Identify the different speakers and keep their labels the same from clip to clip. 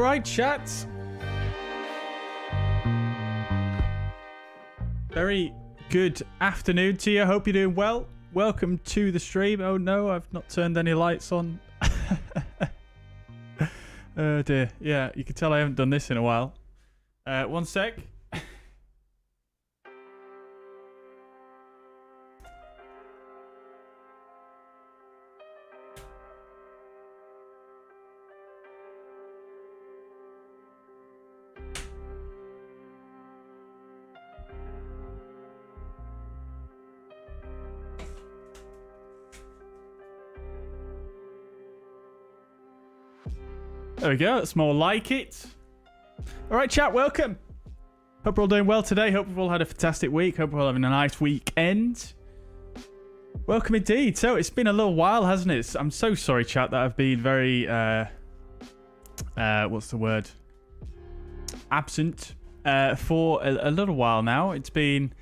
Speaker 1: right, chat. Very good afternoon to you. Hope you're doing well. Welcome to the stream. Oh no, I've not turned any lights on. Oh dear. Yeah, you can tell I haven't done this in a while. One sec. There we go. That's more like it. All right, chat. Welcome. Hope we're all doing well today. Hope we've all had a fantastic week. Hope we're all having a nice weekend. Welcome indeed. So it's been a little while, hasn't it? I'm so sorry, chat, that I've been very what's the word? Absent for a little while now. It's been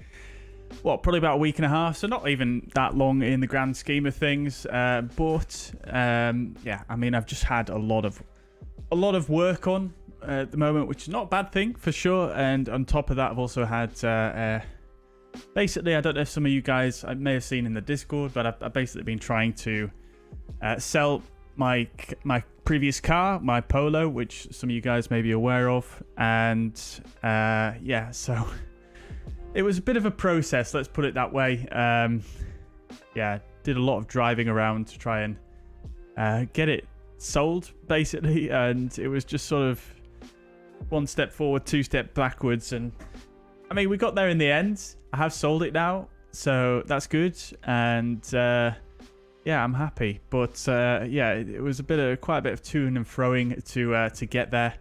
Speaker 1: probably about a week and a half, so not even that long in the grand scheme of things. But yeah, I mean, I've just had a lot of work on at the moment, which is not a bad thing for sure. And on top of that, I've also had basically, I don't know if some of you guys I may have seen in the Discord, but I've basically been trying to sell my previous car, my Polo, which some of you guys may be aware of. And yeah, so it was a bit of a process, let's put it that way. Yeah, did a lot of driving around to try and get it sold, basically, and it was just sort of one step forward, two steps backwards, and I mean, we got there in the end. I have sold it now, so that's good, and yeah, I'm happy. But yeah, it was quite a bit of to and froing to get there.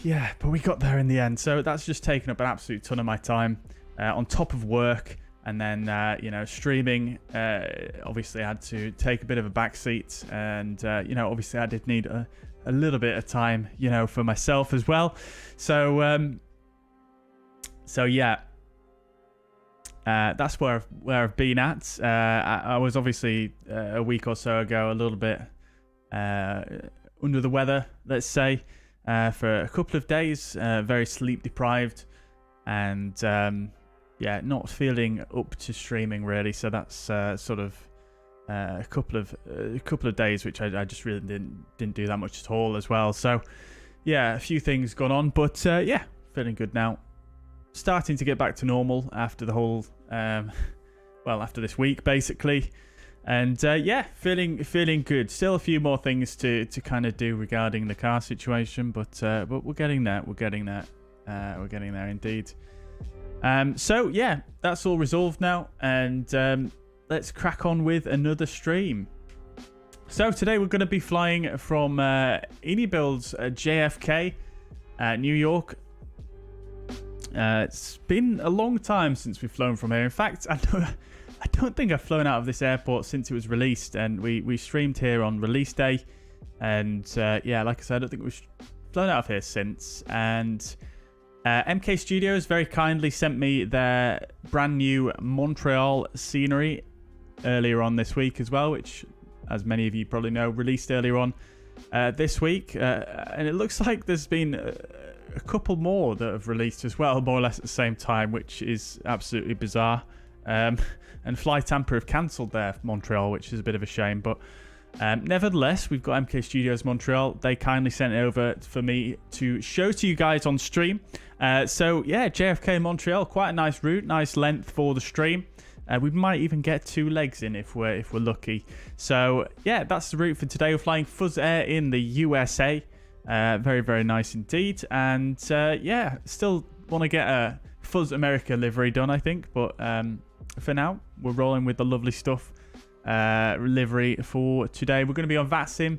Speaker 1: Yeah, but we got there in the end, so that's just taken up an absolute ton of my time on top of work. And then, you know, streaming, obviously I had to take a bit of a backseat. And, you know, obviously I did need a little bit of time, you know, for myself as well. So, yeah, that's where I've been at. I was obviously a week or so ago, a little bit under the weather, let's say, for a couple of days, very sleep deprived. And, yeah, not feeling up to streaming really, so that's sort of a couple of days, which I just really didn't do that much at all as well. So yeah, a few things gone on, but yeah, feeling good now. Starting to get back to normal after the whole, well, after this week basically, and yeah, feeling good. Still a few more things to kind of do regarding the car situation, but we're getting there. We're getting there indeed. So yeah, that's all resolved now, and let's crack on with another stream. So today we're going to be flying from iniBuilds JFK, New York. It's been a long time since we've flown from here. In fact, I don't think I've flown out of this airport since it was released, and we streamed here on release day, and yeah, like I said, I don't think we've flown out of here since. And MK Studios very kindly sent me their brand new Montreal scenery earlier on this week as well, which, as many of you probably know, released earlier on this week. And it looks like there's been a couple more that have released as well, more or less at the same time, which is absolutely bizarre. And Fly Tampa have cancelled their Montreal, which is a bit of a shame. But nevertheless, we've got MK Studios Montreal. They kindly sent it over for me to show to you guys on stream. So yeah, JFK Montreal, quite a nice route, nice length for the stream. We might even get 2 legs in if we're lucky. So yeah, that's the route for today. We're flying fuzzair in the USA. Very, very nice indeed. And yeah, still want to get a Fuzz America livery done, I think. But for now, we're rolling with the lovely stuff. Livery for today. We're going to be on VATSIM,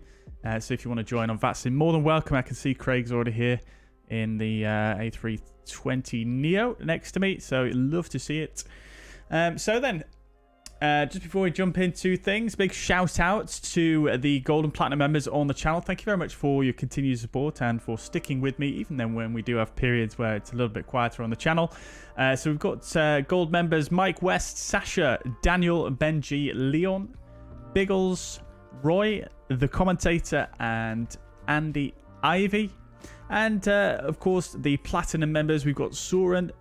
Speaker 1: so if you want to join on VATSIM, more than welcome. I can see Craig's already here in the A320 Neo next to me, so love to see it. So then, just before we jump into things, big shout out to the Gold and Platinum members on the channel. Thank you very much for your continued support and for sticking with me, even then when we do have periods where it's a little bit quieter on the channel. So we've got Gold members Mike West, Sasha, Daniel, Benji, Leon, Biggles, Roy, the commentator, and Andy Ivy. And, of course, the Platinum members, we've got Soren,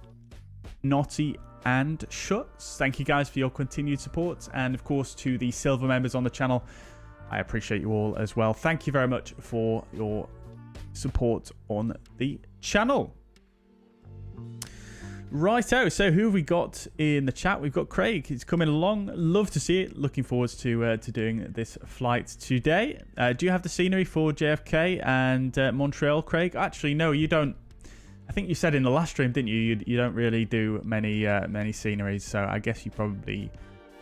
Speaker 1: Naughty, and Schutz. Thank you guys for your continued support. And, of course, to the Silver members on the channel, I appreciate you all as well. Thank you very much for your support on the channel. Righto, so who have we got in the chat? We've got Craig. He's coming along. Love to see it. Looking forward to doing this flight today. Do you have the scenery for JFK and Montreal, Craig? Actually, no, you don't. I think you said in the last stream, didn't you? You don't really do many sceneries, so I guess you probably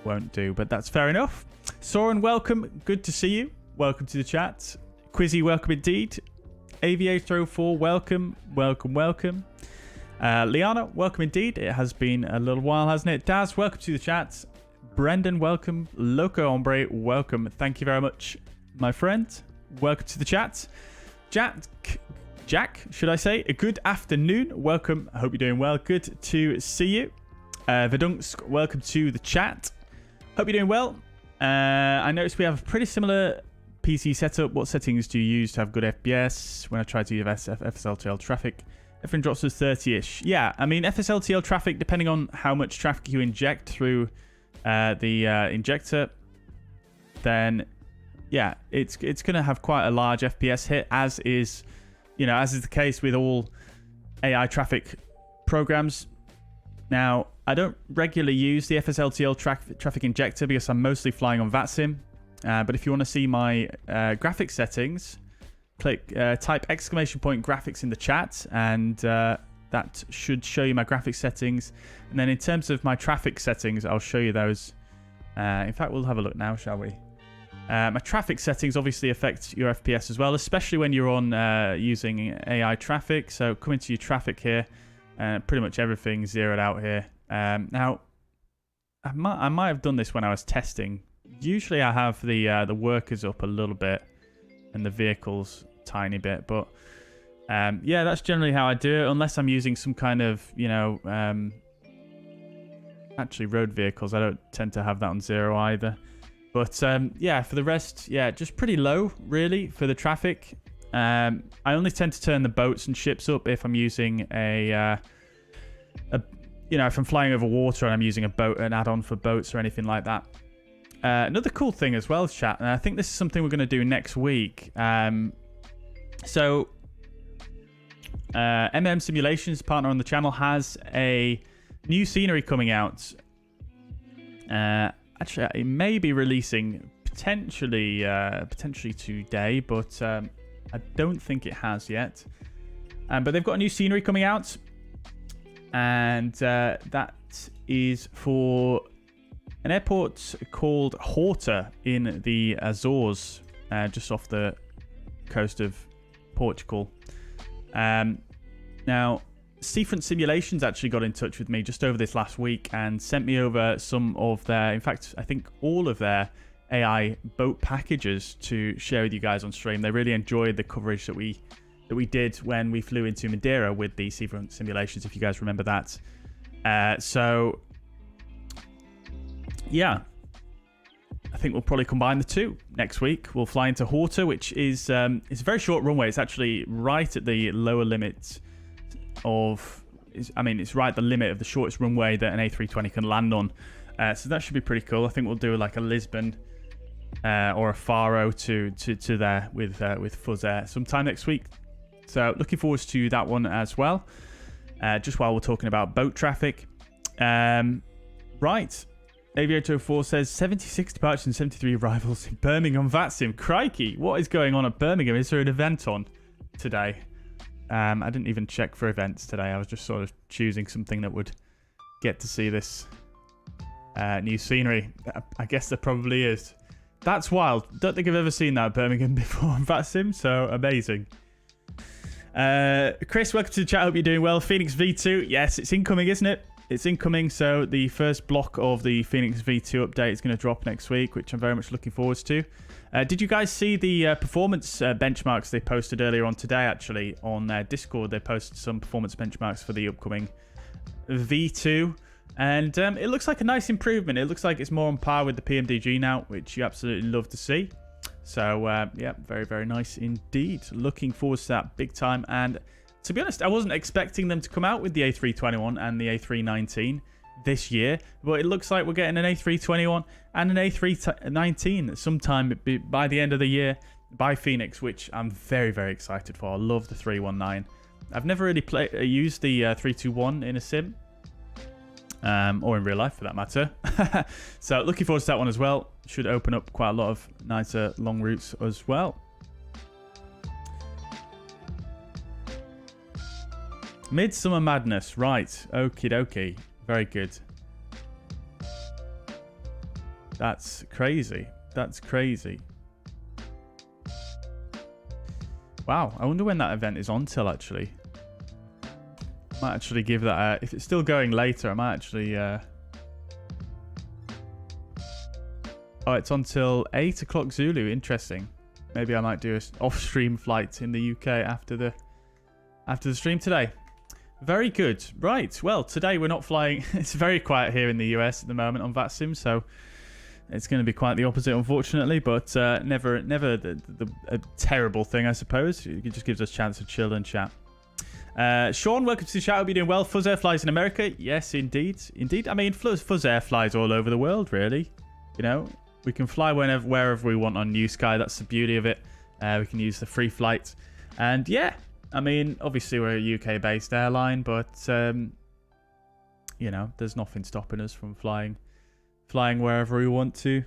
Speaker 1: won't do, but that's fair enough. Soren, welcome. Good to see you. Welcome to the chat. Quizzy, welcome indeed. Aviator 04, welcome. Welcome. Liana, welcome indeed. It has been a little while, hasn't it? Daz, welcome to the chat. Brendan, welcome. Loco Hombre, welcome. Thank you very much, my friend. Welcome to the chat. Jack, should I say? A good afternoon. Welcome. I hope you're doing well. Good to see you. Vedunsk, welcome to the chat. Hope you're doing well. I noticed we have a pretty similar PC setup. What settings do you use to have good FPS? When I try to use FSLTL traffic, everything drops to 30-ish. Yeah, I mean, FSLTL traffic, depending on how much traffic you inject through the injector, then, yeah, it's going to have quite a large FPS hit, as is the case with all AI traffic programs. Now, I don't regularly use the FSLTL traffic injector because I'm mostly flying on VATSIM. But if you want to see my graphics settings, type exclamation point graphics in the chat, and that should show you my graphics settings. And then in terms of my traffic settings, I'll show you those. In fact, we'll have a look now, shall we? My traffic settings obviously affect your FPS as well, especially when you're on using AI traffic. So come into your traffic here, and pretty much everything's zeroed out here. Now, I might have done this when I was testing. Usually I have the workers up a little bit and the vehicles tiny bit, but yeah, that's generally how I do it, unless I'm using some kind of, actually road vehicles, I don't tend to have that on 0 either. But yeah, for the rest, yeah, just pretty low really for the traffic. I only tend to turn the boats and ships up if I'm using if I'm flying over water and I'm using an add-on for boats or anything like that. Another cool thing as well, chat, and I think this is something we're going to do next week. So, Simulations, partner on the channel, has a new scenery coming out. Actually, it may be releasing potentially today, but I don't think it has yet. But they've got a new scenery coming out, and that is for an airport called Horta in the Azores, just off the coast of Portugal. Now, Seafront Simulations actually got in touch with me just over this last week and sent me over some of their, in fact, I think all of their AI boat packages to share with you guys on stream. They really enjoyed the coverage that we did when we flew into Madeira with the Seafront Simulations, if you guys remember that. So, yeah, I think we'll probably combine the two next week. We'll fly into Horta, which is it's a very short runway. It's actually right at the lower limit of, it's right at the limit of the shortest runway that an A320 can land on. So that should be pretty cool. I think we'll do like a Lisbon or a Faro to there with Fuzzair sometime next week. So looking forward to that one as well. Just while we're talking about boat traffic. Right. Aviator 04 says 76 departures and 73 arrivals in Birmingham VATSIM. Crikey, what is going on at Birmingham? Is there an event on today? I didn't even check for events today. I was just sort of choosing something that would get to see this new scenery. I guess there probably is. That's wild. Don't think I've ever seen that at Birmingham before on VATSIM, so amazing. Chris, welcome to the chat. Hope you're doing well. Fenix V2, yes, it's incoming, isn't it? It's incoming, so the first block of the Fenix V2 update is going to drop next week, which I'm very much looking forward to. Did you guys see the performance benchmarks they posted earlier on today, actually? On their Discord, they posted some performance benchmarks for the upcoming V2. And it looks like a nice improvement. It looks like it's more on par with the PMDG now, which you absolutely love to see. So, yeah, very, very nice indeed. Looking forward to that big time. And to be honest, I wasn't expecting them to come out with the A321 and the A319 this year. But it looks like we're getting an A321 and an A319 sometime by the end of the year by Fenix, which I'm very, very excited for. I love the 319. I've never really used the 321 in a sim. Or in real life, for that matter. So, looking forward to that one as well. Should open up quite a lot of nicer long routes as well. Midsummer Madness. Right. Okie dokie. Very good. That's crazy. That's crazy. Wow. I wonder when that event is on till, actually. Might actually give that if it's still going later, I might actually oh, it's until 8 o'clock Zulu. Interesting. Maybe I might do an off-stream flight in the UK after the stream today. Very good. Right, well, today we're not flying. It's very quiet here in the US at the moment on VATSIM, so it's going to be quite the opposite, unfortunately, but never a terrible thing, I suppose. It just gives us a chance to chill and chat. Sean, welcome to the chat. Hope you're doing well. Fuzzair flies in America. Yes, indeed. Indeed. I mean, Fuzzair flies all over the world, really. You know, we can fly wherever we want on Newsky. That's the beauty of it. We can use the free flight. And yeah, I mean, obviously we're a UK-based airline, but, you know, there's nothing stopping us from flying wherever we want to.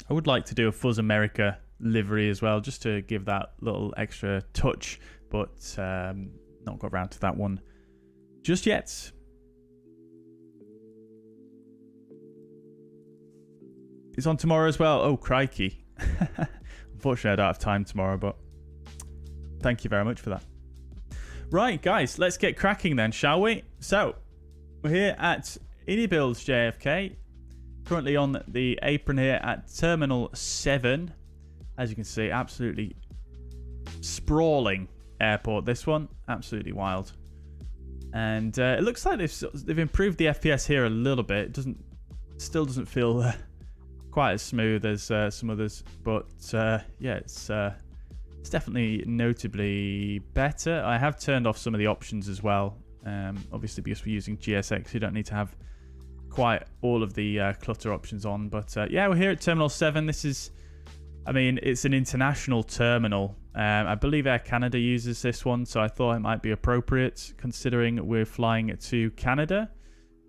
Speaker 1: I would like to do a Fuzz America livery as well, just to give that little extra touch. But not got around to that one just yet. It's on tomorrow as well. Oh, crikey. Unfortunately, I don't have time tomorrow, but thank you very much for that. Right, guys, let's get cracking then, shall we? So, we're here at iniBuilds JFK. Currently on the apron here at Terminal 7. As you can see, absolutely sprawling airport, this one. Absolutely wild. And it looks like they've improved the FPS here a little bit. It still doesn't feel quite as smooth as some others, but yeah, it's definitely notably better. I have turned off some of the options as well, obviously because we're using GSX. You don't need to have quite all of the clutter options on, but yeah, we're here at Terminal 7. This is, I mean, it's an international terminal. I believe Air Canada uses this one, so I thought it might be appropriate considering we're flying to Canada.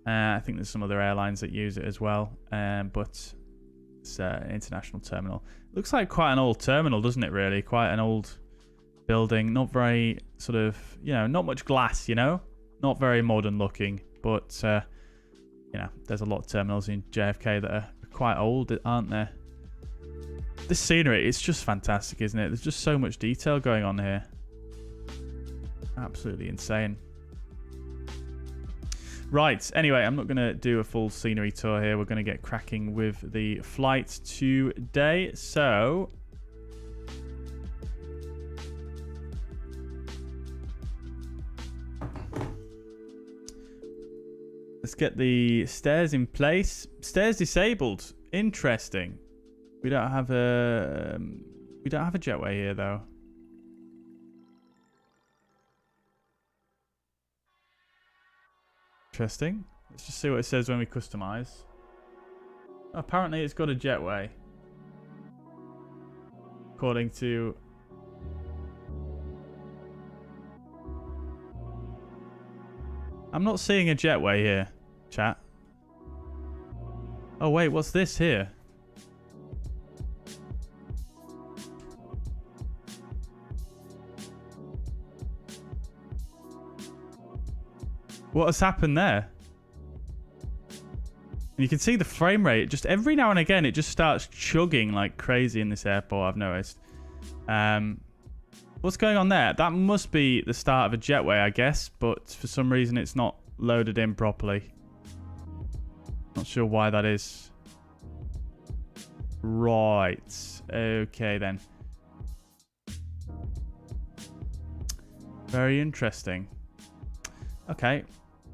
Speaker 1: I think there's some other airlines that use it as well, but it's an international terminal. Looks like quite an old terminal, doesn't it, really? Quite an old building. Not very sort of, you know, not much glass, you know? Not very modern looking, but, you know, there's a lot of terminals in JFK that are quite old, aren't there? This scenery, it's just fantastic, isn't it? There's just so much detail going on here. Absolutely insane. Right, anyway, I'm not going to do a full scenery tour here. We're going to get cracking with the flight today. So, let's get the stairs in place. Stairs disabled. Interesting. We don't have a jetway here though. Interesting. Let's just see what it says when we customize. Apparently it's got a jetway. According to... I'm not seeing a jetway here, chat. Oh wait, what's this here? What has happened there? And you can see the frame rate. Just every now and again, it just starts chugging like crazy in this airport, I've noticed. What's going on there? That must be the start of a jetway, I guess. But for some reason, it's not loaded in properly. Not sure why that is. Right. Okay, then. Very interesting. Okay.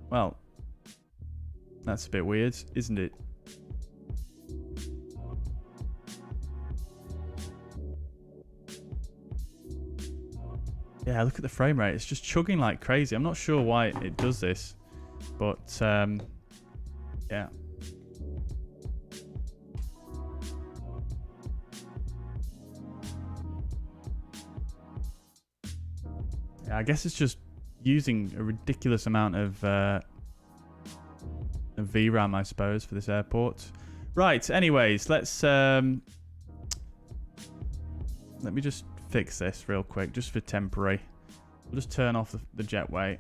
Speaker 1: Well, that's a bit weird, isn't it? Yeah, look at the frame rate. It's just chugging like crazy. I'm not sure why it does this, but yeah. Yeah, I guess it's just using a ridiculous amount of VRAM, I suppose, for this airport. Right, anyways, let me just fix this real quick, just for temporary. We'll just turn off the jetway.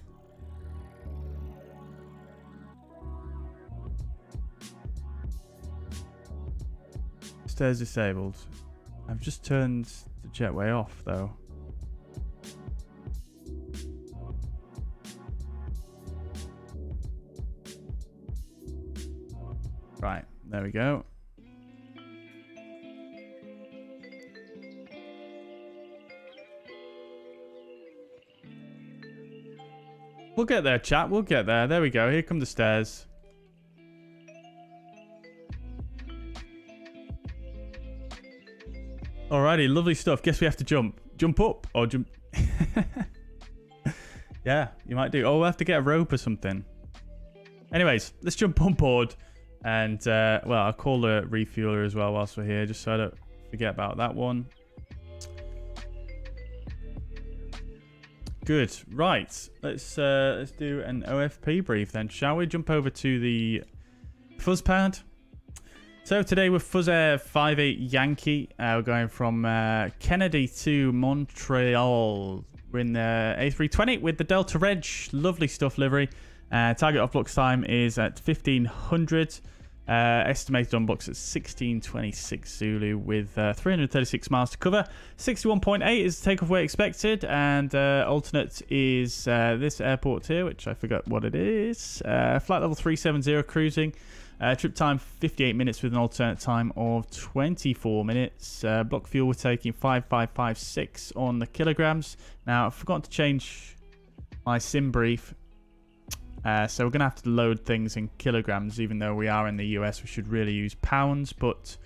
Speaker 1: Stairs disabled. I've just turned the jetway off, though. Right, there we go. We'll get there, chat. We'll get there. There we go. Here come the stairs. Alrighty, lovely stuff. Guess we have to jump. Jump up or jump... Yeah, you might do. Oh, we'll have to get a rope or something. Anyways, let's jump on board. And, well, I'll call the refueler as well whilst we're here, just so I don't forget about that one. Good. Right. Let's do an OFP brief then, shall we? Jump over to the fuzz pad. So today we're fuzzair 58 Yankee. We're going from Kennedy to Montreal. We're in the A320 with the Delta Reg. Lovely stuff livery. Target off blocks time is at 1500. Estimated on blocks at 1626 Zulu with 336 miles to cover. 61.8 is the takeoff weight expected, and alternate is this airport here, which I forgot what it is. Flight level 370 cruising. Trip time 58 minutes with an alternate time of 24 minutes. Block fuel we're taking 5556 on the kilograms. Now I've forgotten to change my sim brief. So we're going to have to load things in kilograms, even though we are in the US. We should really use pounds, but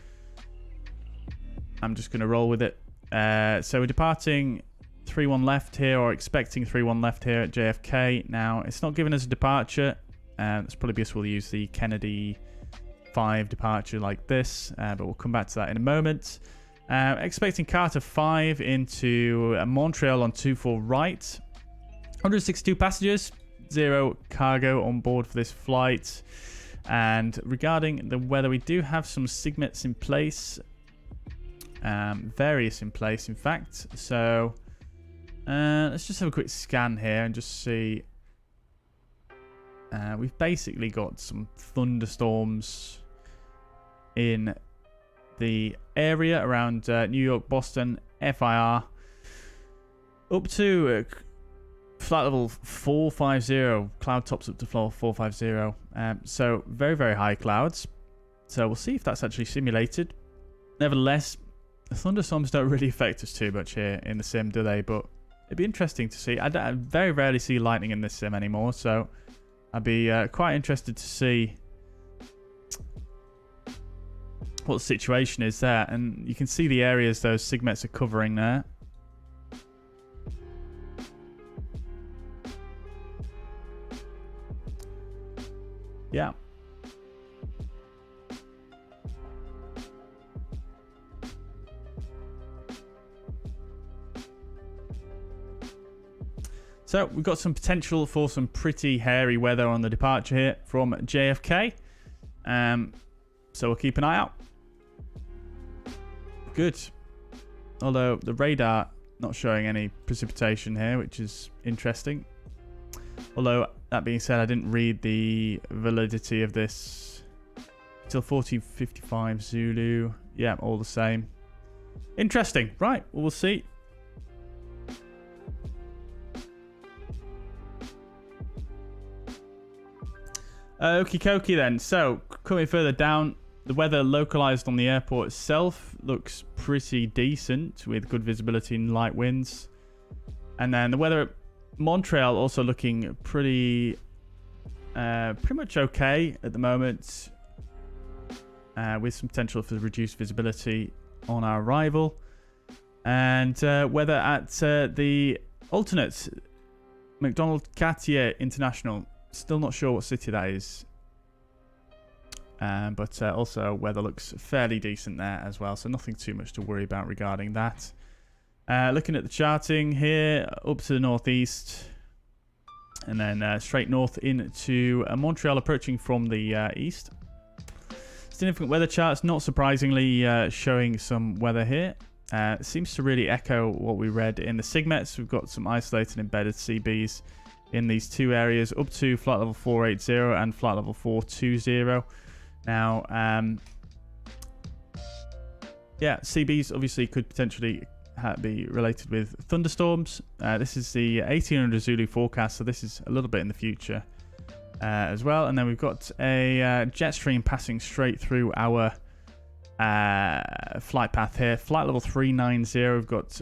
Speaker 1: I'm just going to roll with it. So we're departing 3-1 left here, or expecting 3-1 left here at JFK. Now, it's not giving us a departure. It's probably because we'll use the Kennedy 5 departure like this, but we'll come back to that in a moment. Expecting Carter 5 into Montreal on 24 right. 162 passengers. 0 cargo on board for this flight. And regarding the weather, we do have some signets in place, various in place in fact. So let's just have a quick scan here and just see. We've basically got some thunderstorms in the area around New York, Boston, FIR, up to flight level 450, cloud tops up to floor 450. So very, very high clouds. So we'll see if that's actually simulated. Nevertheless, the thunderstorms don't really affect us too much here in the sim, do they? But it'd be interesting to see. I very rarely see lightning in this sim anymore, so I'd be quite interested to see what the situation is there. And you can see the areas those signets are covering there. Yeah. So we've got some potential for some pretty hairy weather on the departure here from JFK. So we'll keep an eye out. Good. Although the radar not showing any precipitation here, which is interesting. Although, that being said, I didn't read the validity of this until 1455 Zulu. Yeah, all the same. Interesting. Right, well, we'll see. Okie dokie then. So, coming further down, the weather localized on the airport itself looks pretty decent with good visibility and light winds. And then the weather at Montreal also looking pretty much okay at the moment, with some potential for reduced visibility on our arrival. And weather at the alternate McDonald Cartier International. Still not sure what city that is. But also weather looks fairly decent there as well, so nothing too much to worry about regarding that. Looking at the charting here, up to the northeast, and then straight north into Montreal, approaching from the east. Significant weather charts, not surprisingly, showing some weather here. It seems to really echo what we read in the SIGMETs. We've got some isolated embedded CBs in these two areas, up to flight level 480 and flight level 420. Now, yeah, CBs obviously could potentially be related with thunderstorms. This is the 1800 Zulu forecast, so this is a little bit in the future as well. And then we've got a jet stream passing straight through our flight path here. Flight level 390, we've got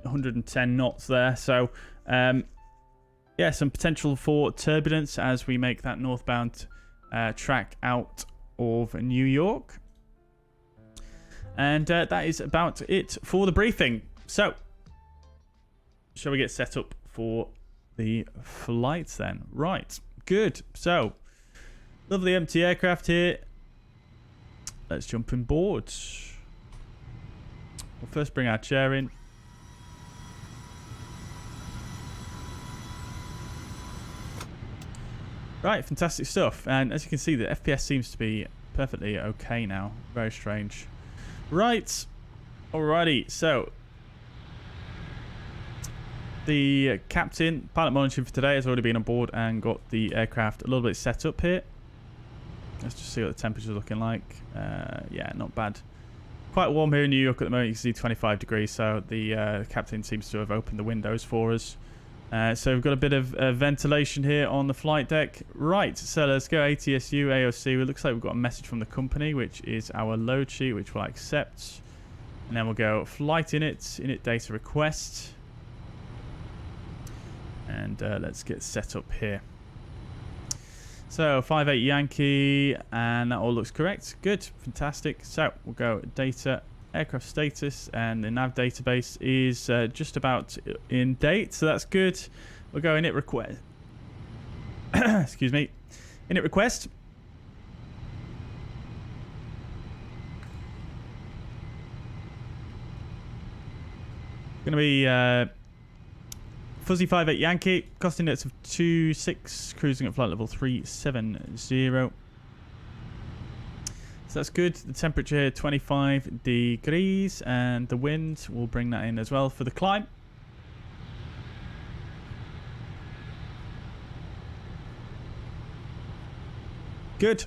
Speaker 1: 110 knots there. So, yeah, some potential for turbulence as we make that northbound track out of New York. And that is about it for the briefing. So, shall we get set up for the flights then? Right, good. So, lovely empty aircraft here. Let's jump in board. We'll first bring our chair in. Right, fantastic stuff. And as you can see, the FPS seems to be perfectly okay now. Very strange. Right, alrighty, so the captain, pilot monitoring for today, has already been on board and got the aircraft a little bit set up here. Let's just see what the temperature's looking like. Yeah, not bad. Quite warm here in New York at the moment. You can see 25 degrees, so the captain seems to have opened the windows for us. So we've got a bit of ventilation here on the flight deck. Right, so let's go ATSU, AOC. It looks like we've got a message from the company, which is our load sheet, which we'll accept. And then we'll go flight init data request. And let's get set up here. So 58 Yankee, and that all looks correct. Good, fantastic. So we'll go data, aircraft status, and the nav database is just about in date, so that's good. We'll go init request. Excuse me. Init request. Going to be Fuzzy 58 Yankee, cost index of 26, cruising at flight level 370. So that's good. The temperature here, 25 degrees, and the wind, we'll bring that in as well for the climb. Good.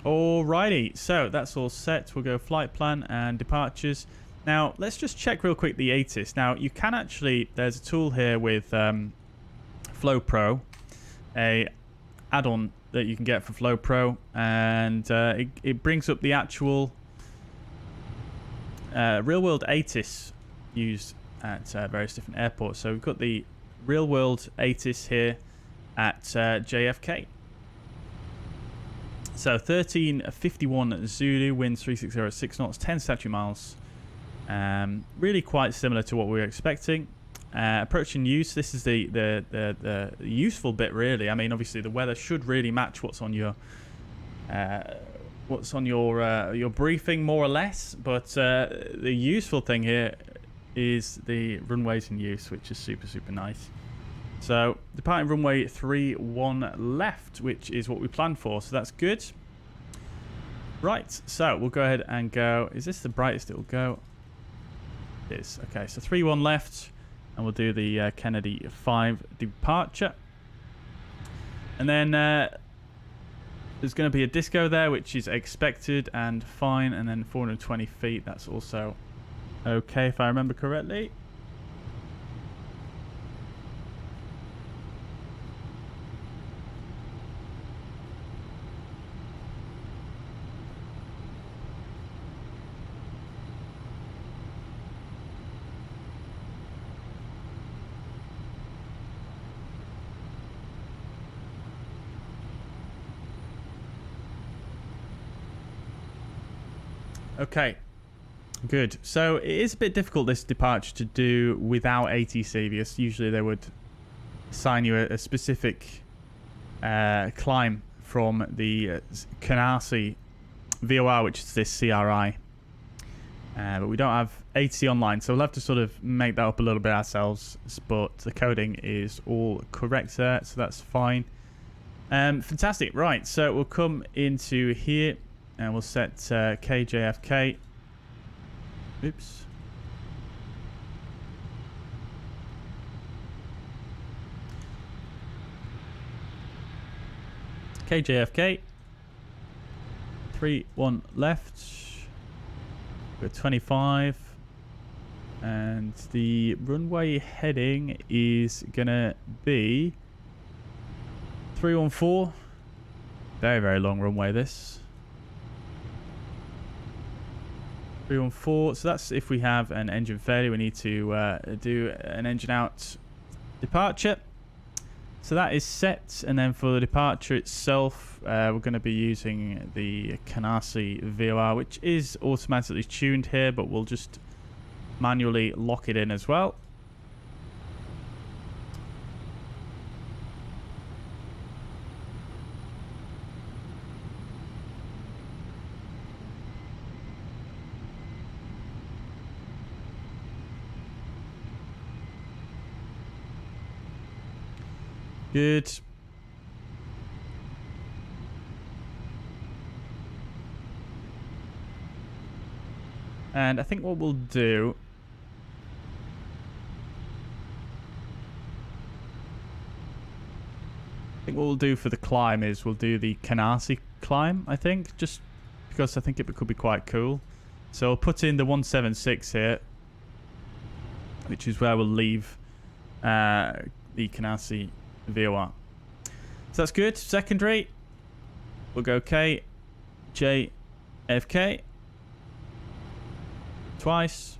Speaker 1: Alrighty, so that's all set. We'll go flight plan and departures. Now, let's just check real quick the ATIS. Now, you can actually, there's a tool here with Flow Pro, a add-on that you can get for Flow Pro, and it brings up the actual real-world ATIS used at various different airports. So we've got the real-world ATIS here at JFK. So 1351 Zulu, winds 360 at 6 knots, 10 statute miles. Really quite similar to what we were expecting. Approaching use, this is the useful bit, really. I mean, obviously the weather should really match what's on your briefing, more or less. But the useful thing here is the runways in use, which is super, super nice. So departing runway 31 left, which is what we planned for. So that's good. Right, so we'll go ahead and go. Is this the brightest it will go? It is. Okay, so 31 left, and we'll do the Kennedy 5 departure. And then there's going to be a disco there, which is expected and fine. And then 420 feet, that's also okay, if I remember correctly. Okay, Good. So it is a bit difficult, this departure, to do without ATC, because usually they would assign you a specific climb from the Canarsie VOR, which is this CRI. But we don't have ATC online, so we'll have to sort of make that up a little bit ourselves. But the coding is all correct there, so that's fine. Fantastic. Right, so we'll come into here and we'll set KJFK. Oops. KJFK. 3-1 left. We're 25. And the runway heading is gonna be 314. Very, very long runway this. 314. So that's if we have an engine failure. We need to do an engine out departure. So that is set. And then for the departure itself, we're going to be using the Canarsie VOR, which is automatically tuned here, but we'll just manually lock it in as well. Good. And I think what we'll do, for the climb is we'll do the Canarsie climb, I think, just because I think it could be quite cool. So I'll put in the 176 here, which is where we'll leave the Canarsie VOR. So that's good. Secondary, we'll go KJFK twice.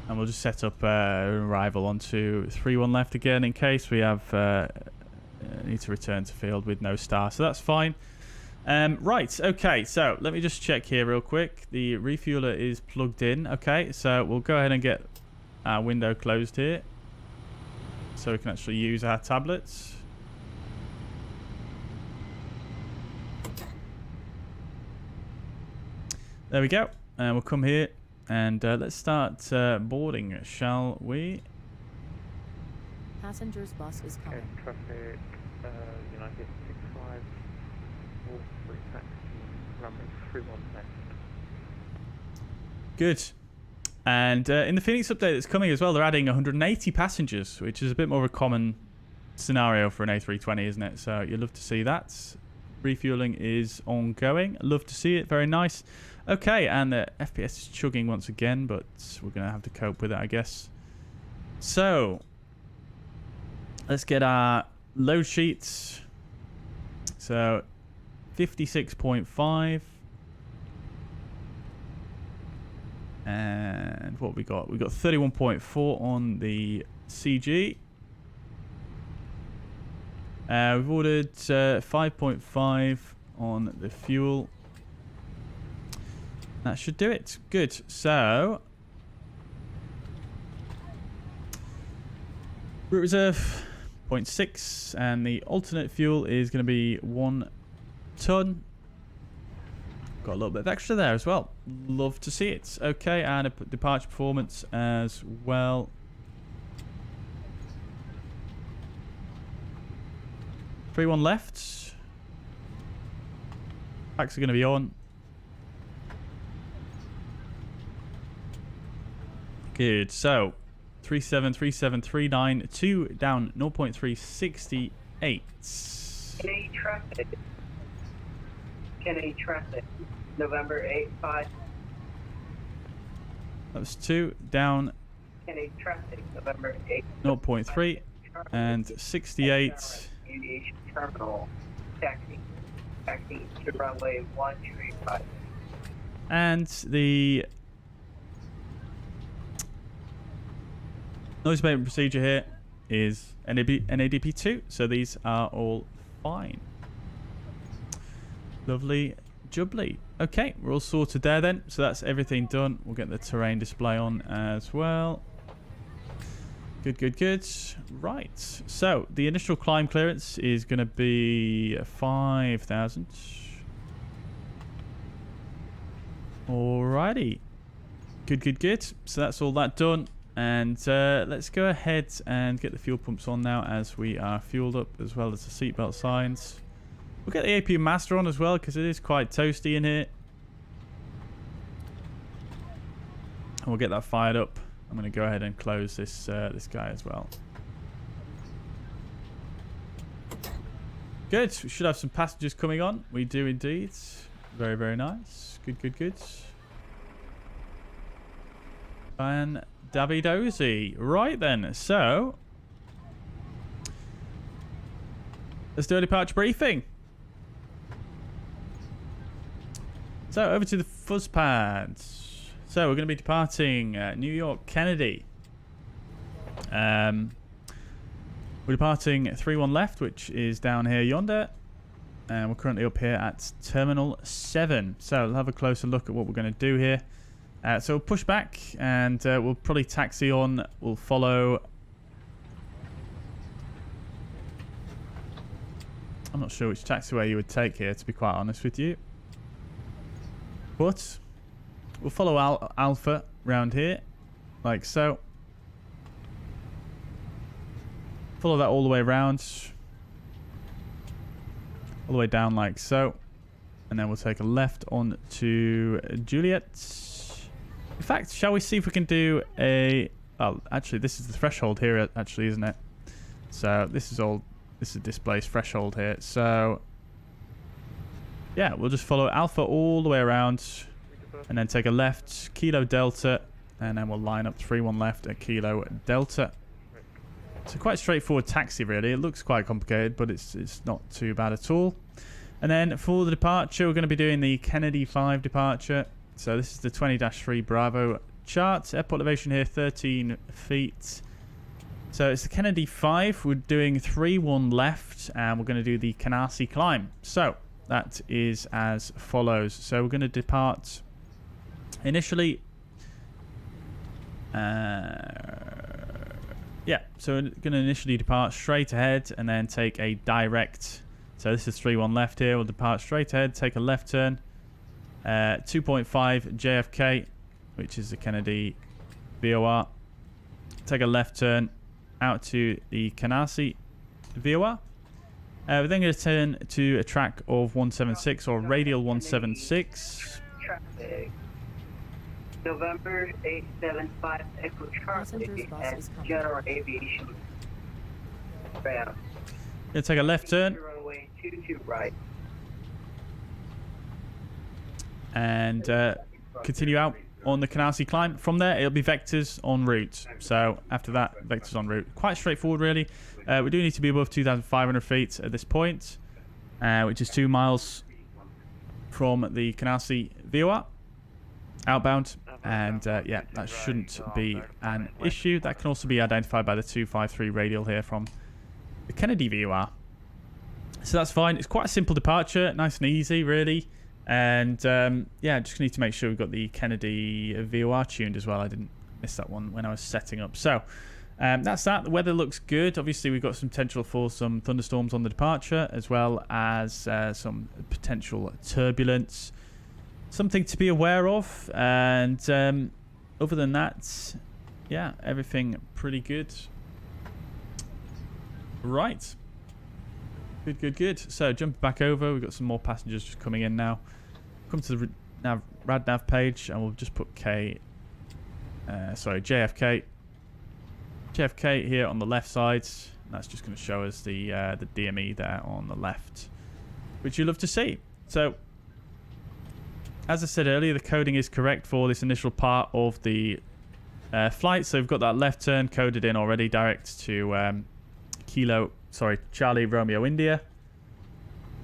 Speaker 1: And we'll just set up arrival onto 3-1 left again in case we have need to return to field with no star. So that's fine. Right, okay, so let me just check here real quick. The refueler is plugged in. Okay, so we'll go ahead and get our window closed here so we can actually use our tablets. There we go. And we'll come here and let's start boarding, shall we?
Speaker 2: Passengers bus is coming.
Speaker 3: Traffic, United 65, Wolfrey taxi, runway 31 left.
Speaker 1: Good. And in the Fenix update that's coming as well, they're adding 180 passengers, which is a bit more of a common scenario for an A320, isn't it? So you'll love to see that. Refueling is ongoing. Love to see it. Very nice. Okay, and the FPS is chugging once again, but we're going to have to cope with it, I guess. So let's get our load sheets. So 56.5. And what we got? We got 31.4 on the CG. We've ordered 5.5 on the fuel. That should do it. Good. So route reserve 0.6, and the alternate fuel is going to be 1 ton. Got a little bit of extra there as well. Love to see it. Okay, and a departure performance as well. 3-1 left. Packs are going to be on. Good. So 37, 37, 39, 2 down 0.368.
Speaker 4: Kenny traffic. Kenny traffic. November 8-5.
Speaker 1: That was 2 down
Speaker 4: Kenny traffic. November 8.
Speaker 1: 0.3 and 68.
Speaker 4: Aviation terminal. Taxi to runway 125.
Speaker 1: And the noise abatement procedure here is NADP2, so these are all fine. Lovely jubbly. Okay, we're all sorted there then. So that's everything done. We'll get the terrain display on as well. Good, good, good. Right. So the initial climb clearance is going to be 5,000. Alrighty. Good, good, good. So that's all that done. And let's go ahead and get the fuel pumps on now as we are fueled up, as well as the seatbelt signs. We'll get the AP master on as well because it is quite toasty in here. And we'll get that fired up. I'm going to go ahead and close this this guy as well. Good. We should have some passengers coming on. We do indeed. Very, very nice. Good, good, good. And Dabby Dozy. Right then. So let's do a departure briefing. So over to the fuzz pads. So we're going to be departing New York Kennedy. We're departing 3-1 left, which is down here yonder. And we're currently up here at Terminal 7. So we'll have a closer look at what we're going to do here. So we'll push back and we'll probably taxi on. We'll follow. I'm not sure which taxiway you would take here, to be quite honest with you. But we'll follow Alpha round here, like so. Follow that all the way around. All the way down like so. And then we'll take a left on to Juliet. In fact, shall we see if we can do a... Oh, actually, this is the threshold here, actually, isn't it? So this is all... This is displays threshold here. So yeah, we'll just follow Alpha all the way around and then take a left, Kilo Delta, and then we'll line up 3-1 left at Kilo Delta. So quite straightforward taxi, really. It looks quite complicated, but it's not too bad at all. And then for the departure, we're going to be doing the Kennedy 5 departure. So this is the 20-3 Bravo chart. Airport elevation here, 13 feet. So it's the Kennedy 5. We're doing 3-1 left, and we're going to do the Canarsie climb. So that is as follows. So we're going to depart initially. Yeah, so we're going to initially depart straight ahead and then take a direct. So this is 3-1 left here. We'll depart straight ahead, take a left turn. 2.5 JFK, which is the Kennedy VOR. Take a left turn out to the Canarsie VOR. We're then going to turn to a track of 176 or radial 176.
Speaker 4: Traffic. November 875 Echo Charlie at General Aviation. Bam.
Speaker 1: Going to take a left turn.
Speaker 4: Runway 22 right.
Speaker 1: And continue out on the Canarsie climb. From there, it'll be vectors en route. So after that, vectors en route. Quite straightforward, really. We do need to be above 2,500 feet at this point, which is 2 miles from the Canarsie VOR outbound. And yeah, that shouldn't be an issue. That can also be identified by the 253 radial here from the Kennedy VOR. So that's fine. It's quite a simple departure, nice and easy, really. And yeah, just need to make sure we've got the Kennedy VOR tuned as well. I didn't miss that one when I was setting up. So that's that. The weather looks good. Obviously, we've got some potential for some thunderstorms on the departure, as well as some potential turbulence. Something to be aware of. And other than that, yeah, everything pretty good. Right. Good, good, good. So jump back over. We've got some more passengers just coming in now. Come to the RadNav page, and we'll just put JFK. JFK here on the left side. And that's just going to show us the DME there on the left, which you love to see. So, as I said earlier, the coding is correct for this initial part of the flight. So we've got that left turn coded in already, direct to Charlie Romeo India.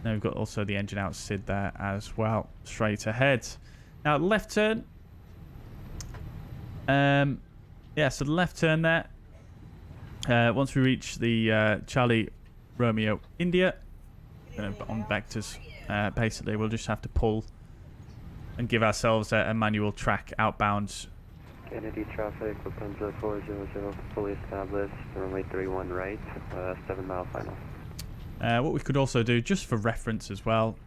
Speaker 1: Then we've got also the engine out SID there as well, straight ahead. Now left turn. Yeah, so the left turn there. Once we reach the Charlie Romeo India, on vectors. Basically, we'll just have to pull and give ourselves a manual track outbound.
Speaker 3: Kennedy traffic, Lufthansa 400, fully established, runway 31 right, 7 mile final.
Speaker 1: What we could also do, just for reference as well,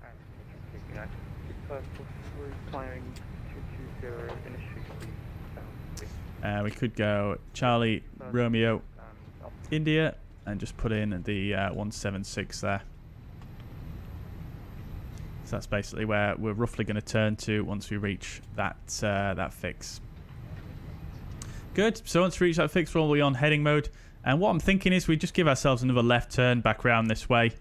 Speaker 1: we could go Charlie Romeo India and just put in the 176 there. So that's basically where we're roughly going to turn to once we reach that that fix. Good. So once we reach that fix, we're all on heading mode. And what I'm thinking is we just give ourselves another left turn back around this way.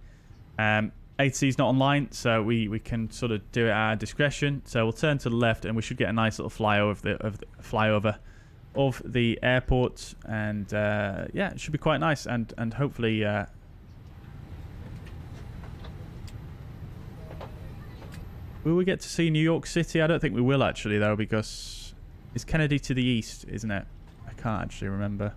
Speaker 1: ATC is not online, so we can sort of do it at our discretion. So we'll turn to the left, and we should get a nice little flyover of the airport. And yeah, it should be quite nice. And hopefully, will we get to see New York City? I don't think we will actually, though, because it's Kennedy to the east, isn't it? I can't actually remember.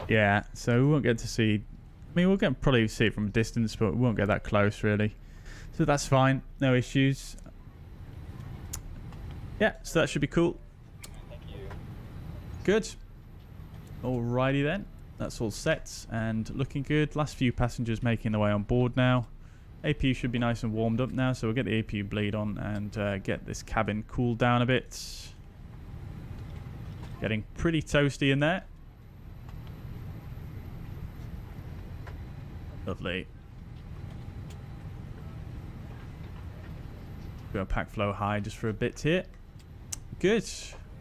Speaker 1: Yeah, so we won't get to see... I mean, we'll probably see it from a distance, but we won't get that close, really. So that's fine. No issues. Yeah, so that should be cool.
Speaker 2: Thank you.
Speaker 1: Good. Alrighty then. That's all set and looking good. Last few passengers making their way on board now. APU should be nice and warmed up now, so we'll get the APU bleed on and get this cabin cooled down a bit. Getting pretty toasty in there. Lovely. Go pack flow high just for a bit here. Good.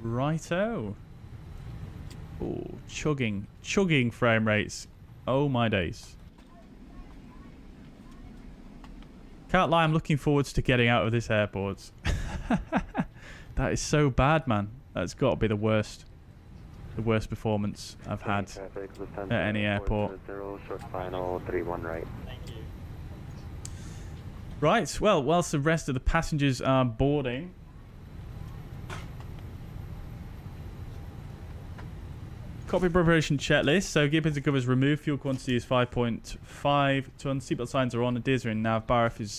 Speaker 1: Righto. Oh, chugging frame rates. Oh my days. Can't lie, I'm looking forward to getting out of this airport. That is so bad, man. That's got to be the worst performance I've had at any airport.
Speaker 3: Short final 31 right.
Speaker 2: Thank you.
Speaker 1: Right, well, whilst the rest of the passengers are boarding, copy preparation checklist. So gear pins and covers removed. Fuel quantity is 5.5 tons. Seatbelt signs are on. The DIS are in. Nav BARF is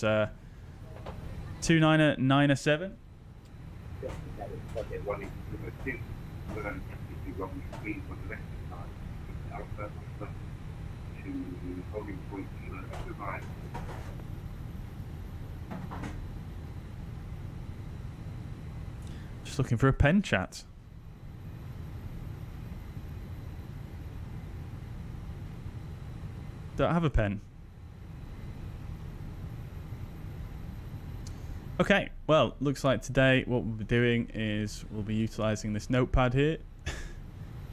Speaker 1: 29907. Just looking for a pen chat. Don't have a pen. Okay, well, looks like today what we'll be doing is we'll be utilizing this notepad here.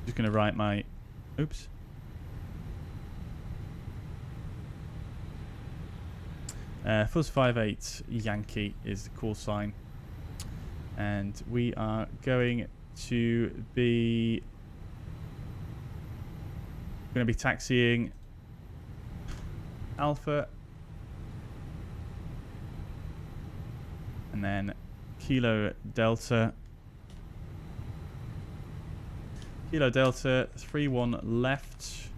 Speaker 1: Just going to write my... Oops. Fuzz58 Yankee is the call sign. And we are going to be... taxiing Alpha. And then Kilo Delta. Kilo Delta 31 left.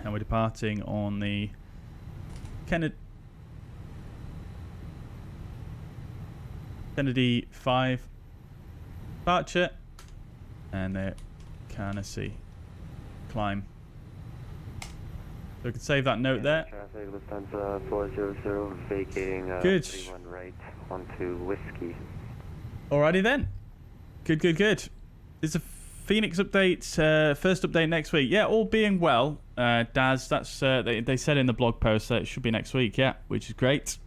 Speaker 1: And we're departing on the Kennedy 5 departure. And the Carnacy climb. So we can save that note there.
Speaker 3: Traffic, Lufthansa 400, vacating
Speaker 1: Good.
Speaker 3: 31 right onto Whiskey.
Speaker 1: Alrighty then. Good. There's a Phoenix update, first update next week. Yeah, all being well, Daz, that's they said in the blog post that it should be next week, yeah, which is great.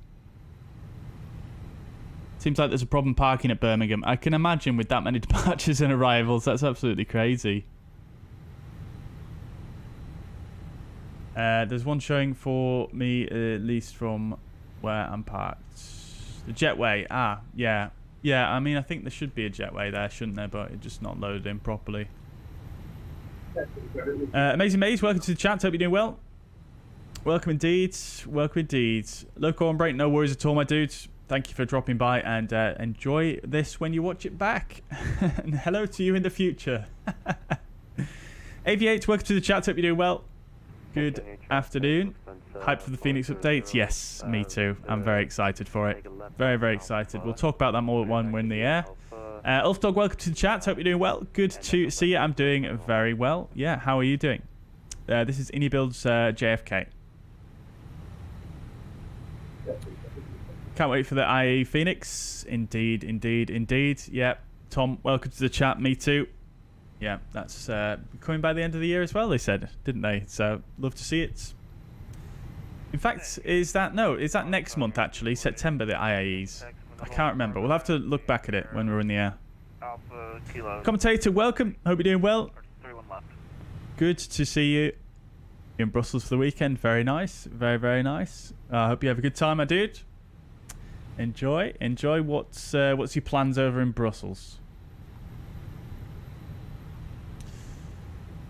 Speaker 1: Seems like there's a problem parking at Birmingham. I can imagine with that many departures and arrivals, that's absolutely crazy. There's one showing for me, at least from where I'm parked. The jetway. Ah, yeah. Yeah, I mean, I think there should be a jetway there, shouldn't there? But it's just not loaded in properly. Amazing Maze, welcome to the chat. Hope you're doing well. Welcome indeed. Welcome indeed. Local on break, no worries at all, my dudes. Thank you for dropping by, and enjoy this when you watch it back. And hello to you in the future. AV8, welcome to the chat. Hope you're doing well. Good afternoon. Hyped for the Phoenix updates? Yes, me too. I'm very excited for it. Very, very excited. We'll talk about that more when we're in the air. Ulfdog, welcome to the chat. Hope you're doing well. Good to see you. I'm doing very well. Yeah, how are you doing? This is iniBuilds JFK. Can't wait for the IE Phoenix. Indeed, indeed, indeed. Yep. Tom, welcome to the chat. Me too. Yeah, that's coming by the end of the year as well, they said, didn't they? So, love to see it. In fact, is that next month, actually? September, the IAEs. I can't remember. We'll have to look back at it when we're in the air. Commentator, welcome. Hope you're doing well. Good to see you in Brussels for the weekend. Very nice. Very, very nice. I hope you have a good time, my dude. Enjoy. What's your plans over in Brussels?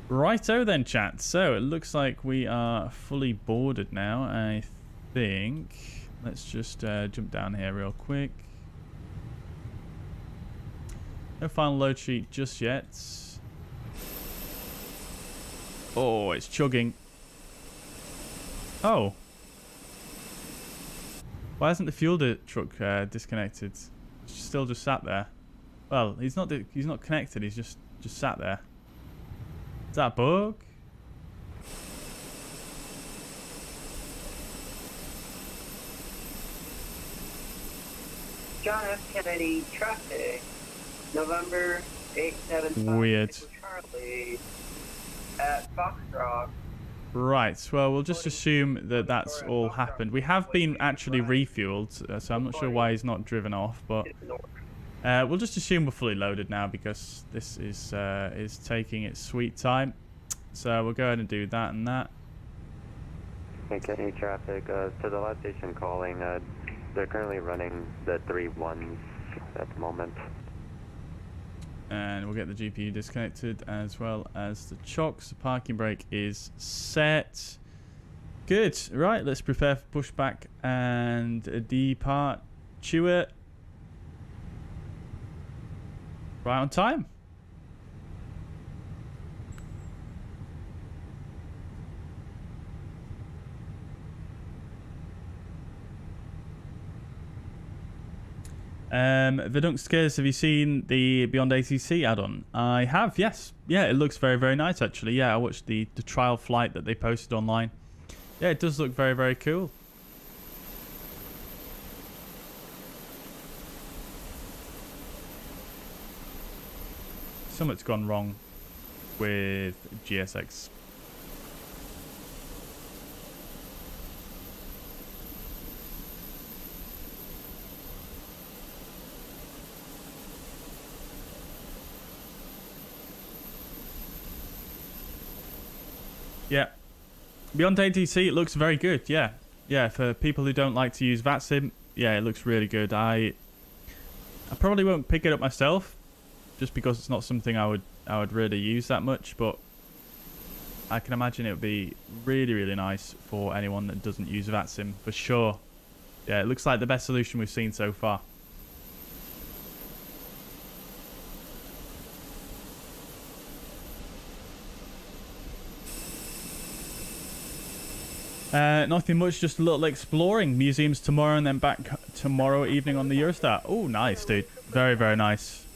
Speaker 1: Righto then, chat. So it looks like we are fully boarded now, I think. Let's just jump down here real quick. No final load sheet just yet. Oh, it's chugging. Oh. Why hasn't the fuel truck disconnected? It's still just sat there. Well, he's not connected. He's just sat there. Is that a bug?
Speaker 4: John F. Kennedy traffic, November 875.
Speaker 1: Weird.
Speaker 4: Charlie at Foxtrot.
Speaker 1: Right, well, we'll just assume that that's all happened. We have been actually refueled, so I'm not sure why he's not driven off, but we'll just assume we're fully loaded now because this is taking its sweet time. So we'll go ahead and do that and that.
Speaker 3: Okay, traffic, to the last station calling, they're currently running the 3-1s at the moment.
Speaker 1: And we'll get the GPU disconnected as well as the chocks. The parking brake is set. Good. Right, let's prepare for pushback and departure. Right on time. Vidunkskas, have you seen the Beyond ATC add-on? I have, yes. Yeah, it looks very, very nice, actually. Yeah, I watched the trial flight that they posted online. Yeah, it does look very, very cool. Something's gone wrong with GSX. Yeah. Beyond ATC, it looks very good. Yeah. Yeah, for people who don't like to use VATSIM, yeah, it looks really good. I probably won't pick it up myself just because it's not something I would really use that much, but I can imagine it would be really, really nice for anyone that doesn't use VATSIM for sure. Yeah, it looks like the best solution we've seen so far. Nothing much, just a little exploring. Museums tomorrow and then back tomorrow evening on the Eurostar. Oh, nice, dude. Very, very nice.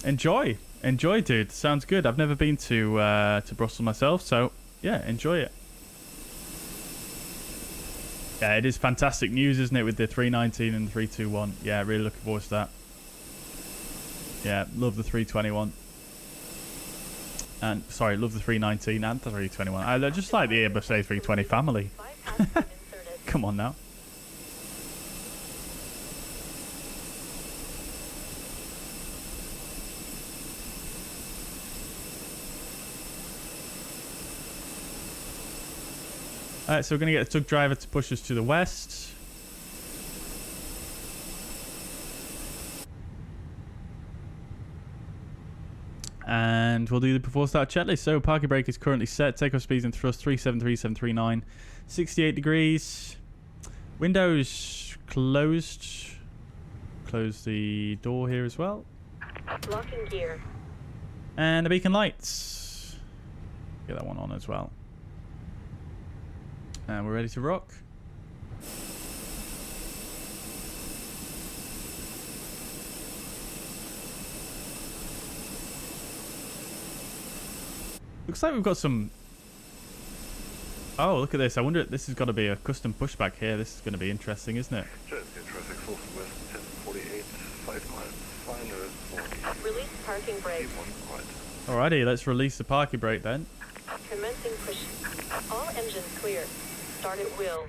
Speaker 1: Enjoy, dude. Sounds good. I've never been to Brussels myself, so yeah, enjoy it. Yeah, it is fantastic news, isn't it, with the 319 and the 321. Yeah, really looking forward to that. Yeah, love the 321. And sorry, love the 319 and the 321. I just like the Airbus A320 family. Come on now. Alright, so we're going to get a tug driver to push us to the west. And we'll do the before start checklist. So parking brake is currently set. Takeoff speeds and thrust 373,739. 68 degrees. Windows closed. close the door here as well.
Speaker 2: Locking gear.
Speaker 1: And the beacon lights. Get that one on as well. And we're ready to rock. Looks like we've got some... Oh, look at this. I wonder if this has got to be a custom pushback here. This is going to be interesting, isn't it?
Speaker 5: JFK traffic, full from west, 1048, 5 miles, 5
Speaker 2: Release parking brake.
Speaker 1: Alrighty, let's release the parking brake then.
Speaker 2: Commencing push. All engines clear. Start at will.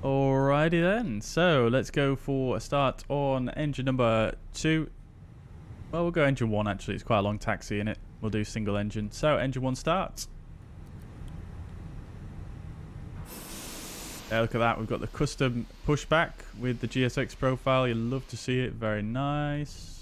Speaker 1: Alrighty then. So let's go for a start on engine number 2. Well, we'll go engine 1 actually. It's quite a long taxi in it. We'll do single engine. So engine 1 starts. Look at that. We've got the custom pushback with the GSX profile. You'll love to see it. Very nice.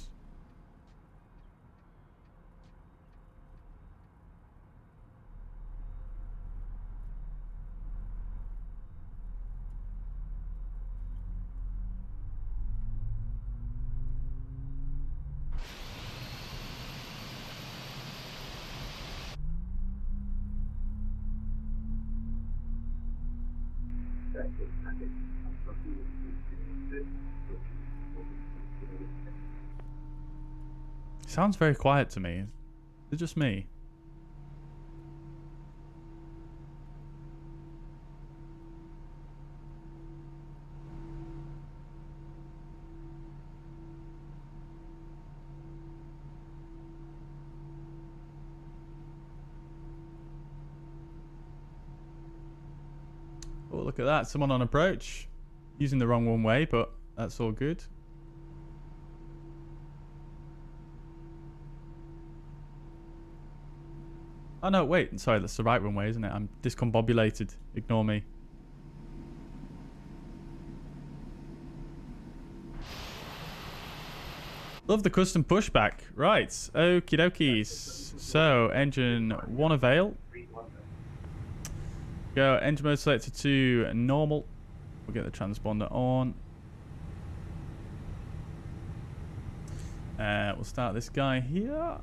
Speaker 1: Sounds very quiet to me. Is it just me? Oh, look at that. Someone on approach. Using the wrong one way, but that's all good. Oh no, wait. Sorry, that's the right runway, isn't it? I'm discombobulated. Ignore me. Love the custom pushback. Right. Okie dokies. So, engine 1 avail. Go engine mode selected to normal. We'll get the transponder on. We'll start this guy here.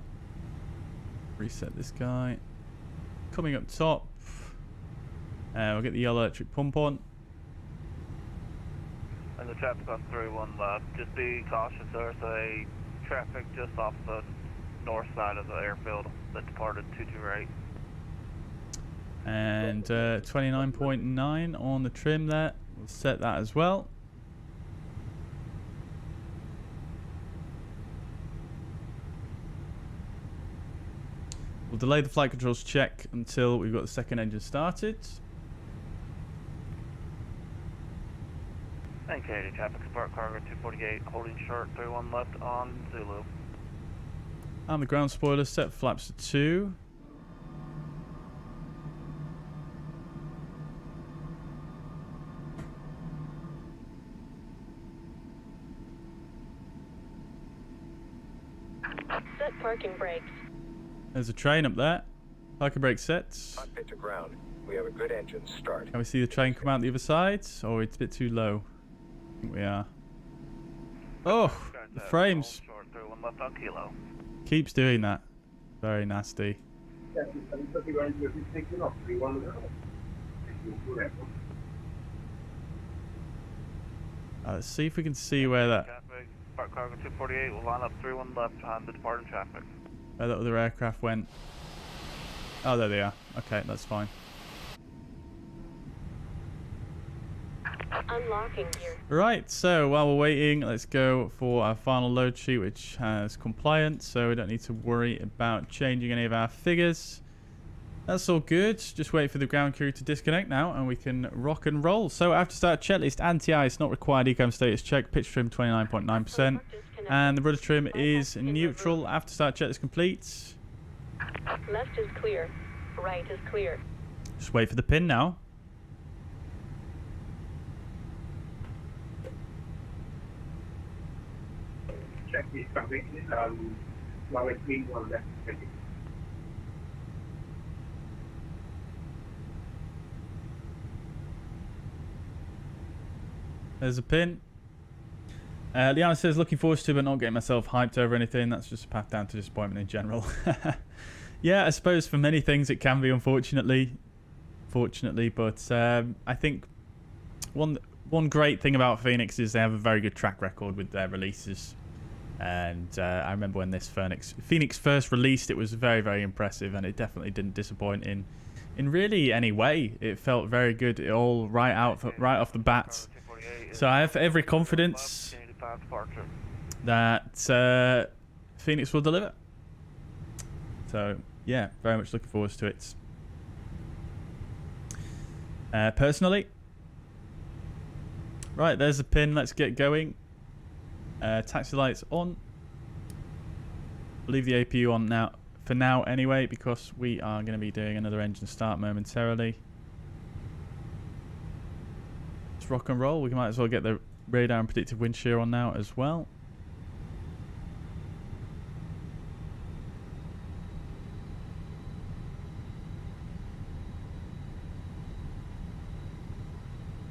Speaker 1: Reset this guy. Coming up top. We'll get the yellow electric pump on.
Speaker 6: And the traffic on 31 left. Just be cautious. There's a traffic just off the north side of the airfield that departed 228.
Speaker 1: And 29.9 on the trim there. We'll set that as well. We'll delay the flight controls check until we've got the second engine started.
Speaker 6: And KJ traffic spark cargo 248 holding short 31 left on Zulu.
Speaker 1: And the ground spoiler set flaps to 2.
Speaker 2: Set parking brakes.
Speaker 1: There's a train up there. Parking brake sets.
Speaker 7: Cockpit to ground. We have a good engine start.
Speaker 1: Can we see the train come out the other side? Oh, it's a bit too low. I think we are. Oh, the frames.
Speaker 6: Short 31 left on Kilo.
Speaker 1: Keeps doing that. Very nasty. Let's see if we can see where that
Speaker 6: Traffic spark cargo 248 will line up 31 left behind the departing traffic.
Speaker 1: where that other aircraft went. Oh, there they are. Okay, that's fine.
Speaker 2: Unlocking gear.
Speaker 1: Right, so while we're waiting, let's go for our final load sheet, which has compliance, so we don't need to worry about changing any of our figures. That's all good. Just wait for the ground crew to disconnect now, and we can rock and roll. So after start checklist, anti-ice not required, ecom status check, pitch trim 29.9%, and the rudder trim is neutral. After start checklist complete.
Speaker 2: Left is clear. Right is clear.
Speaker 1: Just wait for the pin now.
Speaker 8: Check the traffic. Runway 31 left.
Speaker 1: There's a pin. Liana says, looking forward to but not getting myself hyped over anything. That's just a path down to disappointment in general. Yeah, I suppose for many things it can be, unfortunately. But I think one great thing about Fenix is they have a very good track record with their releases. And I remember when this Fenix first released, it was very, very impressive, and it definitely didn't disappoint in really any way. It felt very good, all right off the bat. So I have every confidence that Fenix will deliver. So yeah, very much looking forward to it. Personally, right, there's the pin. Let's get going. Taxi lights on. Leave the APU on now for now anyway, because we are going to be doing another engine start momentarily. Let's rock and roll. We might as well get the radar and predictive wind shear on now as well.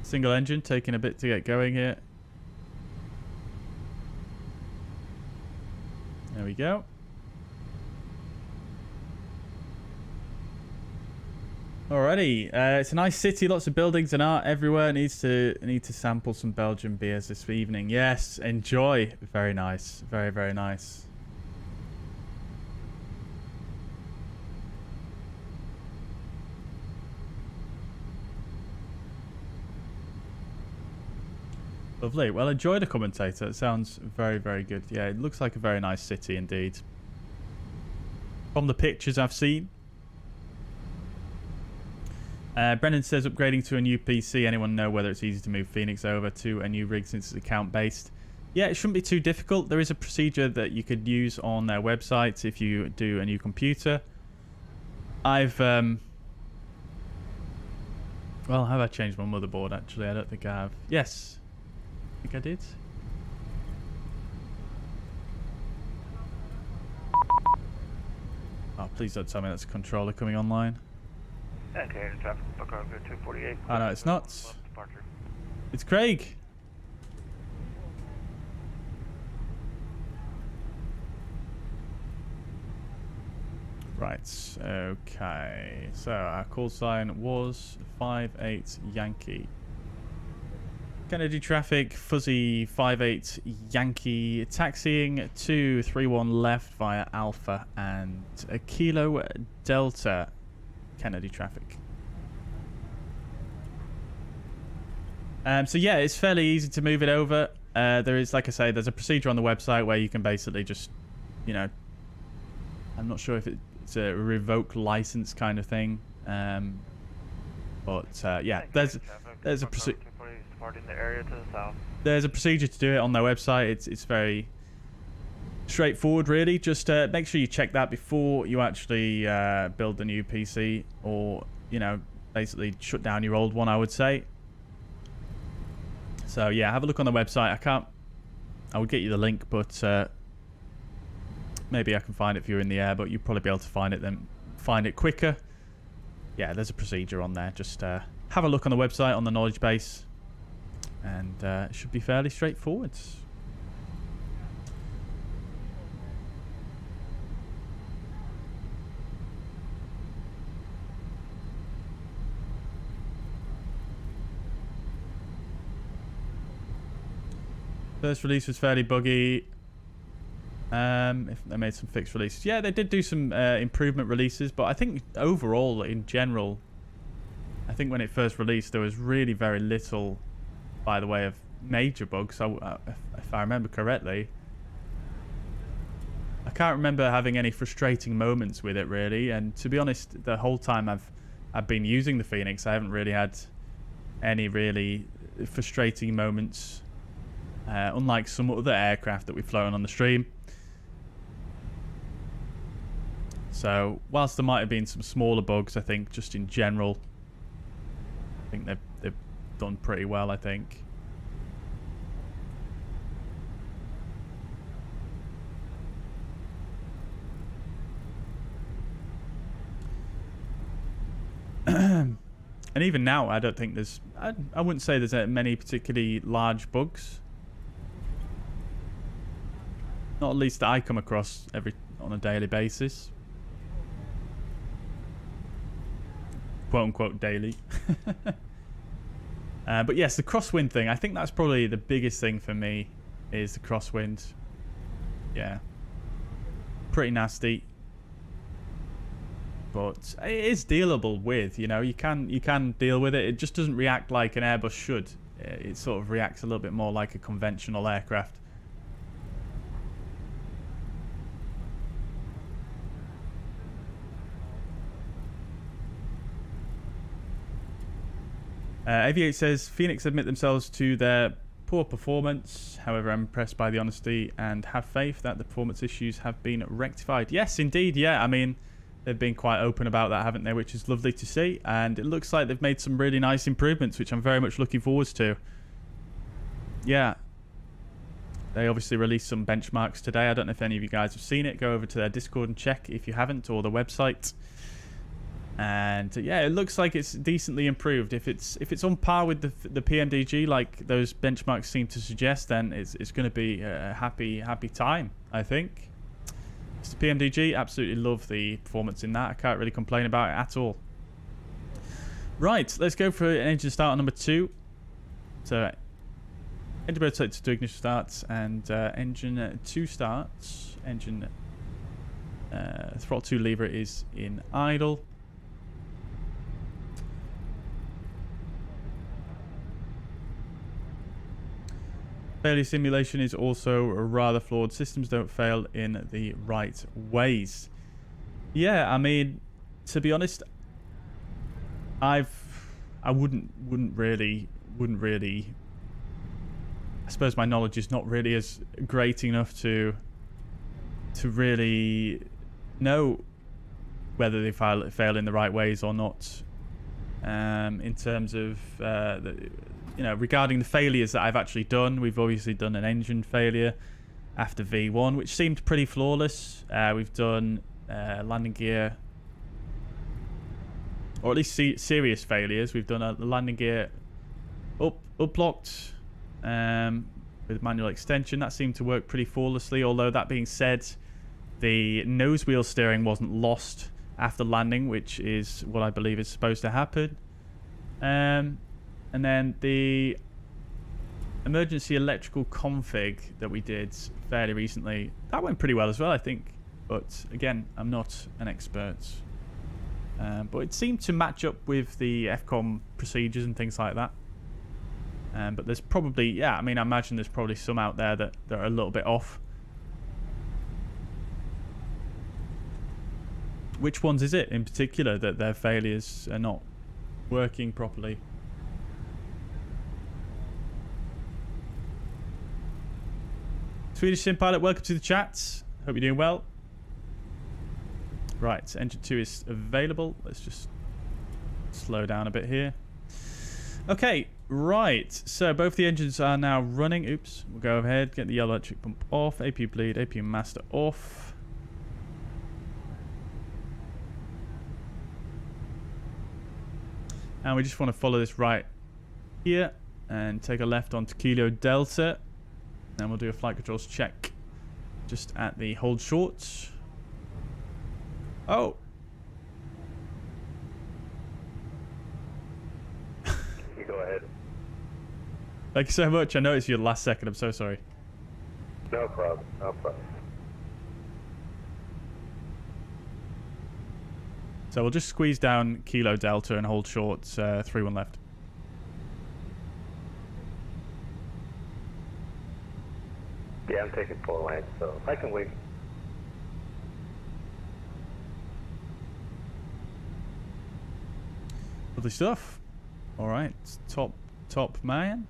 Speaker 1: Single engine taking a bit to get going here. There we go. Alrighty, it's a nice city, lots of buildings and art everywhere. Need to sample some Belgian beers this evening. Yes, enjoy. Very nice, very, very nice. Lovely. Well, enjoy the commentator. It sounds very, very good. Yeah, it looks like a very nice city indeed. From the pictures I've seen. Brendan says, upgrading to a new PC. Anyone know whether it's easy to move Fenix over to a new rig since it's account-based? Yeah, it shouldn't be too difficult. There is a procedure that you could use on their website if you do a new computer. I've... Well, have I changed my motherboard, actually? I don't think I have. Yes. I think I did. Oh, please don't tell me that's a controller coming online.
Speaker 6: Okay, traffic for cargo 248.
Speaker 1: Oh no, it's not. It's Craig. Right, okay. So our call sign was 58 Yankee. Kennedy traffic, fuzzy 58 Yankee, taxiing 231 left via Alpha and a Kilo Delta. Kennedy traffic. So yeah, it's fairly easy to move it over. There is, like I say, there's a procedure on the website where you can basically just, you know, I'm not sure if it's a revoke license kind of thing, but yeah, there's a procedure. There's a procedure to do it on their website. It's very straightforward, really. Just make sure you check that before you actually build the new PC, or, you know, basically shut down your old one, I would say. So yeah, have a look on the website. I would get you the link, but maybe I can find it if you're in the air, but you'll probably be able to find it quicker. Yeah, there's a procedure on there. Just have a look on the website, on the knowledge base, and it should be fairly straightforward. First release was fairly buggy. If they made some fixed releases. Yeah, they did do some improvement releases, but I think overall, in general, I think when it first released, there was really very little by the way of major bugs. So, if I remember correctly. I can't remember having any frustrating moments with it, really. And to be honest, the whole time I've been using the Fenix, I haven't really had any really frustrating moments. Unlike some other aircraft that we've flown on the stream. So, whilst there might have been some smaller bugs, I think just in general, I think they've done pretty well, I think. And even now, I don't think there's... I wouldn't say there's many particularly large bugs. Not at least that I come across on a daily basis. Quote unquote daily. But yes, the crosswind thing, I think that's probably the biggest thing for me, is the crosswind. Yeah. Pretty nasty. But it is dealable with, you know, you can deal with it. It just doesn't react like an Airbus should. It sort of reacts a little bit more like a conventional aircraft. Aviate says, Phoenix admit themselves to their poor performance. However, I'm impressed by the honesty and have faith that the performance issues have been rectified. Yes, indeed, yeah. I mean, they've been quite open about that, haven't they? Which is lovely to see. And it looks like they've made some really nice improvements, which I'm very much looking forward to. Yeah. They obviously released some benchmarks today. I don't know if any of you guys have seen it. Go over to their Discord and check if you haven't, or the website. And yeah, it looks like it's decently improved. If it's on par with the PMDG, like those benchmarks seem to suggest, then it's going to be a happy time, I think. It's the PMDG, absolutely love the performance in that. I can't really complain about it at all. Right, let's go for an engine start on number 2. So engine mode set to ignition starts, and engine 2 starts. Engine throttle 2 lever is in idle. Failure simulation is also rather flawed. Systems don't fail in the right ways. Yeah, I mean, to be honest, I wouldn't really. I suppose my knowledge is not really as great enough to really know whether they fail in the right ways or not. In terms of you know, regarding the failures that I've actually done, we've obviously done an engine failure after V1, which seemed pretty flawless. We've done landing gear, or at least serious failures. We've done a landing gear uplocked with manual extension. That seemed to work pretty flawlessly, although that being said, the nose wheel steering wasn't lost after landing, which is what I believe is supposed to happen. And then the emergency electrical config that we did fairly recently, that went pretty well as well, I think. But again, I'm not an expert. But it seemed to match up with the FCOM procedures and things like that. But there's probably, yeah, I mean, I imagine there's probably some out there that are a little bit off. Which ones is it in particular that their failures are not working properly? Swedish Sim Pilot, welcome to the chat. Hope you're doing well. Right, engine 2 is available. Let's just slow down a bit here. Okay, right. So both the engines are now running. Oops. We'll go ahead, get the yellow electric pump off, APU bleed, APU master off. And we just want to follow this right here and take a left onto Kilo Delta. And we'll do a flight controls check just at the hold short. Oh.
Speaker 3: You go ahead.
Speaker 1: Thank you so much. I know it's your last second. I'm so sorry.
Speaker 3: No problem. No problem.
Speaker 1: So we'll just squeeze down Kilo Delta and hold short 3-1 left.
Speaker 3: Yeah, I'm taking 4 lines, so I can wait.
Speaker 1: Lovely stuff. All right, top man.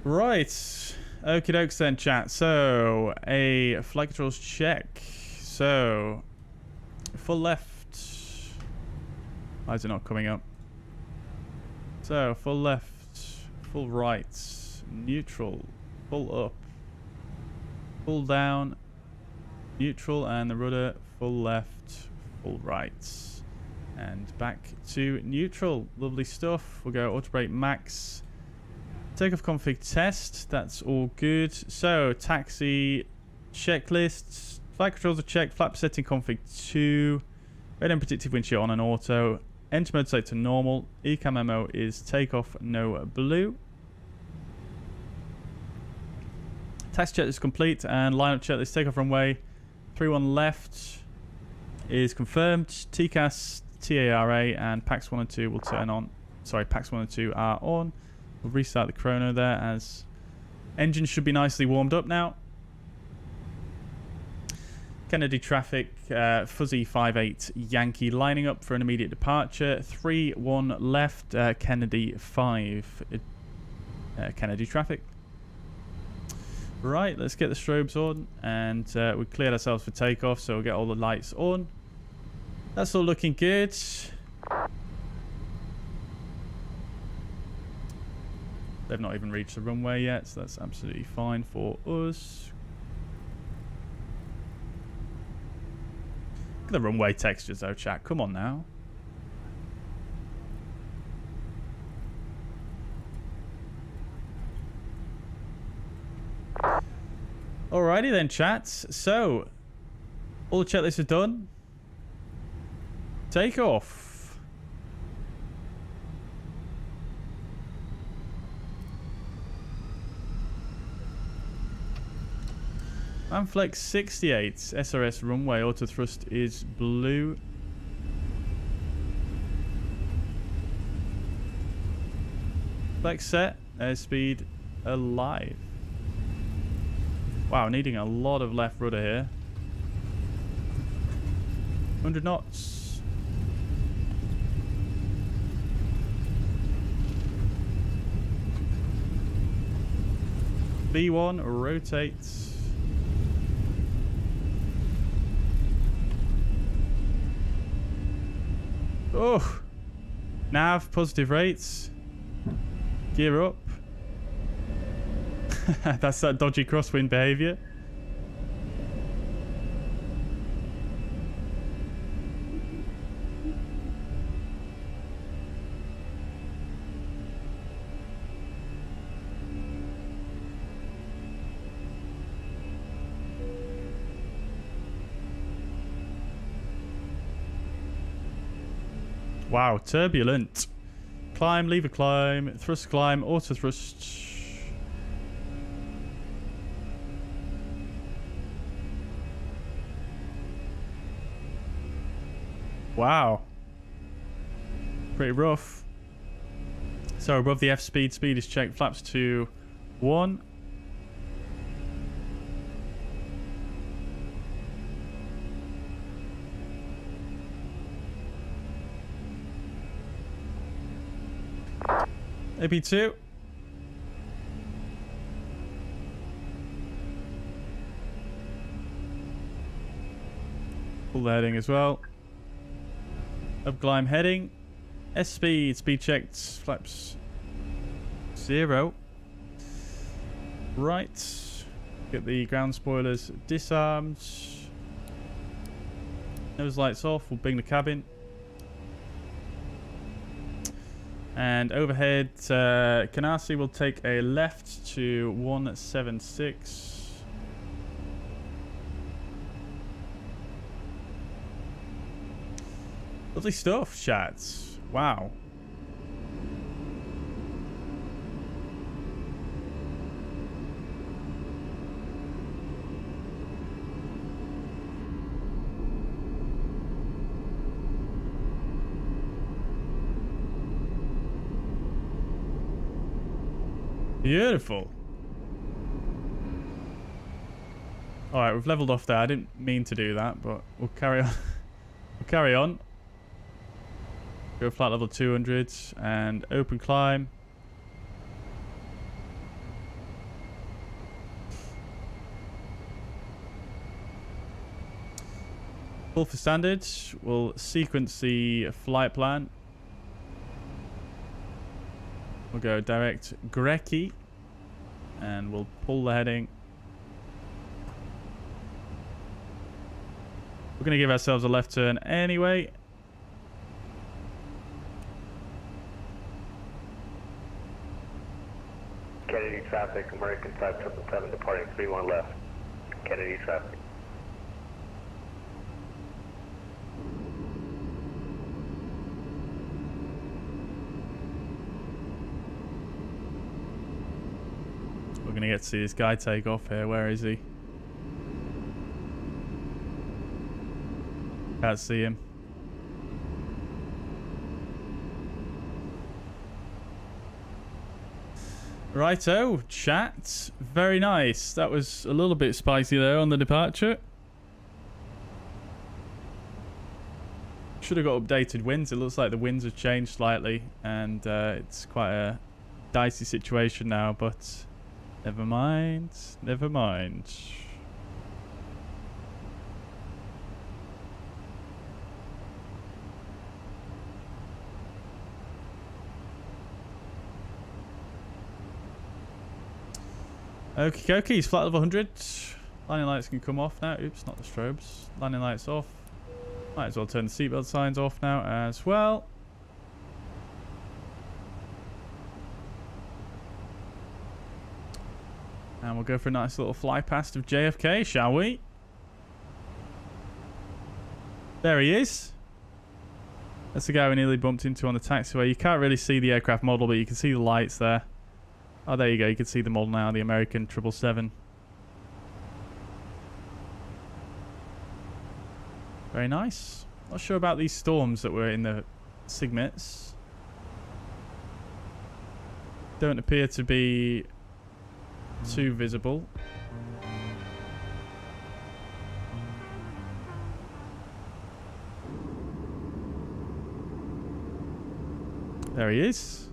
Speaker 1: Right, okie dokes then, chat. So a flight controls check. So full left. Why is it not coming up? So full left, full right, neutral. Pull up. Pull down. Neutral, and the rudder full left, full right. And back to neutral. Lovely stuff. We'll go auto brake max. Takeoff config test. That's all good. So taxi checklists. Flight controls are checked. Flap setting config 2. Radar predictive wind shear on and auto. Enter mode set to normal. Ecam memo is takeoff no blue. Taxi checklist complete and lineup checklist. Takeoff runway 31 left is confirmed. TCAS, TARA, and PAX 1 and 2 will turn on. Sorry, PAX 1 and 2 are on. We'll restart the chrono there as engines should be nicely warmed up now. Kennedy traffic, fuzzy 58 Yankee lining up for an immediate departure. 3-1 left, Kennedy 5 Kennedy traffic. Right, let's get the strobes on, and we cleared ourselves for takeoff, so we'll get all the lights on. That's all looking good. They've not even reached the runway yet, so that's absolutely fine for us. Look at the runway textures though, chat. Come on now. Alrighty then, chats. So, all the checklists are done. Take off. Manflex 68 SRS runway auto thrust is blue. Flex set airspeed alive. Wow, needing a lot of left rudder here. 100 knots. V1 rotates. Oh, nav positive rates. Gear up. That's that dodgy crosswind behavior. Wow, turbulent. Climb, lever climb, thrust climb, auto thrust. Wow. Pretty rough. So above the F speed, speed is checked. Flaps to 1. AP2. Pull the heading as well. Up climb heading. S speed, speed checked, flaps 0. Right. Get the ground spoilers disarmed. Nose lights off, we'll bing the cabin. And overhead, Canarsie will take a left to 176. Lovely stuff, chats. Wow. Beautiful. Alright, we've leveled off there. I didn't mean to do that, but we'll carry on. We'll carry on. Go flight level 200 and open climb. Full for standard. We'll sequence the flight plan. We'll go direct Grecki. and we'll pull the heading. We're going to give ourselves a left turn anyway.
Speaker 5: Kennedy traffic, American 5777 departing 31 left. Kennedy traffic.
Speaker 1: We're going to get to see this guy take off here. Where is he? Can't see him. Righto, chat. Very nice. That was a little bit spicy there on the departure. Should have got updated winds. It looks like the winds have changed slightly, and it's quite a dicey situation now, but never mind. Never mind. Okie dokie, flat level 100. Landing lights can come off now. Oops, not the strobes. Landing lights off. Might as well turn the seatbelt signs off now as well. And we'll go for a nice little fly past of JFK, shall we? There he is. That's the guy we nearly bumped into on the taxiway. You can't really see the aircraft model, but you can see the lights there. Oh, there you go. You can see the model now, the American 777. Very nice. Not sure about these storms that were in the Cygnets. Don't appear to be too visible. There he is.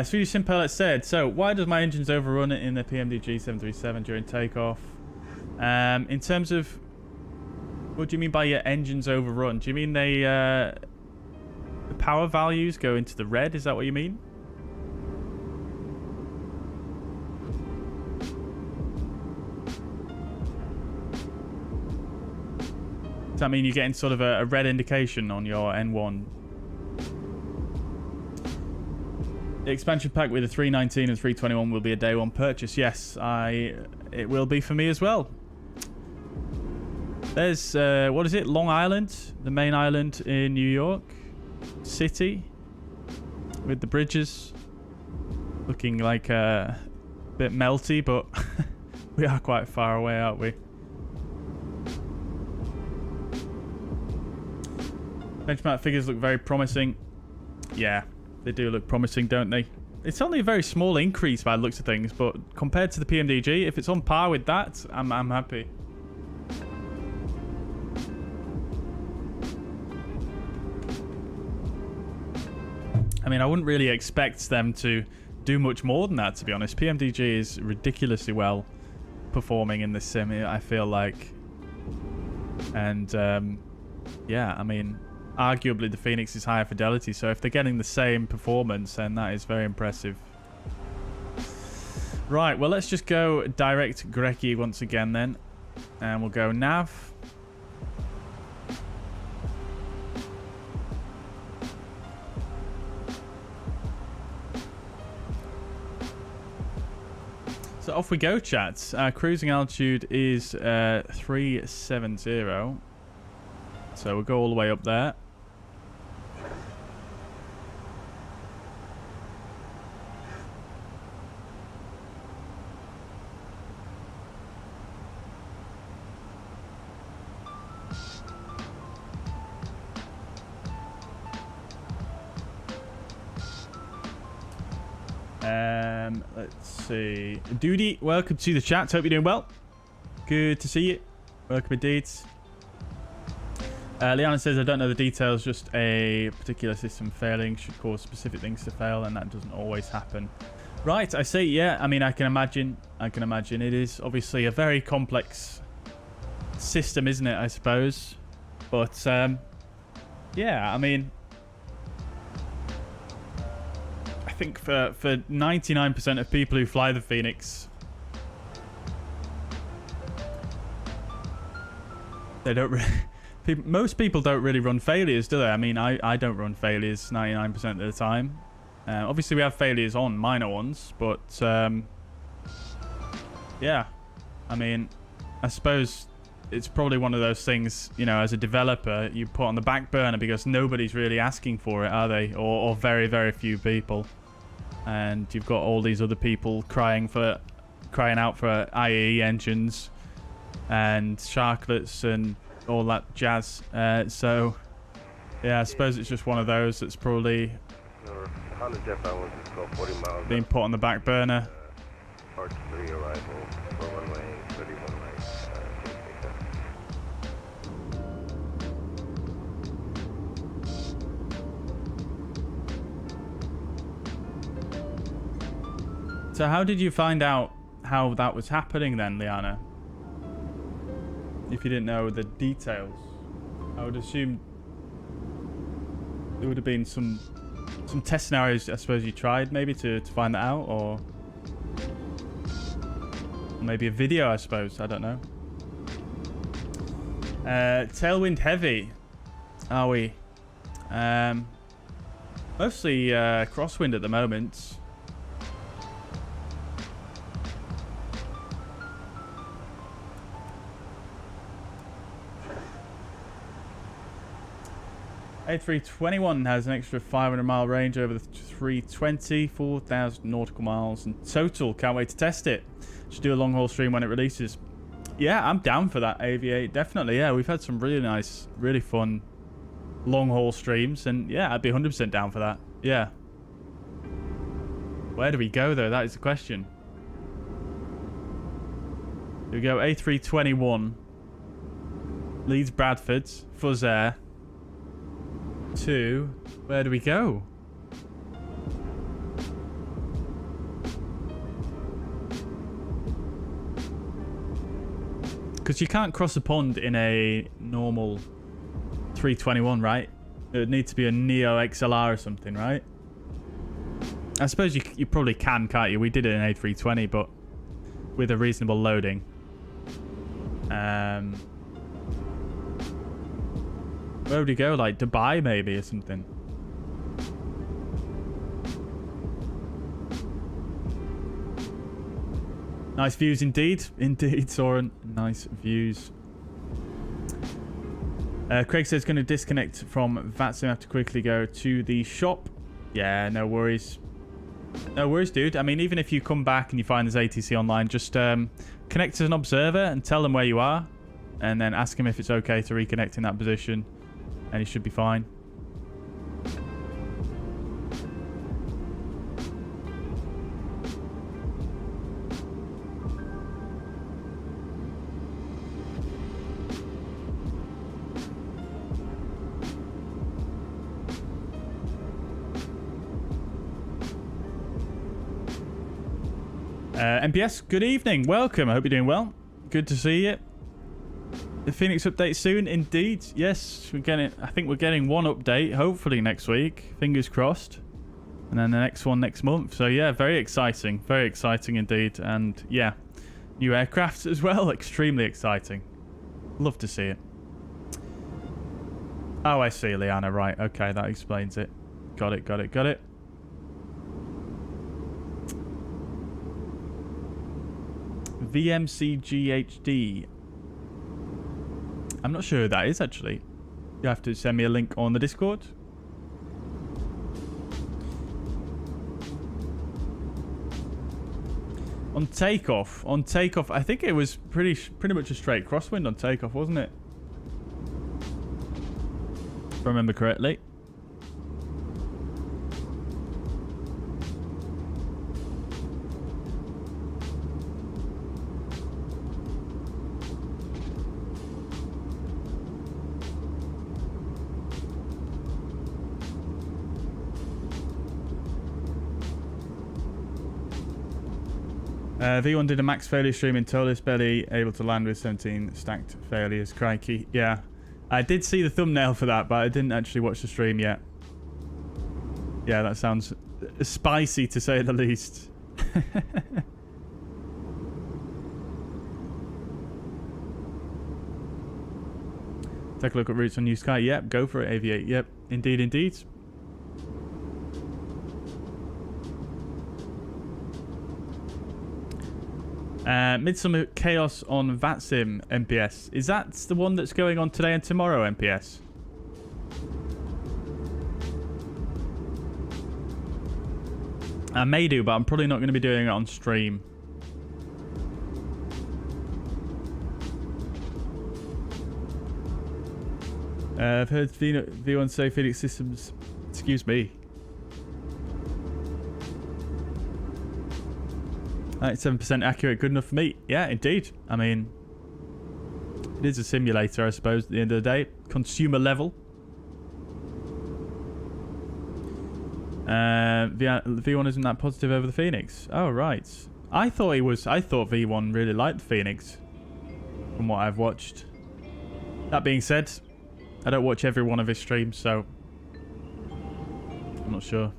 Speaker 1: Swedish Simpellet said, so why does my engines overrun in the PMDG 737 during takeoff? In terms of, what do you mean by your engines overrun? Do you mean they, the power values go into the red? Is that what you mean? Does that mean you're getting sort of a red indication on your N1? The expansion pack with the 319 and 321 will be a day one purchase. Yes, it will be for me as well. There's, what is it? Long Island, the main island in New York City, with the bridges looking like a bit melty, but we are quite far away, aren't we? Benchmark figures look very promising. Yeah. They do look promising, don't they? It's only a very small increase by the looks of things, but compared to the PMDG, if it's on par with that, I'm happy. I mean, I wouldn't really expect them to do much more than that, to be honest. PMDG is ridiculously well performing in this sim, I feel like. And, yeah, I mean, arguably the Fenix is higher fidelity, so if they're getting the same performance, then that is very impressive. Right, well, let's just go direct Grecki once again then, and we'll go nav. So off we go, chat. Our cruising altitude is 370, so we'll go all the way up there. Let's see. Duty, welcome to the chat. Hope you're doing well. Good to see you. Welcome indeed. Liana says, I don't know the details, just a particular system failing should cause specific things to fail, and that doesn't always happen. Right, I see. Yeah, I mean, I can imagine. It is obviously a very complex system, isn't it, I suppose? But, yeah, I mean, think for 99% of people who fly the Fenix, they don't really... Most people don't really run failures, do they? I mean, I don't run failures 99% of the time. Obviously, we have failures on minor ones, but yeah. I mean, I suppose it's probably one of those things, you know, as a developer, you put on the back burner because nobody's really asking for it, are they? Or very, very few people. And you've got all these other people crying out for IE engines and sharklets and all that jazz. So, yeah, I suppose it's just one of those that's probably being put on the back burner.
Speaker 5: March 3 arrival for runway 31 right.
Speaker 1: So how did you find out how that was happening then, Liana? If you didn't know the details, I would assume there would have been some test scenarios, I suppose you tried maybe to find that out, or maybe a video, I suppose. I don't know. Tailwind heavy, are we? Mostly crosswind at the moment. A321 has an extra 500-mile range over the 320, 4,000 nautical miles in total. Can't wait to test it. Should do a long-haul stream when it releases. Yeah, I'm down for that, AV8. Definitely, yeah. We've had some really nice, really fun long-haul streams. And, yeah, I'd be 100% down for that. Yeah. Where do we go, though? That is the question. Here we go, A321. Leeds Bradford. Fuzzair. 2. Where do we go? Because you can't cross a pond in a normal 321, right? It would need to be a Neo XLR or something, right? I suppose you probably can, can't you? We did it in A320, but with a reasonable loading. Where would you go? Like Dubai, maybe, or something? Nice views indeed. Indeed, Soren. Nice views. Craig says going to disconnect from VATSIM. Have to quickly go to the shop. Yeah, no worries. No worries, dude. I mean, even if you come back and you find there's ATC online, just connect as an observer and tell them where you are. And then ask him if it's okay to reconnect in that position. And he should be fine. MPS, good evening. Welcome. I hope you're doing well. Good to see you. The Phoenix update soon, indeed. Yes, we're getting. I think we're getting one update, hopefully next week. Fingers crossed. And then the next one next month. So yeah, very exciting indeed. And yeah, new aircraft as well. Extremely exciting. Love to see it. Oh, I see, Liana. Right. Okay, that explains it. Got it. VMCGHD. I'm not sure who that is, actually. You have to send me a link on the Discord. On takeoff, I think it was pretty much a straight crosswind on takeoff, wasn't it? If I remember correctly. V1 did a max failure stream in Tolis belly, able to land with 17 stacked failures. Crikey. Yeah. I did see the thumbnail for that, but I didn't actually watch the stream yet. Yeah, that sounds spicy to say the least. Take a look at routes on Newsky. Yep, go for it, Aviate. Yep, indeed, indeed. Midsummer Chaos on VATSIM MPS. Is that the one that's going on today and tomorrow MPS? I may do, but I'm probably not going to be doing it on stream. I've heard V1 say Phoenix Systems. Excuse me. 97% accurate, good enough for me. Yeah, indeed. I mean, it is a simulator, I suppose, at the end of the day. Consumer level. V1 isn't that positive over the Phoenix. Oh, right. I thought he was. I thought V1 really liked the Phoenix, from what I've watched. That being said, I don't watch every one of his streams, so I'm not sure.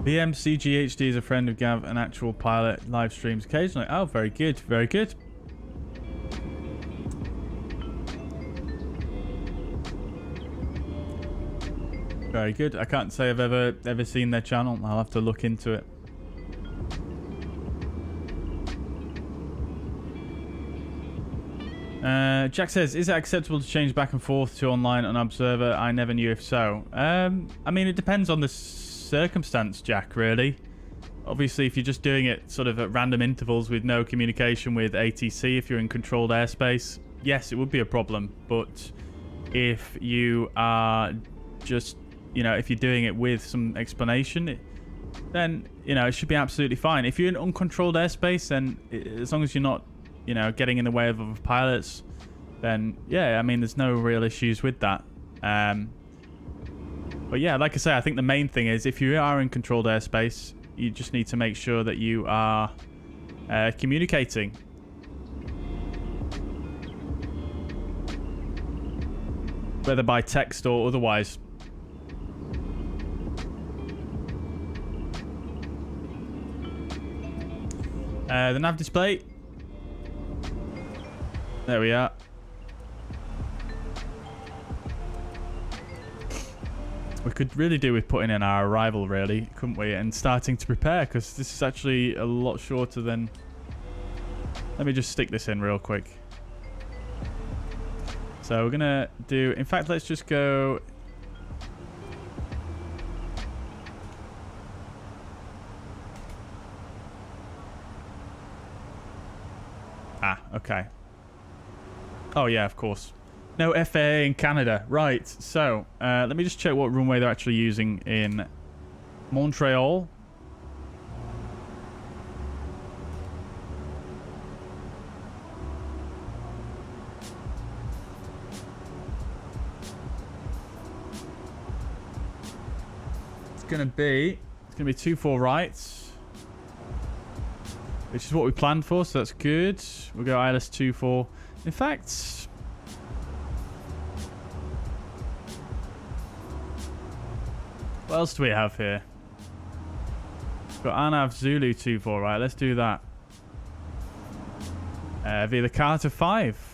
Speaker 1: BMCGHD is a friend of Gav, an actual pilot, live streams occasionally. Oh, very good, very good. Very good. I can't say I've ever seen their channel. I'll have to look into it. Jack says, is it acceptable to change back and forth to online on Observer? I never knew if so. I mean, it depends on the circumstance, Jack, really. Obviously, if you're just doing it sort of at random intervals with no communication with ATC, if you're in controlled airspace, yes, it would be a problem. But if you are just, you know, if you're doing it with some explanation, then, you know, it should be absolutely fine. If you're in uncontrolled airspace, then as long as you're not, you know, getting in the way of other pilots, then, yeah, I mean, there's no real issues with that. But yeah, like I say, I think the main thing is if you are in controlled airspace, you just need to make sure that you are communicating. Whether by text or otherwise. The nav display. There we are. We could really do with putting in our arrival, really, couldn't we? And starting to prepare, because this is actually a lot shorter than... Let me just stick this in real quick. So we're going to do... In fact, let's just go... Ah, okay. Oh, yeah, of course. No FAA in Canada. Right, so let me just check what runway they're actually using in Montreal. It's going to be 2-4 rights, which is what we planned for, so that's good. We'll go ILS 2-4. In fact... What else do we have here? We've got Anav Zulu 2-4, right? Let's do that. Via the Carter 5.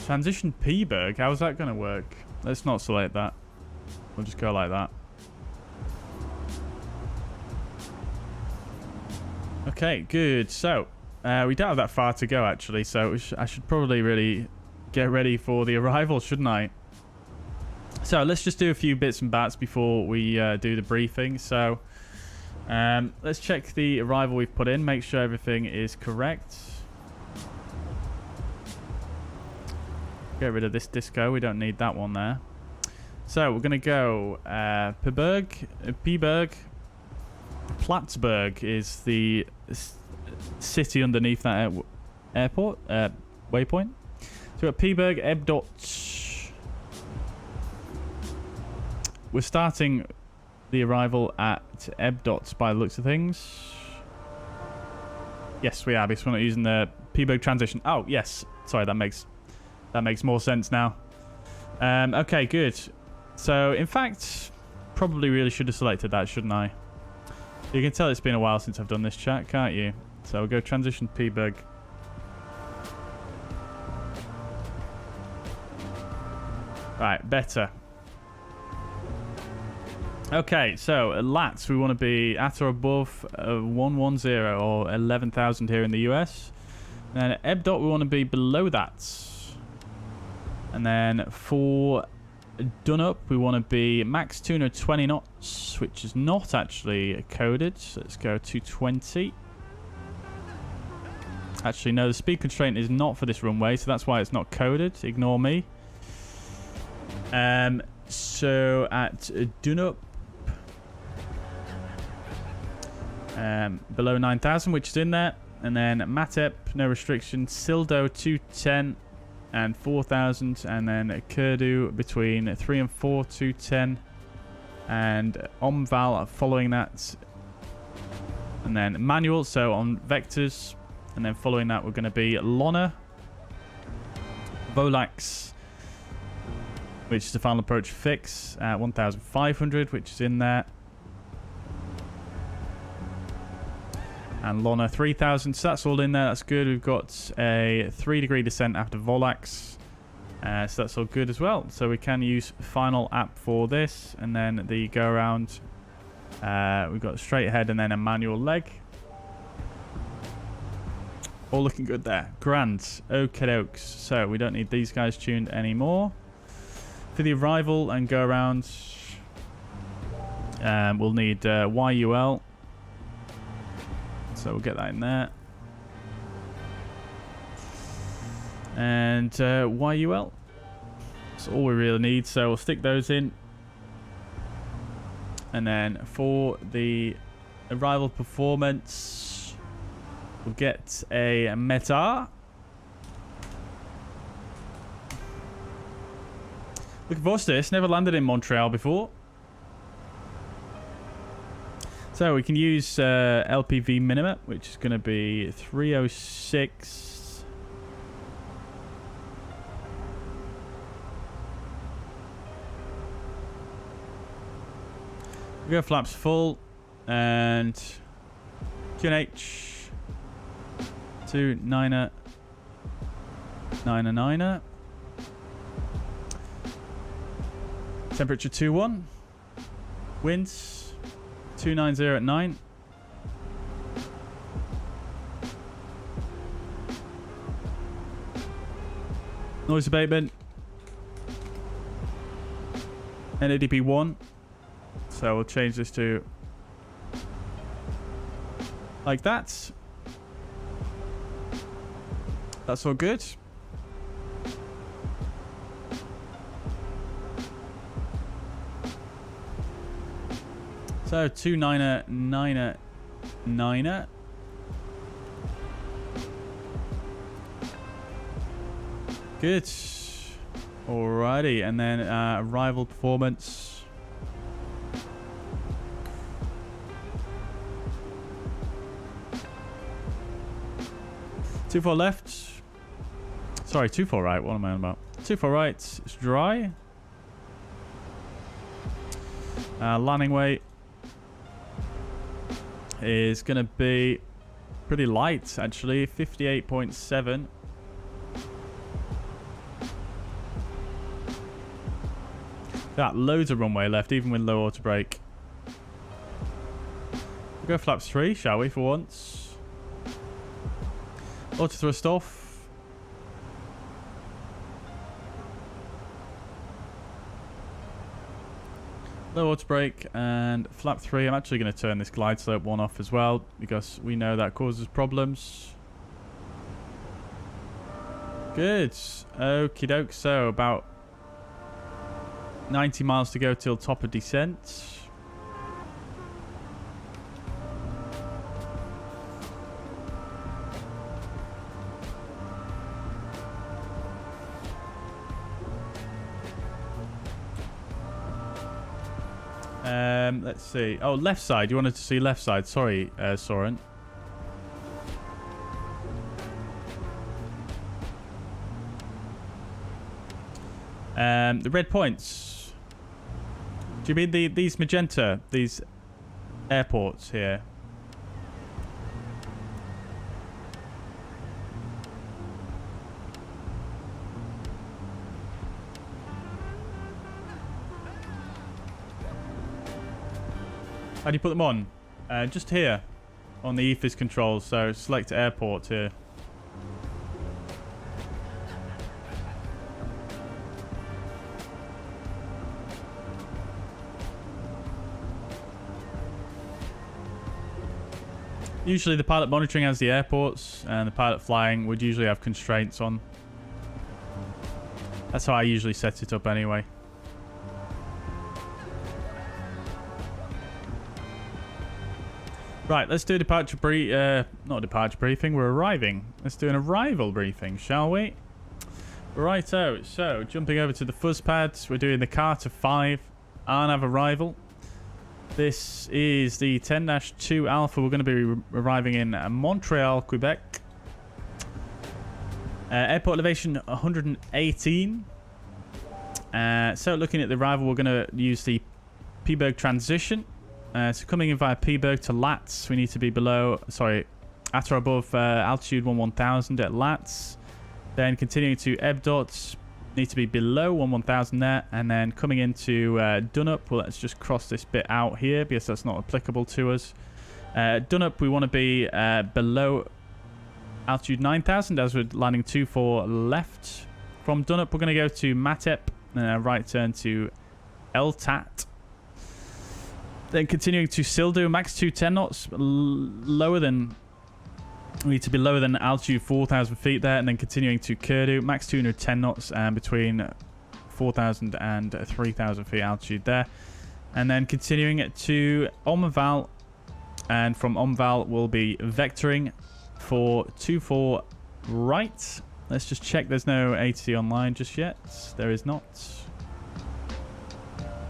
Speaker 1: Transition P-Berg? How's that going to work? Let's not select that. We'll just go like that. Okay, good. So, we don't have that far to go, actually. So, I should probably really get ready for the arrival, shouldn't I? So, let's just do a few bits and bats before we do the briefing. So, let's check the arrival we've put in. Make sure everything is correct. Get rid of this disco. We don't need that one there. So we're going to go Peberg. Plattsburgh is the city underneath that airport waypoint. So we've got Peberg, Ebdot. We're starting the arrival at Ebdot by the looks of things. Yes, we are, because we're not using the Peberg transition. Oh, yes. Sorry, that makes more sense now. Okay, good. So, in fact, probably really should have selected that, shouldn't I? You can tell it's been a while since I've done this chat, can't you? So, we'll go transition Peberg. Right, better. Okay, so LATs, we want to be at or above 110 or 11,000 here in the US. And at EBDOT, we want to be below that. And then for Dunup, we want to be max 220 knots, which is not actually coded. So let's go 220. Actually, no, the speed constraint is not for this runway, so that's why it's not coded. Ignore me. So at Dunup, below 9,000, which is in there. And then Matep, no restriction. Sildo 210 and 4,000. And then Kurdu between 3 and 4, 210. And Omval following that. And then manual, so on vectors. And then following that, we're going to be Lona, Volax, which is the final approach fix at 1,500, which is in there. And Lona 3,000, so that's all in there. That's good. We've got a 3-degree descent after Volax, so that's all good as well. So we can use final app for this, and then the go around. We've got straight ahead and then a manual leg. All looking good there. Grand. Okie dokes. So we don't need these guys tuned anymore. For the arrival and go around, we'll need YUL. So we'll get that in there. And YUL. That's all we really need. So we'll stick those in. And then for the arrival performance, we'll get a Meta. Looking forward to this. Never landed in Montreal before. So we can use LPV minima, which is going to be 306. We go flaps full and QNH 29er 9er. Temperature 21. Winds 290 at 9. Noise abatement. NADP 1. So we'll change this to like that. That's all good. So 29er 9er 9er. Good. Alrighty, and then arrival performance. Two four left. Sorry, 2-4 right. What am I on about? 2-4 right. It's dry. Landing weight is going to be pretty light, actually. 58.7. Got loads of runway left, even with low auto brake. We'll go flaps 3, shall we, for once? Auto thrust off. Low auto brake and flap 3. I'm actually going to turn this glide slope 1 off as well, because we know that causes problems. Good. Okie doke. So about 90 miles to go till top of descent. Let's see. Oh, left side. You wanted to see left side. Sorry, Soren. The red points. Do you mean these magenta, these airports here? How do you put them on? Just here on the EFIS controls. So select airport here. Usually the pilot monitoring has the airports, and the pilot flying would usually have constraints on. That's how I usually set it up anyway. Right, let's do a departure not a departure briefing, we're arriving. Let's do an arrival briefing, shall we? Righto, so jumping over to the fuzz pads, we're doing the Carter 5 RNAV arrival. This is the 10-2 Alpha. We're going to be arriving in Montreal, Quebec. Airport elevation 118. So looking at the arrival, we're going to use the P-Berg transition. So coming in via P-Berg to LATS, we need to be at or above altitude 1000 at LATS. Then continuing to EBDOT, need to be below 1000 there. And then coming into Dunup, well, let's just cross this bit out here because that's not applicable to us. Dunup, we want to be below altitude 9000 as we're landing 24 left. From Dunup, we're going to go to Matep, right turn to LTAT. Then continuing to Sildu, max 210 knots, lower than, we need to be lower than altitude 4,000 feet there, and then continuing to Kurdu, max 210 knots, and between 4,000 and 3,000 feet altitude there. And then continuing to Omval, and from Omval we'll be vectoring for 24 right. Let's just check there's no ATC online just yet. There is not.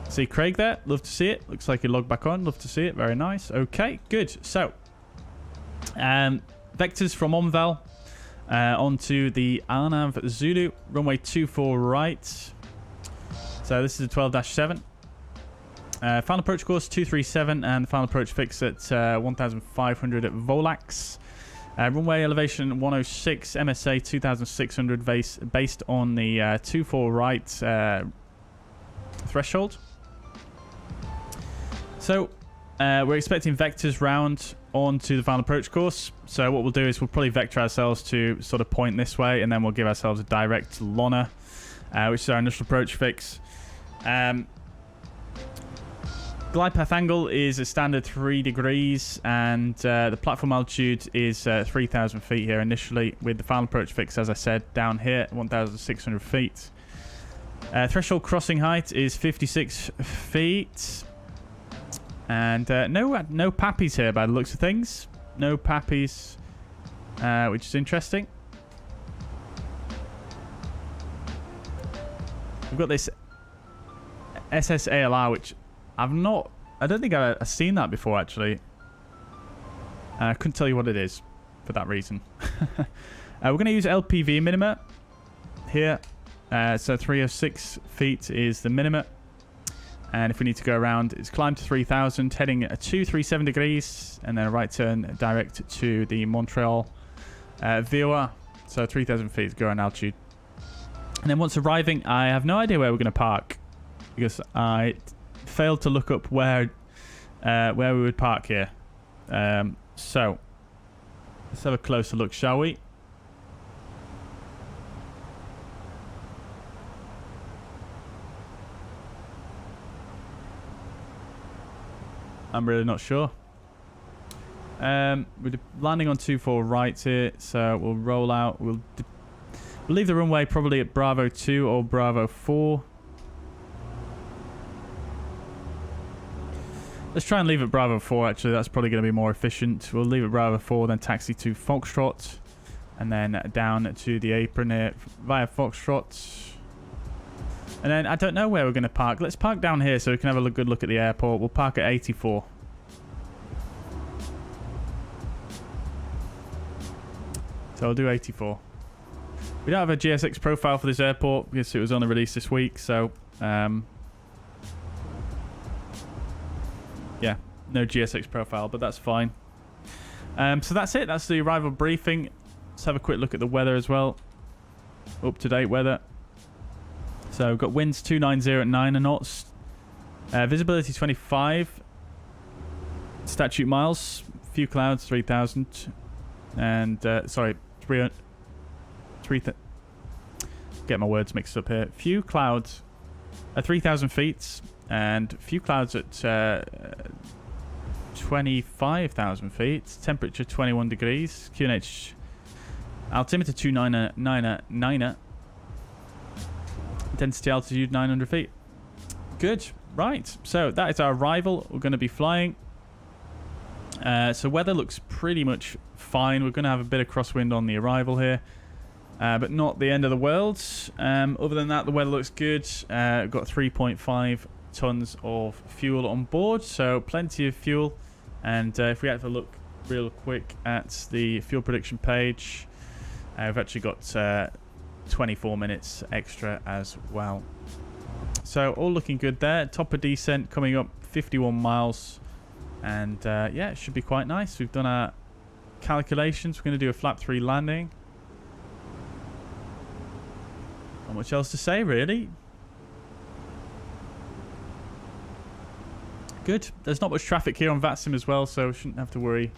Speaker 1: See Craig there, love to see it. Looks like he logged back on, love to see it, very nice. Okay, good. So, vectors from Omval onto the Arnav Zulu, runway 24 right. So this is a 12-7. Final approach course 237 and final approach fix at 1,500 at Volax. Runway elevation 106, MSA 2,600 based on the 24 right threshold. So we're expecting vectors round onto the final approach course. So what we'll do is we'll probably vector ourselves to sort of point this way, and then we'll give ourselves a direct LONA, which is our initial approach fix. Glide path angle is a standard 3 degrees, and the platform altitude is 3,000 feet here initially, with the final approach fix, as I said, down here, 1,600 feet. Threshold crossing height is 56 feet. And no pappies here by the looks of things. No pappies, which is interesting. We've got this SSALR, which I don't think I've seen that before, actually. I couldn't tell you what it is for that reason. We're going to use LPV minima here. So 306 feet is the minima. And if we need to go around, it's climb to 3,000, heading 237 degrees, and then a right turn direct to the Montreal VOA. So 3,000 feet is going altitude. And then once arriving, I have no idea where we're going to park, because I failed to look up where we would park here. So let's have a closer look, shall we? I'm really not sure. We're landing on 24 right here, so we'll roll out. We'll We'll leave the runway probably at Bravo 2 or Bravo 4. Let's try and leave it Bravo 4, actually. That's probably going to be more efficient. We'll leave it Bravo 4, then taxi to Foxtrot. And then down to the apron here via Foxtrot. And then I don't know where we're going to park. Let's park down here so we can have a good look at the airport. We'll park at 84. So I'll do 84. We don't have a GSX profile for this airport because it was only released this week. So, yeah, no GSX profile, but that's fine. So that's it. That's the arrival briefing. Let's have a quick look at the weather as well. Up-to-date weather. So we've got winds 290 at 9 knots. Visibility 25. Statute miles. Few clouds 3,000. And, sorry, 3,000. Get my words mixed up here. Few clouds at 3,000 feet. And few clouds at 25,000 feet. Temperature 21 degrees. QNH altimeter 299. Density altitude 900 feet. Good. Right. So that is our arrival. We're going to be flying. So weather looks pretty much fine. We're going to have a bit of crosswind on the arrival here. But not the end of the world. Other than that, the weather looks good. We've got 3.5 tons of fuel on board. So plenty of fuel. And if we have a look real quick at the fuel prediction page, we've actually got 24 minutes extra as well. So all looking good there. Top of descent coming up 51 miles. And yeah, it should be quite nice. We've done our calculations. We're going to do a flap 3 landing. Not much else to say, really. Good. There's not much traffic here on VATSIM as well, so we shouldn't have to worry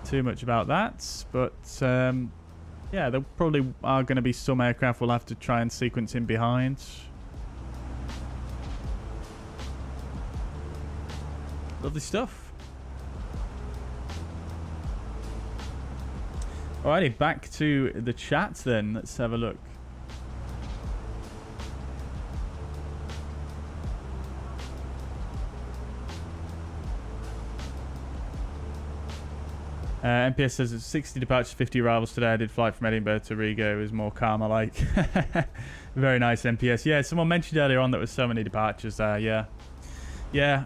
Speaker 1: too much about that. But yeah, there probably are going to be some aircraft we'll have to try and sequence in behind. Lovely stuff. Alrighty, back to the chat then. Let's have a look. MPS says it's 60 departures, 50 arrivals today. I did flight from Edinburgh to Riga. It was more calm, I like. Very nice, MPS. Yeah, someone mentioned earlier on that there was so many departures there. Yeah.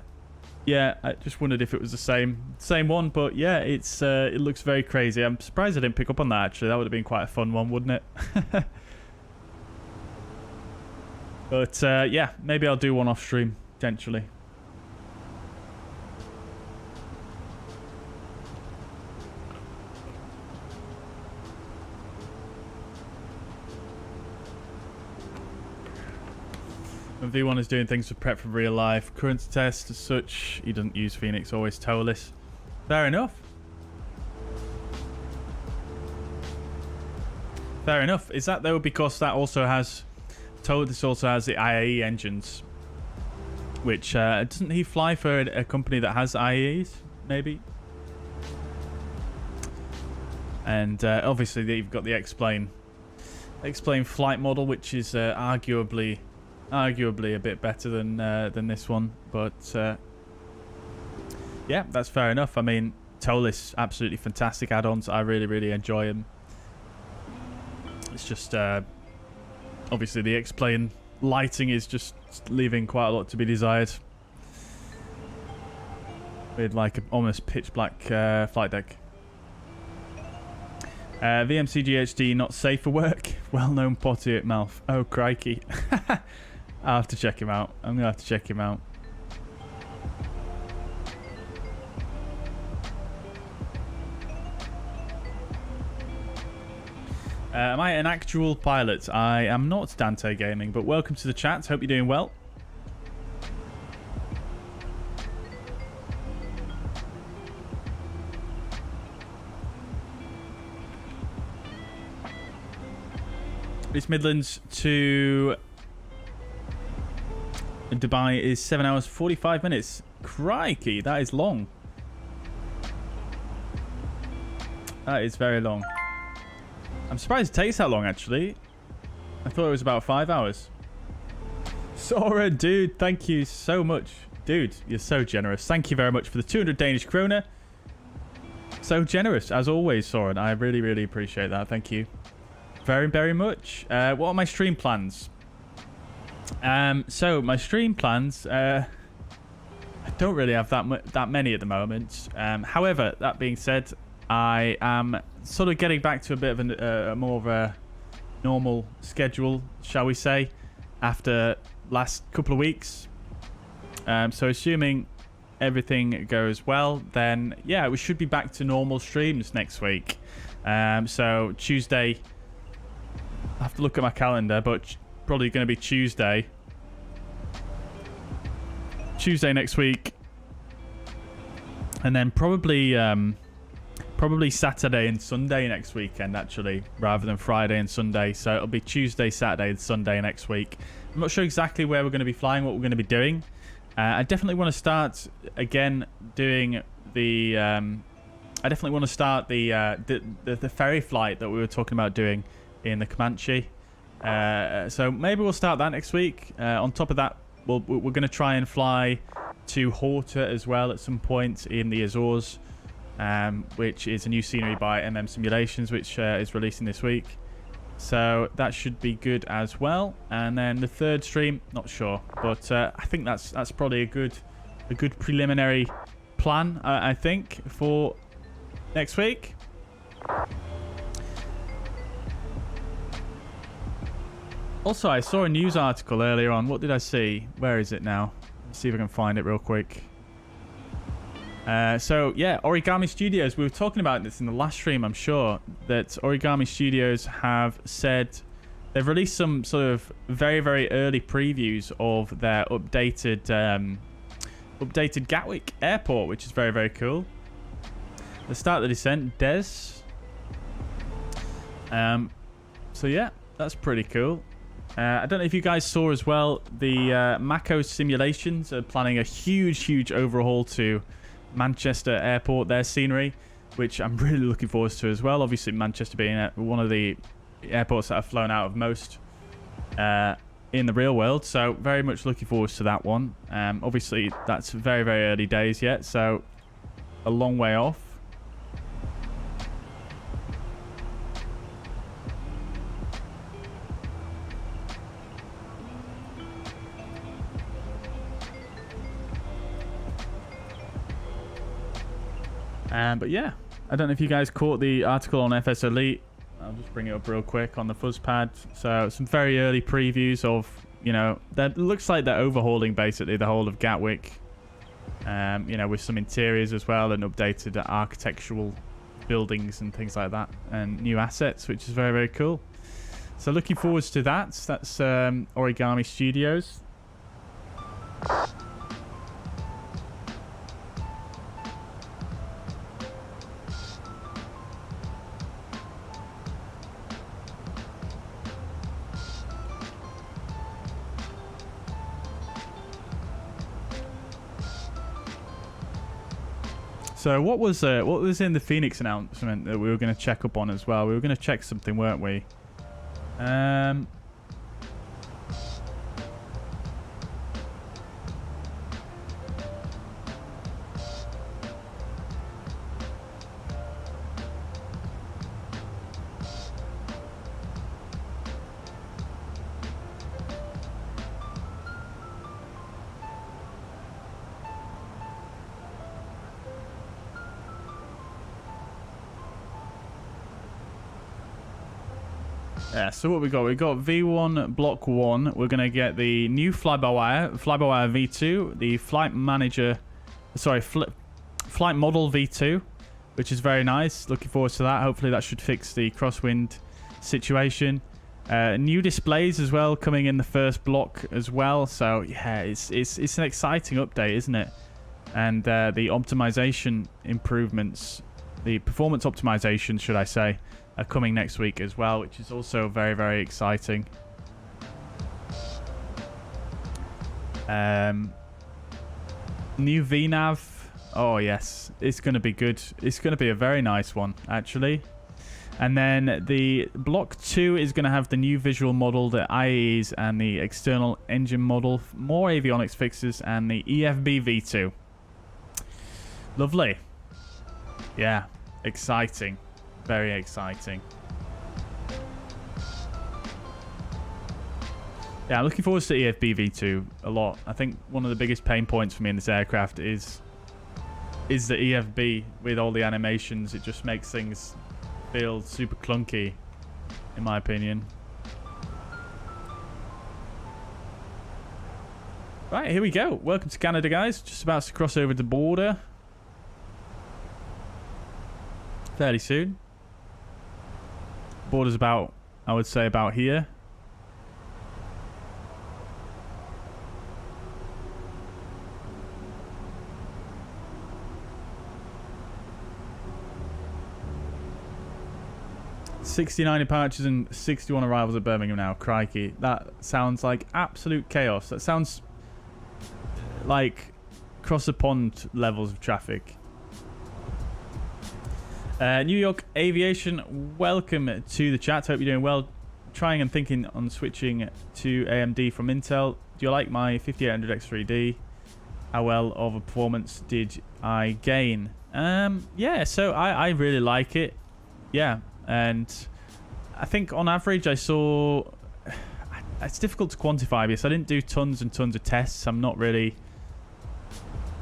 Speaker 1: I just wondered if it was the same one, but yeah, it's it looks very crazy. I'm surprised I didn't pick up on that, actually. That would have been quite a fun one, wouldn't it? But yeah, maybe I'll do one off stream, potentially. When V1 is doing things to prep for real life, current test as such, he doesn't use Fenix, always toeless. Fair enough. Fair enough. Is that though because that also has this also has the IAE engines, which doesn't he fly for a company that has IAEs maybe? And obviously you've got the explain flight model, which is arguably a bit better than this one, but yeah, that's fair enough. I mean, toeless, absolutely fantastic add-ons. I really enjoy them. It's just obviously the explain lighting is just leaving quite a lot to be desired. With like almost pitch black flight deck. VMCGHD not safe for work. Well-known potty at mouth. Oh crikey. I'll have to check him out. I'm gonna have to check him out. Am I an actual pilot? I am not, Dante Gaming, but welcome to the chat. Hope you're doing well. East Midlands to Dubai is 7 hours 45 minutes. Crikey, that is long. That is very long. I'm surprised it takes that long, actually. I thought it was about 5 hours. Sora, dude, thank you so much. Dude, you're so generous. Thank you very much for the 200 Danish kroner. So generous, as always, Soren. I really, really appreciate that. Thank you very, very much. What are my stream plans? So, my stream plans... I don't really have that many at the moment. However, that being said, I am sort of getting back to a bit of a more of a normal schedule, shall we say, after last couple of weeks. So assuming everything goes well, then yeah, we should be back to normal streams next week. So Tuesday, I have to look at my calendar, but probably going to be Tuesday next week, and then probably Saturday and Sunday next weekend, actually, rather than Friday and Sunday. So it'll be Tuesday, Saturday, and Sunday next week. I'm not sure exactly where we're going to be flying, what we're going to be doing. I definitely want to start again doing the the ferry flight that we were talking about doing in the Comanche. So maybe we'll start that next week. On top of that, we're going to try and fly to Horta as well at some point in the Azores, which is a new scenery by Simulations, which is releasing this week. So that should be good as well. And then the third stream, not sure, but I think that's probably a good preliminary plan, I think, for next week. Also, I saw a news article earlier on. What did I see? Where is it now? Let's see if I can find it real quick. So, yeah, Origami Studios. We were talking about this in the last stream, I'm sure, that Origami Studios have said they've released some sort of very, very early previews of their updated Gatwick Airport, which is very, very cool. The start of the descent, Des. So, yeah, that's pretty cool. I don't know if you guys saw as well, the Mako Simulations are planning a huge overhaul to Manchester Airport, their scenery, which I'm really looking forward to as well. Obviously, Manchester being one of the airports that have flown out of most in the real world, so very much looking forward to that one. Obviously, that's very, very early days yet, so a long way off. But yeah, I don't know if you guys caught the article on FS Elite. I'll just bring it up real quick on the Fuzzpad. So some very early previews of, you know, that looks like they're overhauling basically the whole of Gatwick. You know, with some interiors as well and updated architectural buildings and things like that, and new assets, which is very, very cool. So looking forward to that. That's Origami Studios. So what was in the Fenix announcement that we were going to check up on as well? We were going to check something, weren't we? Yeah, so what we got? We got V1 Block 1. We're going to get the new fly-by-wire V2, the Flight Model V2, which is very nice. Looking forward to that. Hopefully that should fix the crosswind situation. New displays as well coming in the first block as well. So yeah, it's an exciting update, isn't it? And the optimization improvements, the performance optimization, should I say, are coming next week as well, which is also very, very exciting. New VNav. Oh yes, it's going to be good. It's going to be a very nice one, actually. And then the Block 2 is going to have the new visual model, the IAEs, and the external engine model, more avionics fixes, and the EFB V2. Lovely. Yeah, exciting. Very exciting. Yeah, I'm looking forward to EFB V2 a lot. I think one of the biggest pain points for me in this aircraft is the EFB with all the animations. It just makes things feel super clunky, in my opinion. Right, here we go. Welcome to Canada, guys. Just about to cross over the border. Fairly soon. Border's about, I would say, about here. $69 departures and 61 arrivals at Birmingham now. Crikey. That sounds like absolute chaos. That sounds like cross the pond levels of traffic. New York Aviation, welcome to the chat. Hope you're doing well. Trying and thinking on switching to AMD from Intel. Do you like my 5800 X3D? How well of a performance did I gain? Yeah, so I really like it. Yeah. And I think on average I saw... It's difficult to quantify because I didn't do tons and tons of tests. I don't really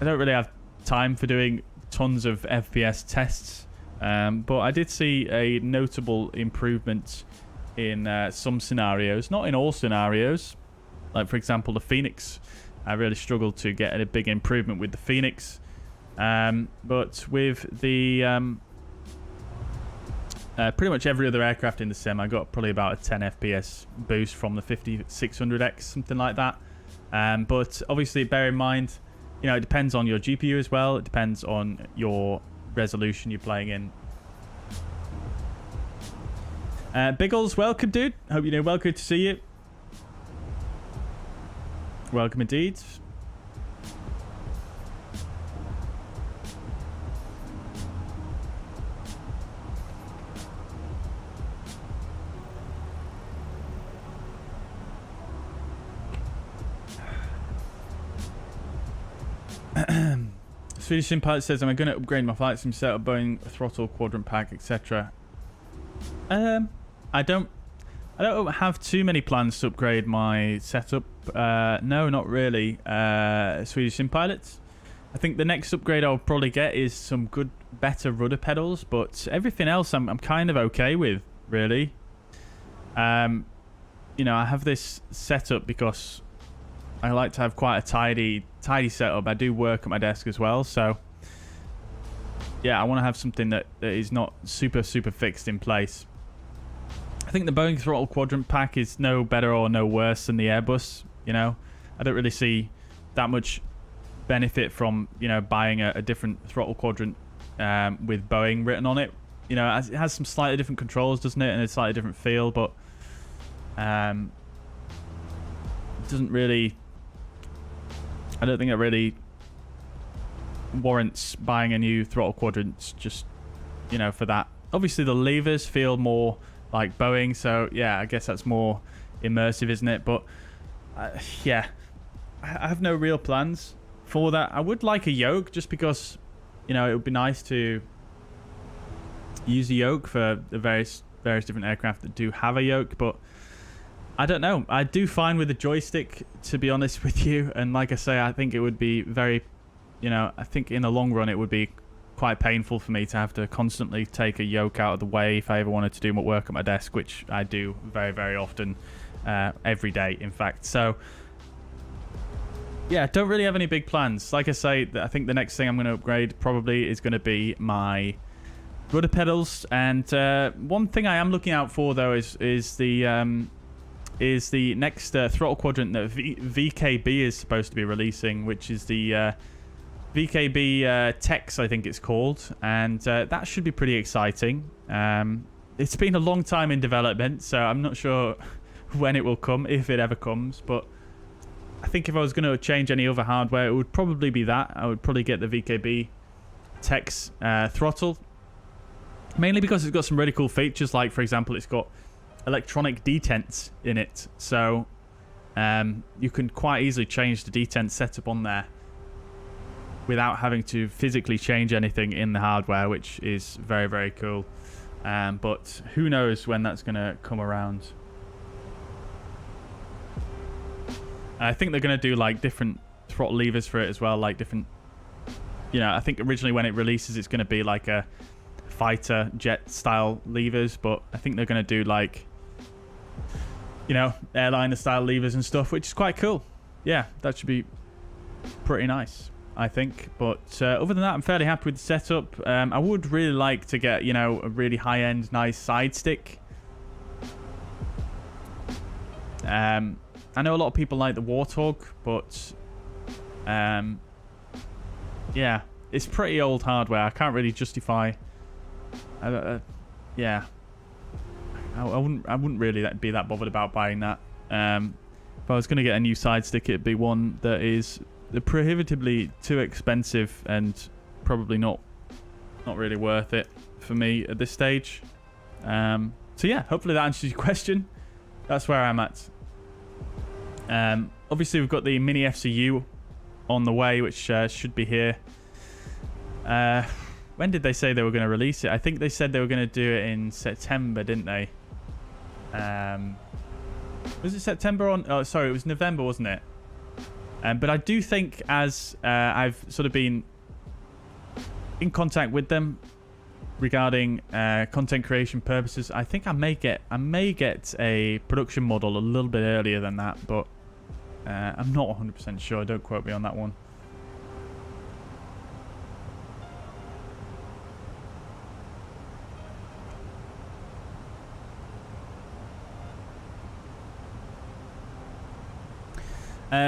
Speaker 1: have time for doing tons of FPS tests. But I did see a notable improvement in some scenarios. Not in all scenarios. Like, for example, the Fenix. I really struggled to get a big improvement with the Fenix. But with the... pretty much every other aircraft in the sim, I got probably about a 10 FPS boost from the 5600X, something like that. But obviously, bear in mind, you know, it depends on your GPU as well. It depends on your resolution you're playing in. Biggles, welcome, dude. Hope you're doing well. Good to see you. Welcome indeed. Swedish Sim Pilot says, am I going to upgrade my flight sim setup, Boeing throttle, quadrant pack, etc.? I don't have too many plans to upgrade my setup. No, not really. Swedish Sim Pilots. I think the next upgrade I'll probably get is some better rudder pedals, but everything else I'm kind of okay with, really. You know, I have this setup because I like to have quite a tidy setup. I do work at my desk as well, so yeah, I want to have something that is not super fixed in place. I think the Boeing throttle quadrant pack is no better or no worse than the Airbus. You know, I don't really see that much benefit from, you know, buying a different throttle quadrant with Boeing written on it. You know, it has some slightly different controls, doesn't it, and a slightly different feel, but it doesn't really... I don't think it really warrants buying a new throttle quadrant just, you know, for that. Obviously, the levers feel more like Boeing, so yeah, I guess that's more immersive, isn't it? But yeah, I have no real plans for that. I would like a yoke just because, you know, it would be nice to use a yoke for the various different aircraft that do have a yoke, but I don't know. I do fine with the joystick, to be honest with you. And like I say, I think it would be very, you know, I think in the long run it would be quite painful for me to have to constantly take a yoke out of the way if I ever wanted to do my work at my desk, which I do very often, every day, in fact. So, yeah, don't really have any big plans. Like I say, I think the next thing I'm going to upgrade probably is going to be my rudder pedals. And one thing I am looking out for, though, is the next throttle quadrant that VKB is supposed to be releasing, which is the VKB Tex, I think it's called, and that should be pretty exciting. It's been a long time in development, so I'm not sure when it will come, if it ever comes, but I think if I was going to change any other hardware, it would probably be that. I would probably get the VKB Tex throttle. Mainly because it's got some really cool features, like, for example, it's got electronic detents in it. So you can quite easily change the detent setup on there without having to physically change anything in the hardware, which is very, very cool. But who knows when that's going to come around. I think they're going to do like different throttle levers for it as well, like different, you know, I think originally when it releases it's going to be like a fighter jet style levers, but I think they're going to do like, you know, airliner style levers and stuff, which is quite cool. Yeah, that should be pretty nice, I think. But other than that, I'm fairly happy with the setup. I would really like to get, you know, a really high-end nice side stick. I know a lot of people like the Warthog, but yeah, it's pretty old hardware. I can't really justify. Yeah, I wouldn't really be that bothered about buying that. If I was going to get a new side stick, it'd be one that is prohibitively too expensive and probably not really worth it for me at this stage. So yeah, hopefully that answers your question. That's where I'm at. Obviously we've got the mini FCU on the way, which should be here. When did they say they were going to release it? I think they said they were going to do it in September, didn't they? Was it September on? Oh, sorry, it was November, wasn't it? But I do think, as I've sort of been in contact with them regarding content creation purposes, I think I may get a production model a little bit earlier than that, but I'm not 100% sure. Don't quote me on that one.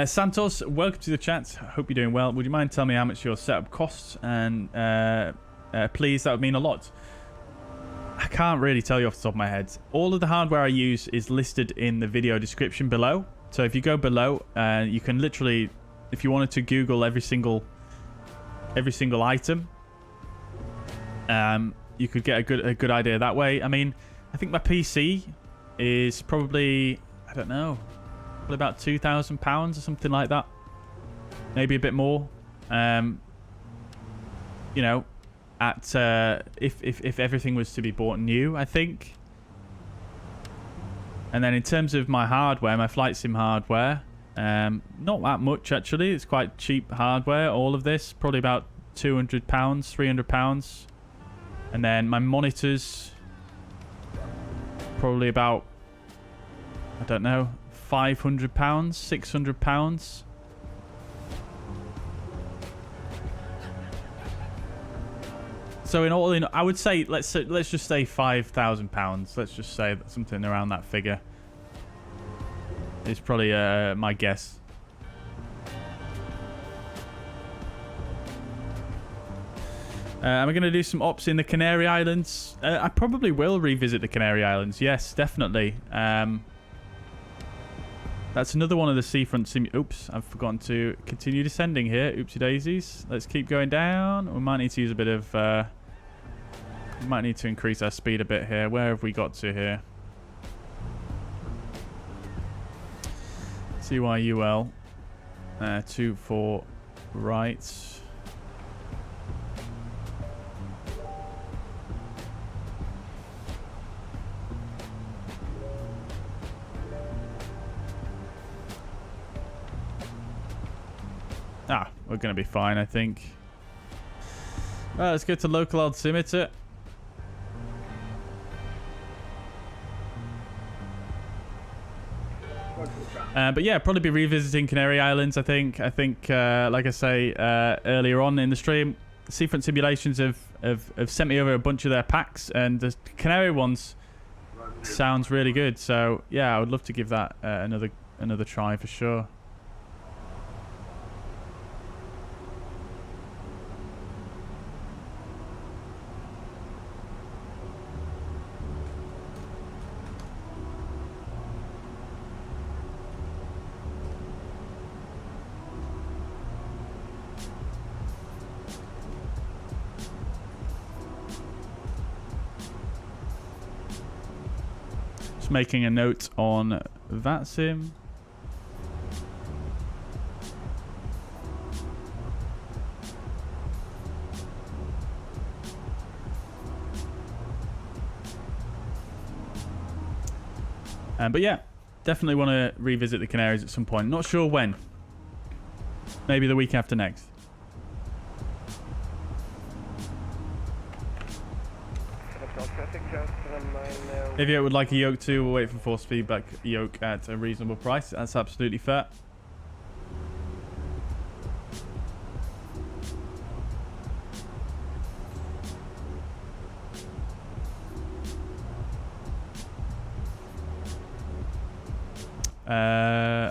Speaker 1: Santos, welcome to the chat. Hope you're doing well. Would you mind telling me how much your setup costs? And please, that would mean a lot. I can't really tell you off the top of my head. All of the hardware I use is listed in the video description below. So if you go below, you can literally, if you wanted to Google every single item, you could get a good idea that way. I mean, I think my PC is probably, I don't know, about £2,000 or something like that, maybe a bit more. You know, at if everything was to be bought new, I think. And then in terms of my hardware, my flight sim hardware, not that much actually. It's quite cheap hardware. All of this probably about £200, £300, and then my monitors probably about, I don't know, £500, £600. So in all, I would say let's just say £5,000. Let's just say that something around that figure is probably my guess. Am I going to do some ops in the Canary Islands? I probably will revisit the Canary Islands. Yes, definitely. That's another one of the seafront sim. Oops, I've forgotten to continue descending here. Oopsie daisies. Let's keep going down. We might need to use a bit of. We might need to increase our speed a bit here. Where have we got to here? CYUL. 24 right. We're going to be fine, I think. Well, let's go to local altimeter. But yeah, probably be revisiting Canary Islands, I think. Like I say earlier on in the stream, Seafront Simulations have sent me over a bunch of their packs, and the Canary ones sounds really good. So yeah, I would love to give that another try for sure. Just making a note on VATSIM. But yeah, definitely want to revisit the Canaries at some point. Not sure when. Maybe the week after next. If you would like a yoke too, we'll wait for force feedback yoke at a reasonable price. That's absolutely fair.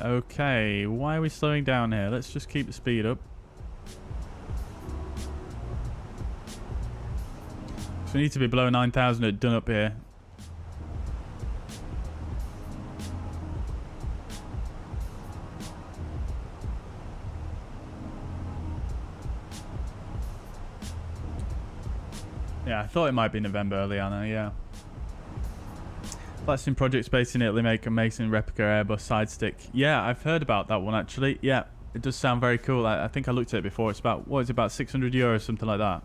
Speaker 1: Okay, why are we slowing down here? Let's just keep the speed up. So we need to be below 9,000 at done up here. Yeah, I thought it might be November, Liana, yeah. VATSIM projects based in Italy make amazing replica Airbus side stick. Yeah, I've heard about that one actually. Yeah, it does sound very cool. I think I looked at it before. It's about, what is it, about 600 euros, something like that.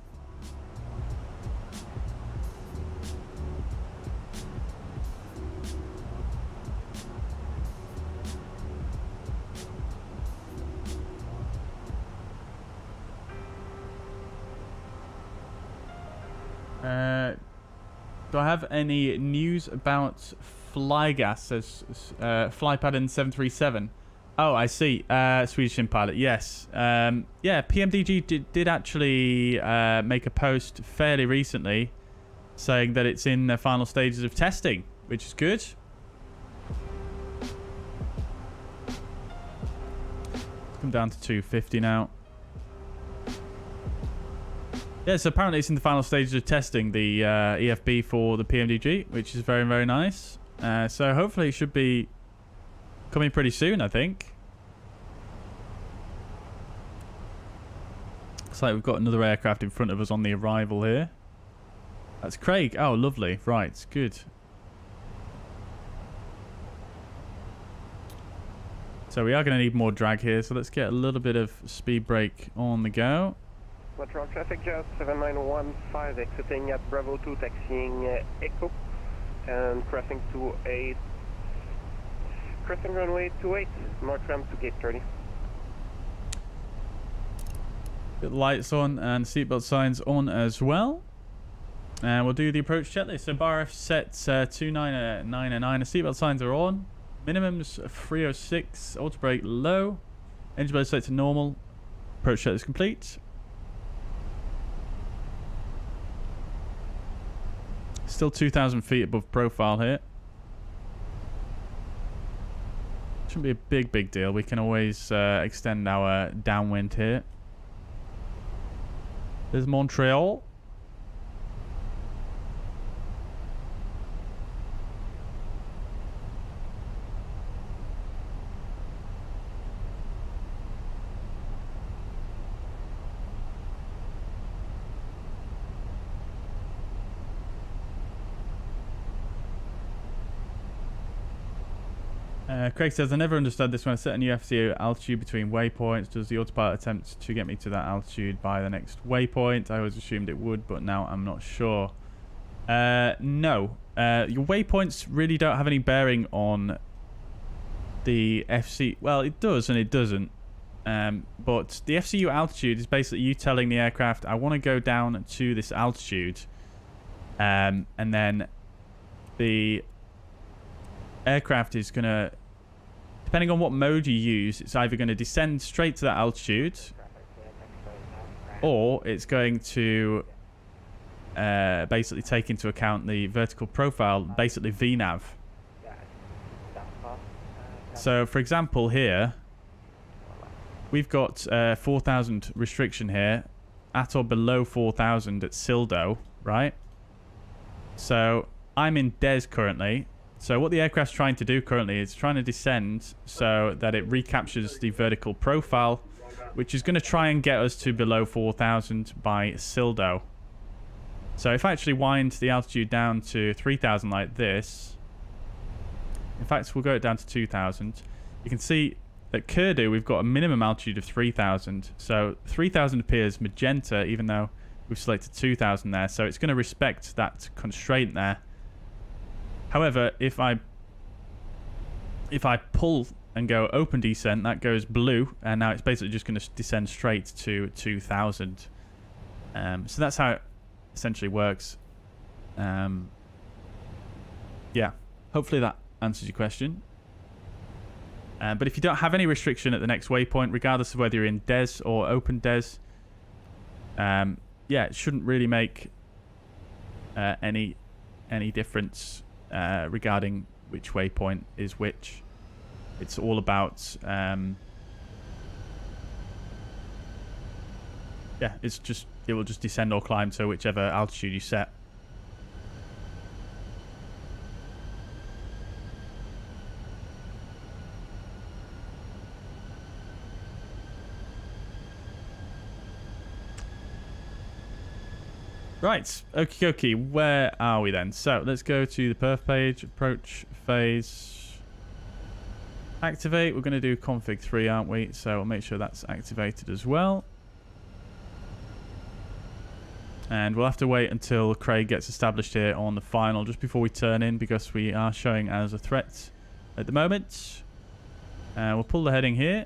Speaker 1: Do I have any news about Flygas? Says Flypad 737. Oh, I see. Swedish pilot. Yes. Yeah, PMDG did actually make a post fairly recently saying that it's in the final stages of testing, which is good. Come down to 250 now. Yeah, so apparently it's in the final stages of testing, the EFB for the PMDG, which is very, very nice. So hopefully it should be coming pretty soon, I think. Looks like we've got another aircraft in front of us on the arrival here. That's Craig. Oh, lovely. Right, good. So we are going to need more drag here, so let's get a little bit of speed brake on the go.
Speaker 5: Montreal traffic just 7915 exiting at Bravo 2, taxiing Echo and crossing runway 28, north ramp to gate 30.
Speaker 1: Get the lights on and seatbelt signs on as well. And we'll do the approach checklist. So bar F set 2999. The seatbelt signs are on. Minimums 306. Auto brake low. Engine blow set to normal. Approach checklist complete. Still 2,000 feet above profile here. Shouldn't be a big deal. We can always extend our downwind here. There's Montreal. Craig says, I never understood this when I set a new FCO altitude between waypoints. Does the autopilot attempt to get me to that altitude by the next waypoint? I always assumed it would, but now I'm not sure. No. Your waypoints really don't have any bearing on the FC. Well, it does and it doesn't. But the FCU altitude is basically you telling the aircraft, I want to go down to this altitude. And then the aircraft is going to, depending on what mode you use, it's either going to descend straight to that altitude, or it's going to basically take into account the vertical profile, basically VNAV. So, for example, here, we've got 4,000 restriction here, at or below 4,000 at Sildo, right? So, I'm in DES currently. So what the aircraft's trying to do currently is trying to descend so that it recaptures the vertical profile, which is going to try and get us to below 4,000 by Sildo. So if I actually wind the altitude down to 3,000 like this, In fact, we'll go it down to 2,000. You can see at Kurdu, we've got a minimum altitude of 3,000. So 3,000 appears magenta, even though we've selected 2,000 there. So it's going to respect that constraint there. However, if I pull and go open descent, that goes blue, and now it's basically just going to descend straight to 2,000. So that's how it essentially works. Yeah, hopefully that answers your question. But if you don't have any restriction at the next waypoint, regardless of whether you're in DES or open DES, yeah, it shouldn't really make any difference regarding which waypoint is which. It's all about yeah, it will just descend or climb to whichever altitude you set. Right, okie dokie, where are we then? So let's go to the perf page, approach phase, activate. We're going to do config 3, aren't we? So we'll make sure that's activated as well. And we'll have to wait until Craig gets established here on the final just before we turn in, because we are showing as a threat at the moment. We'll pull the heading here.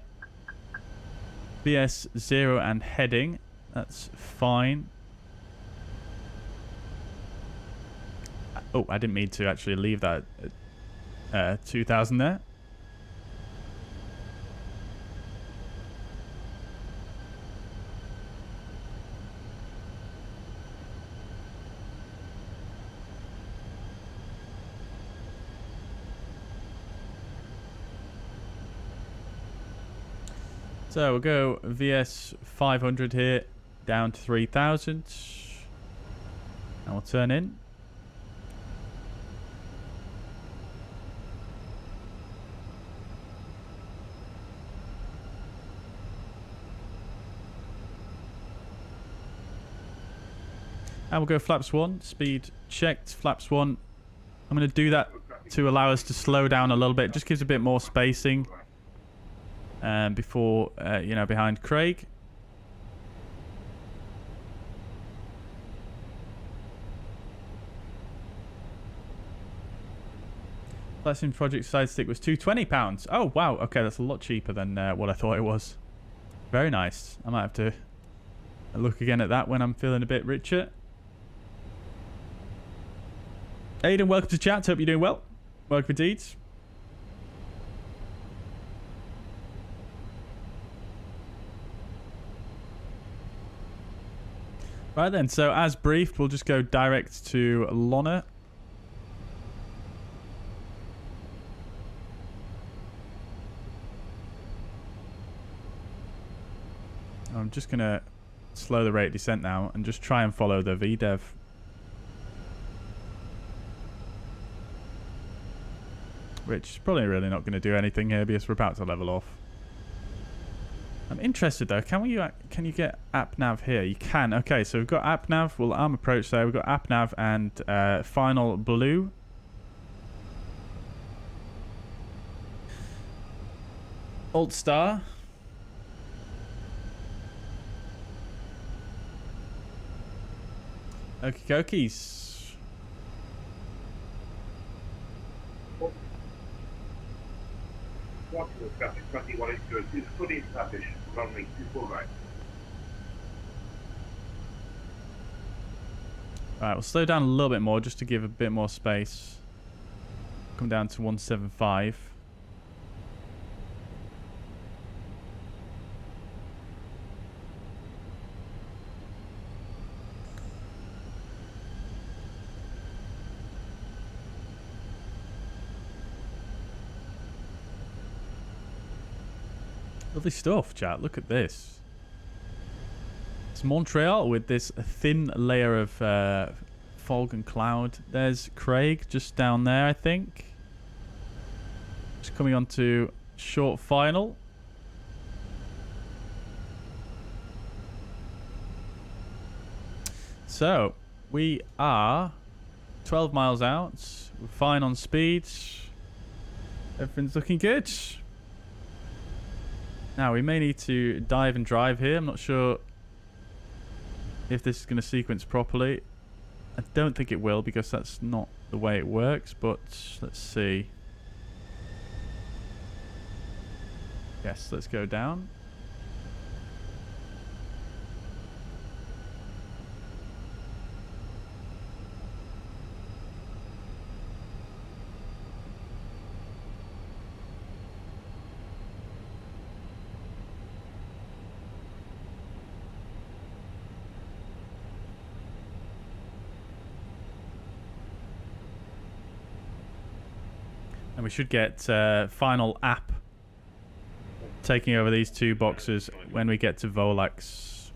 Speaker 1: BS0 and heading. That's fine. Oh, I didn't mean to actually leave that at 2,000 there. So we'll go VS 500 here, down to 3,000. And we'll turn in. And we'll go flaps 1, speed checked, flaps 1. I'm going to do that to allow us to slow down a little bit. It just gives a bit more spacing before, you know, behind Craig. VATSIM project side stick was £220. Oh, wow. Okay, that's a lot cheaper than what I thought it was. Very nice. I might have to look again at that when I'm feeling a bit richer. Addon, welcome to chat. Hope you're doing well. Welcome indeed. Right then, so as briefed, we'll just go direct to Lonna. I'm just going to slow the rate of descent now and just try and follow the VDEV. Which is probably really not going to do anything here because we're about to level off. I'm interested though, can you get app nav here? You can. Okay, so we've got app nav, well, arm approach there. We've got app nav and final blue. Alt star. Okie dokies.
Speaker 8: What was traffic 21 is good. It's fully established. Runway 24 right.
Speaker 1: Alright, we'll slow down a little bit more just to give a bit more space. Come down to 175. Lovely stuff, chat. Look at this. It's Montreal with this thin layer of fog and cloud. There's Craig just down there, I think. Just coming on to short final. So, we are 12 miles out. We're fine on speed. Everything's looking good. Now, we may need to dive and drive here. I'm not sure if this is going to sequence properly. I don't think it will because that's not the way it works, but let's see. Yes, let's go down. And we should get final app taking over these two boxes when we get to Volax.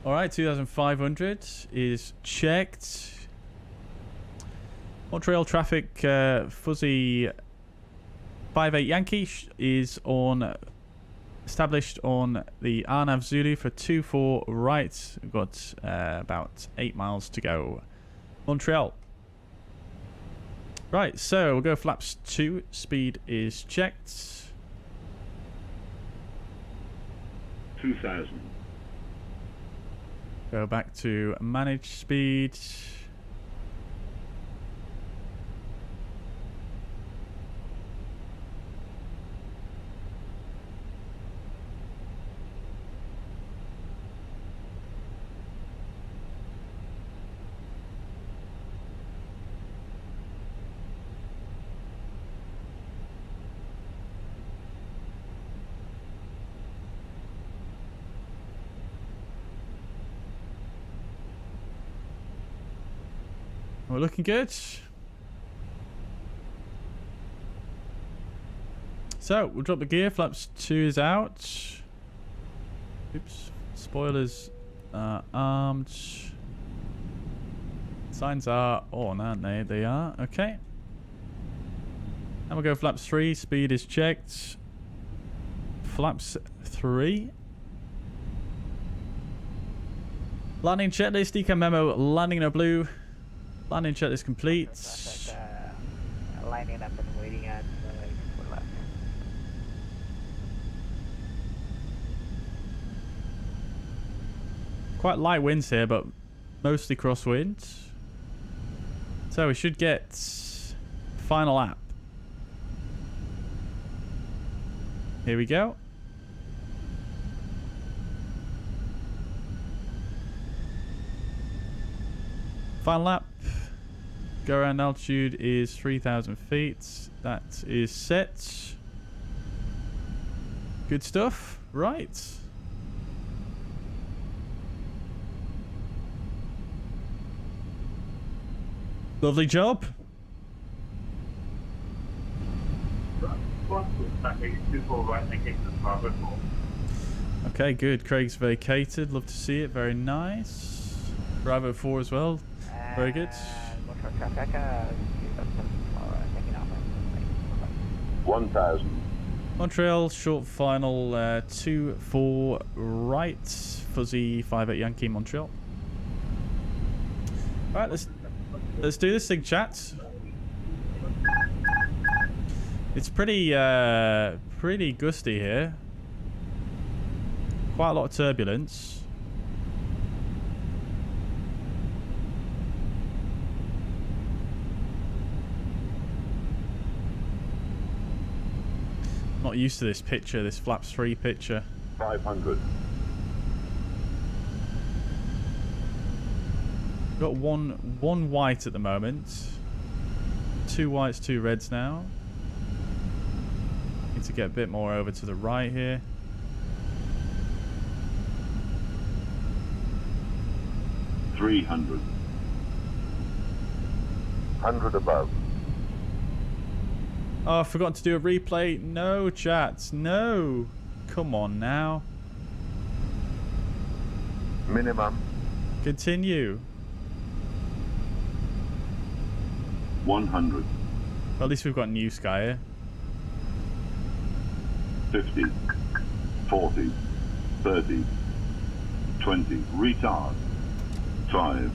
Speaker 1: Alright, 2500 is checked. Montreal traffic fuzzy 58 Yankee is established on the RNAV Zulu for 24 right. We've got about 8 miles to go. Montreal. Right, so we'll go flaps 2. Speed is checked.
Speaker 8: 2000.
Speaker 1: Go back to manage speed. We're looking good. So, we'll drop the gear. Flaps 2 is out. Oops. Spoilers are armed. Signs are on, aren't they? They are. Okay. And we'll go flaps 3. Speed is checked. Flaps 3. Landing checklist. Decam memo. Landing in a blue. Landing checklist complete.
Speaker 9: Lining up and waiting at for left.
Speaker 1: Quite light winds here, but mostly crosswind. So we should get final app. Here we go. Final lap. Go around altitude is 3,000 feet. That is set. Good stuff. Right. Lovely job. Okay, good. Craig's vacated. Love to see it. Very nice. Bravo 4 as well. Very good.
Speaker 8: 1000.
Speaker 1: Montreal short final 2-4 right. Fuzzy 58 Yankee Montreal. All right, let's do this thing, chat. It's pretty gusty here. Quite a lot of turbulence. Not used to this picture, this flaps 3 picture.
Speaker 8: 500.
Speaker 1: Got one white at the moment. 2 whites, 2 reds now. Need to get a bit more over to the right here.
Speaker 8: $300. 100 above.
Speaker 1: Oh, I forgot to do a replay. No, chat. No. Come on now.
Speaker 8: Minimum.
Speaker 1: Continue.
Speaker 8: 100.
Speaker 1: Well, at least we've got Newsky here.
Speaker 8: 50. 40. 30. 20. Retard. 5.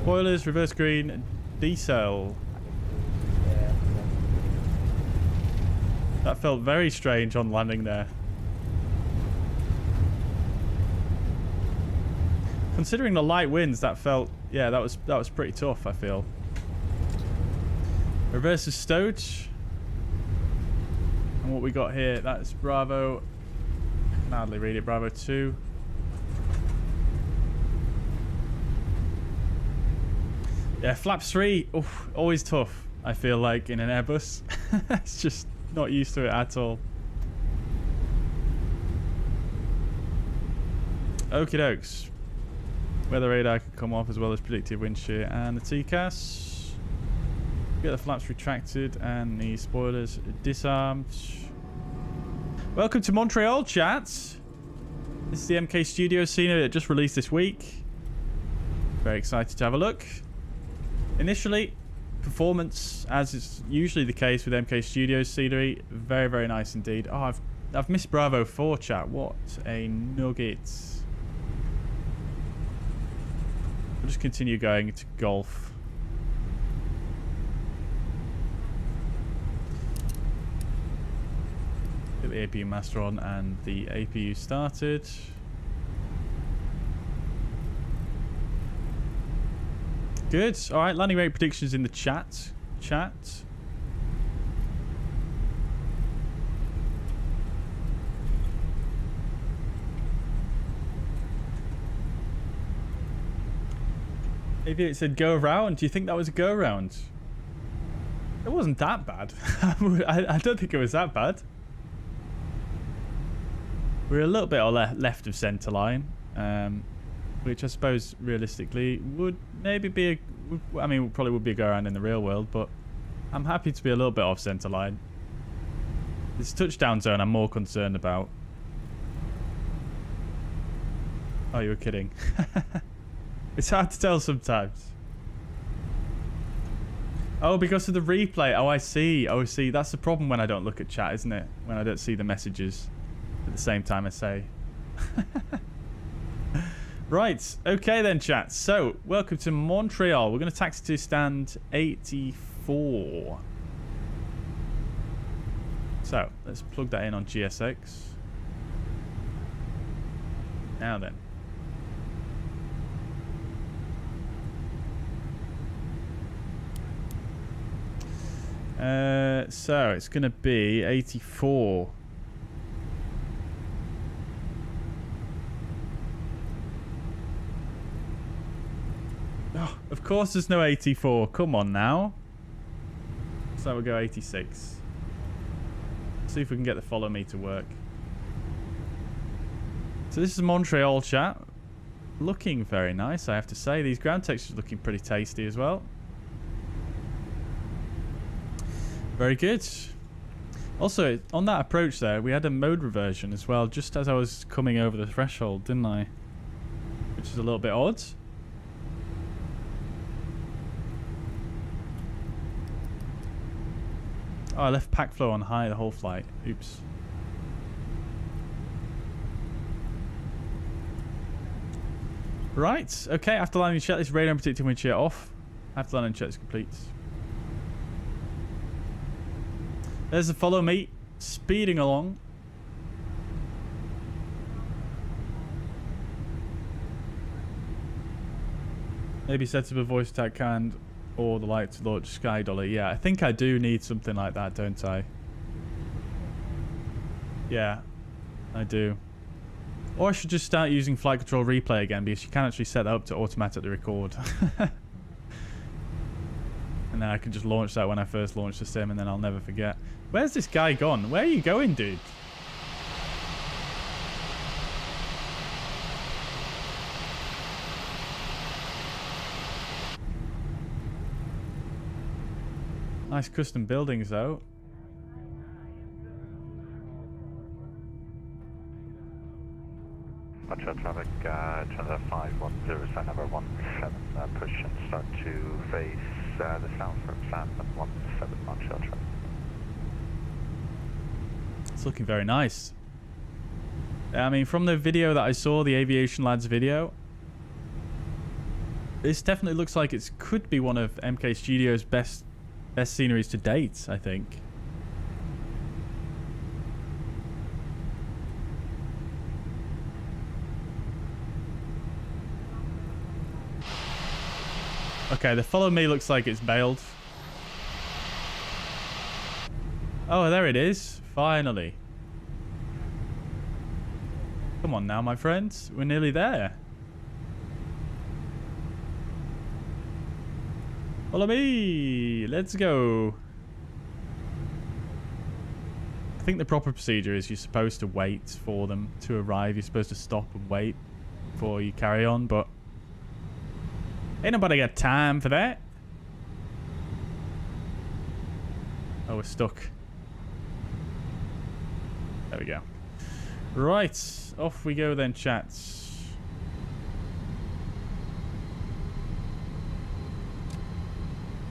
Speaker 1: Spoilers, reverse green, decel.
Speaker 9: Yeah.
Speaker 1: That felt very strange on landing there. Considering the light winds, that felt, yeah, that was pretty tough, I feel. Reverse is stowed. And what we got here, that's Bravo. I can hardly read it, Bravo 2. Yeah, flaps 3, oof, always tough, I feel like, in an Airbus. It's just not used to it at all. Okie dokes. Weather radar can come off as well as predictive wind shear and the TCAS. Get the flaps retracted and the spoilers disarmed. Welcome to Montreal, chat. This is the MK Studio Scenery that just released this week. Very excited to have a look. Initially, performance, as is usually the case with MK Studio Scenery, very, very nice indeed. Oh, I've missed Bravo 4, chat. What a nugget. We'll just continue going to golf. Get the APU master on and the APU started. Good. All right, landing rate predictions in the chat. Maybe it said go around. Do you think that was a go around? It wasn't that bad. I don't think it was that bad. We're a little bit left of centre line, which I suppose realistically would maybe be a, I mean, probably would be a go around in the real world, but I'm happy to be a little bit off centre line. This touchdown zone I'm more concerned about. Oh, you were kidding. It's hard to tell sometimes. Oh, because of the replay. Oh, I see. Oh, I see. That's the problem when I don't look at chat, isn't it? When I don't see the messages at the same time I say. Right. Okay then, chat. So, welcome to Montreal. We're going to taxi to stand 84. So, let's plug that in on GSX. Now then. So it's going to be 84. Oh, of course there's no 84. Come on now. So we'll go 86. See if we can get the follow me to work. So this is Montreal, chat. Looking very nice, I have to say. These ground textures looking pretty tasty as well. Very good. Also, on that approach there, we had a mode reversion as well, just as I was coming over the threshold, didn't I? Which is a little bit odd. Oh, I left pack flow on high the whole flight. Oops. Right. Okay, after landing check, this radar and predicting wind shear off. After landing check is complete. There's the follow me, speeding along. Maybe set up a voice attack hand or the light to launch Sky Dollar. Yeah, I think I do need something like that, don't I? Yeah, I do. Or I should just start using flight control replay again, because you can actually set that up to automatically record. And then I can just launch that when I first launch the sim, and then I'll never forget. Where's this guy gone? Where are you going, dude? Nice custom buildings, though.
Speaker 6: Montreal traffic, Chandler 510, sign number 17, push and start to face the south from San 17 Montreal traffic.
Speaker 1: It's looking very nice. I mean, from the video that I saw, the Aviation Lads video, This definitely looks like it could be one of MK Studio's best sceneries to date, I think. Okay, the follow me looks like it's bailed. Oh, there it is. Finally. Come on now, my friends. We're nearly there. Follow me. Let's go. I think the proper procedure is you're supposed to wait for them to arrive. You're supposed to stop and wait before you carry on, but ain't nobody got time for that. Oh, we're stuck. There we go. Right. Off we go then, chats.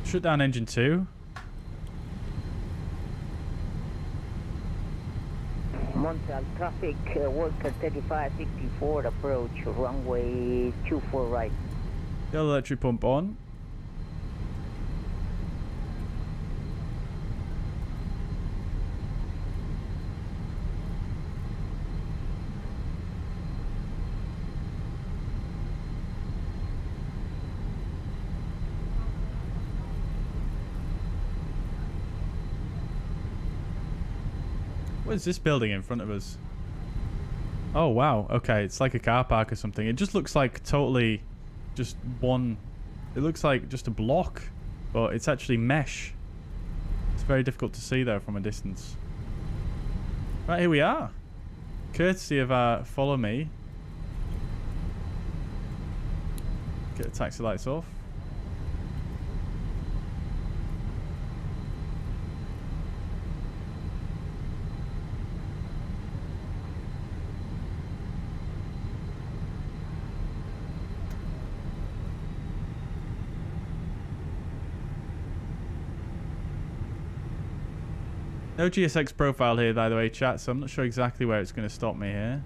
Speaker 1: Shut down engine 2.
Speaker 9: Montreal traffic, worker 3564 approach, runway 24 right.
Speaker 1: The electric pump on. What is this building in front of us? Oh, wow. Okay, it's like a car park or something. It just looks like totally just one... It looks like just a block, but it's actually mesh. It's very difficult to see, though, from a distance. Right, here we are. Courtesy of our follow me. Get the taxi lights off. No GSX profile here, by the way, chat, so I'm not sure exactly where it's going to stop me here.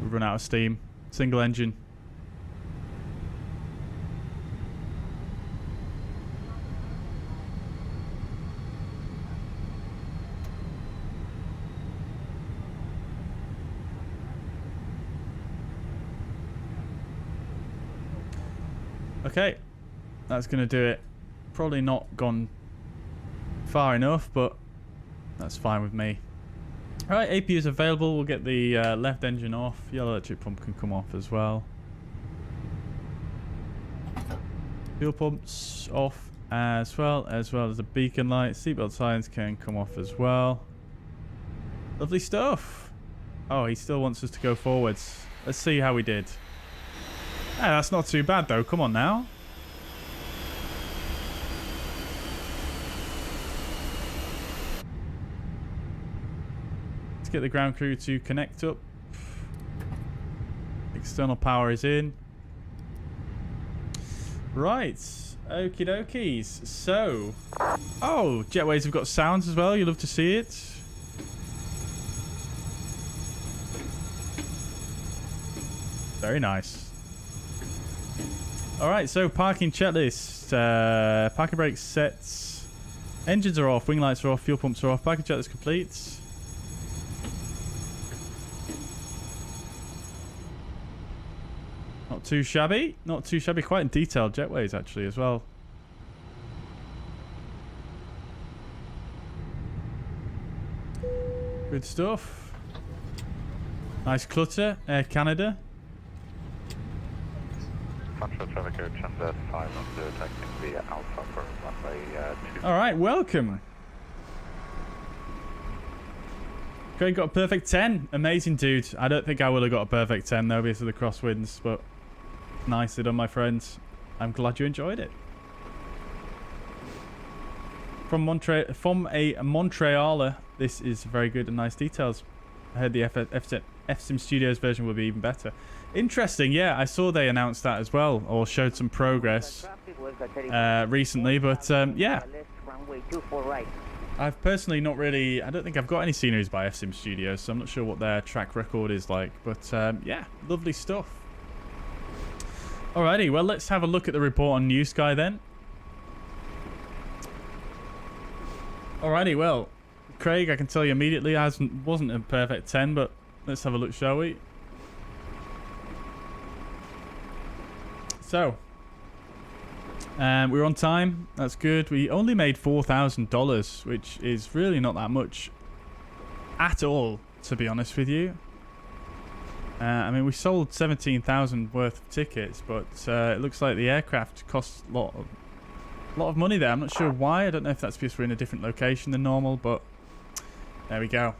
Speaker 1: We've run out of steam. Single engine. Okay, that's going to do it. Probably not gone far enough, but that's fine with me. Alright, APU is available. We'll get the left engine off. Yellow electric pump can come off as well. Fuel pumps off as well as the beacon light. Seatbelt signs can come off as well. Lovely stuff. Oh, he still wants us to go forwards. Let's see how we did. Hey, that's not too bad though. Come on now. Let's get the ground crew to connect up. External power is in. Right. Okie dokies. So. Oh, jetways have got sounds as well. You love to see it. Very nice. Alright, so parking checklist. Parking brakes sets. Engines are off, wing lights are off, fuel pumps are off. Parking checklist complete. Not too shabby. Not too shabby. Quite detailed jetways actually as well. Good stuff. Nice clutter. Air Canada.
Speaker 3: Traffic Coach under 510, taxing via Alpha for runway 2.
Speaker 1: Alright, welcome. Craig got a perfect 10. Amazing, dude. I don't think I would have got a perfect 10 though because of the crosswinds, but nicely done, my friends. I'm glad you enjoyed it. From a Montrealer, this is very good and nice details. heard the FSIM Studios version will be even better. Interesting, yeah. I saw they announced that as well, or showed some progress recently. But yeah, I've personally not really. I don't think I've got any sceneries by FSIM Studios, so I'm not sure what their track record is like. But yeah, lovely stuff. Alrighty, well, let's have a look at the report on Newsky then. Alrighty, well, Craig, I can tell you immediately, wasn't a perfect 10, but let's have a look, shall we? So, we're on time. That's good. We only made $4,000, which is really not that much at all, to be honest with you. I mean, we sold 17,000 worth of tickets, but it looks like the aircraft costs a lot of money there. I'm not sure why. I don't know if that's because we're in a different location than normal, but there we go.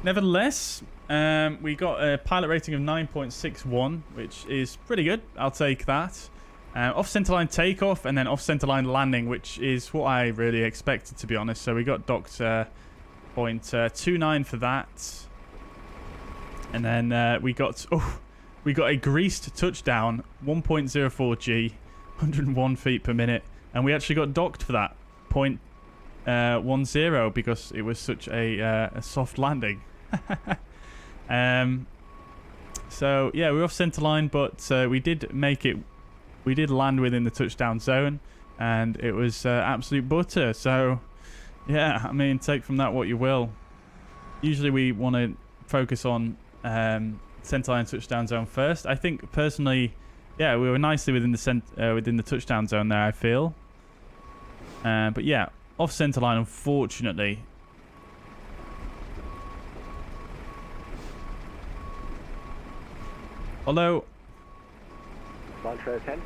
Speaker 1: Nevertheless, we got a pilot rating of 9.61, which is pretty good. I'll take that. Off centerline takeoff and then off centerline landing, which is what I really expected, to be honest. So we got docked 0.29 for that. And then we got a greased touchdown, 1.04 G, 101 feet per minute. And we actually got docked for that, 0.10, because it was such a soft landing. So, yeah, we're off centerline, but we did make it. We did land within the touchdown zone, and it was absolute butter. So, yeah, I mean, take from that what you will. Usually we want to focus on centerline touchdown zone first. I think, personally, yeah, we were nicely within the touchdown zone there, I feel. But yeah, off centerline, unfortunately. Although,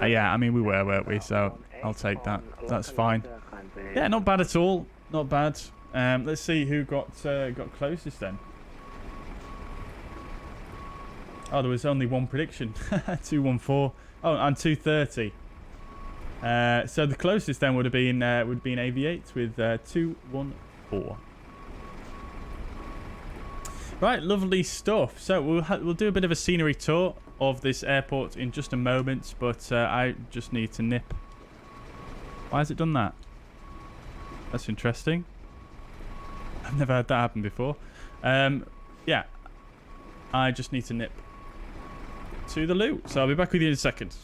Speaker 1: yeah, I mean, we were, weren't we? So I'll take that. That's fine. Yeah, not bad at all. Not bad. Let's see who got closest then. Oh, there was only one prediction. 214. Oh, and 230. So the closest then would have been AV8 with 214. Right, lovely stuff. So we'll do a bit of a scenery tour of this airport in just a moment, but I just need to nip. Why has it done that? That's interesting. I've never had that happen before. Yeah, I just need to nip to the loo. So I'll be back with you in a second.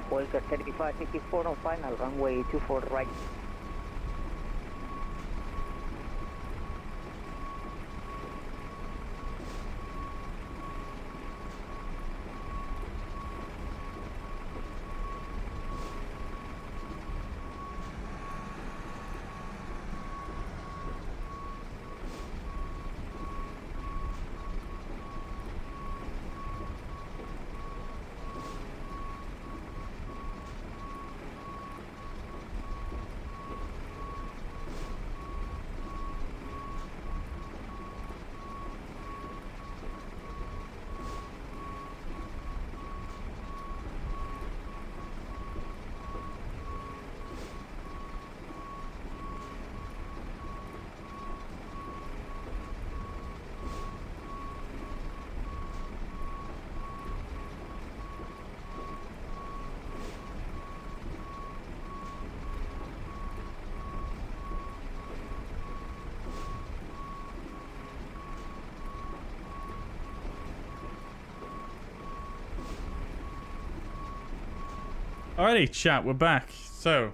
Speaker 9: Volker 3554 on final, runway 24 right.
Speaker 1: Alrighty, chat, we're back. So,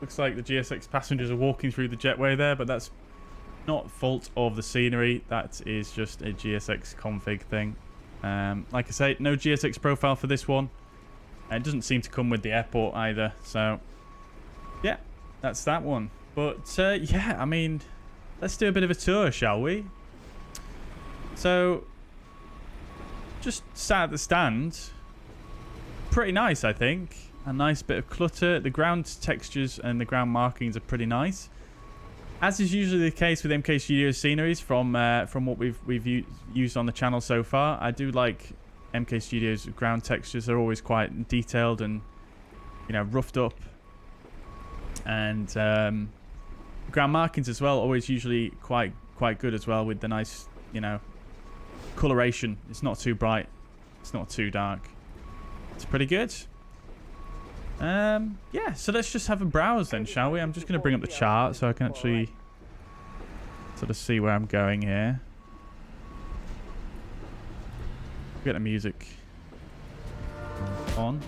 Speaker 1: looks like the GSX passengers are walking through the jetway there, but that's not fault of the scenery. That is just a GSX config thing. Like I say, no GSX profile for this one. And it doesn't seem to come with the airport either. So, yeah, that's that one. But yeah, I mean, let's do a bit of a tour, shall we? So, just sat at the stand. Pretty nice, I think. A nice bit of clutter. The ground textures and the ground markings are pretty nice. As is usually the case with MK Studios sceneries from what we've used on the channel so far, I do like MK Studios ground textures. They're always quite detailed and, you know, roughed up. And ground markings as well, always usually quite good as well, with the nice, you know, coloration. It's not too bright, it's not too dark. It's pretty good. Yeah, so let's just have a browse then, shall we? I'm just going to bring up the chart so I can actually sort of see where I'm going here. Get the music on.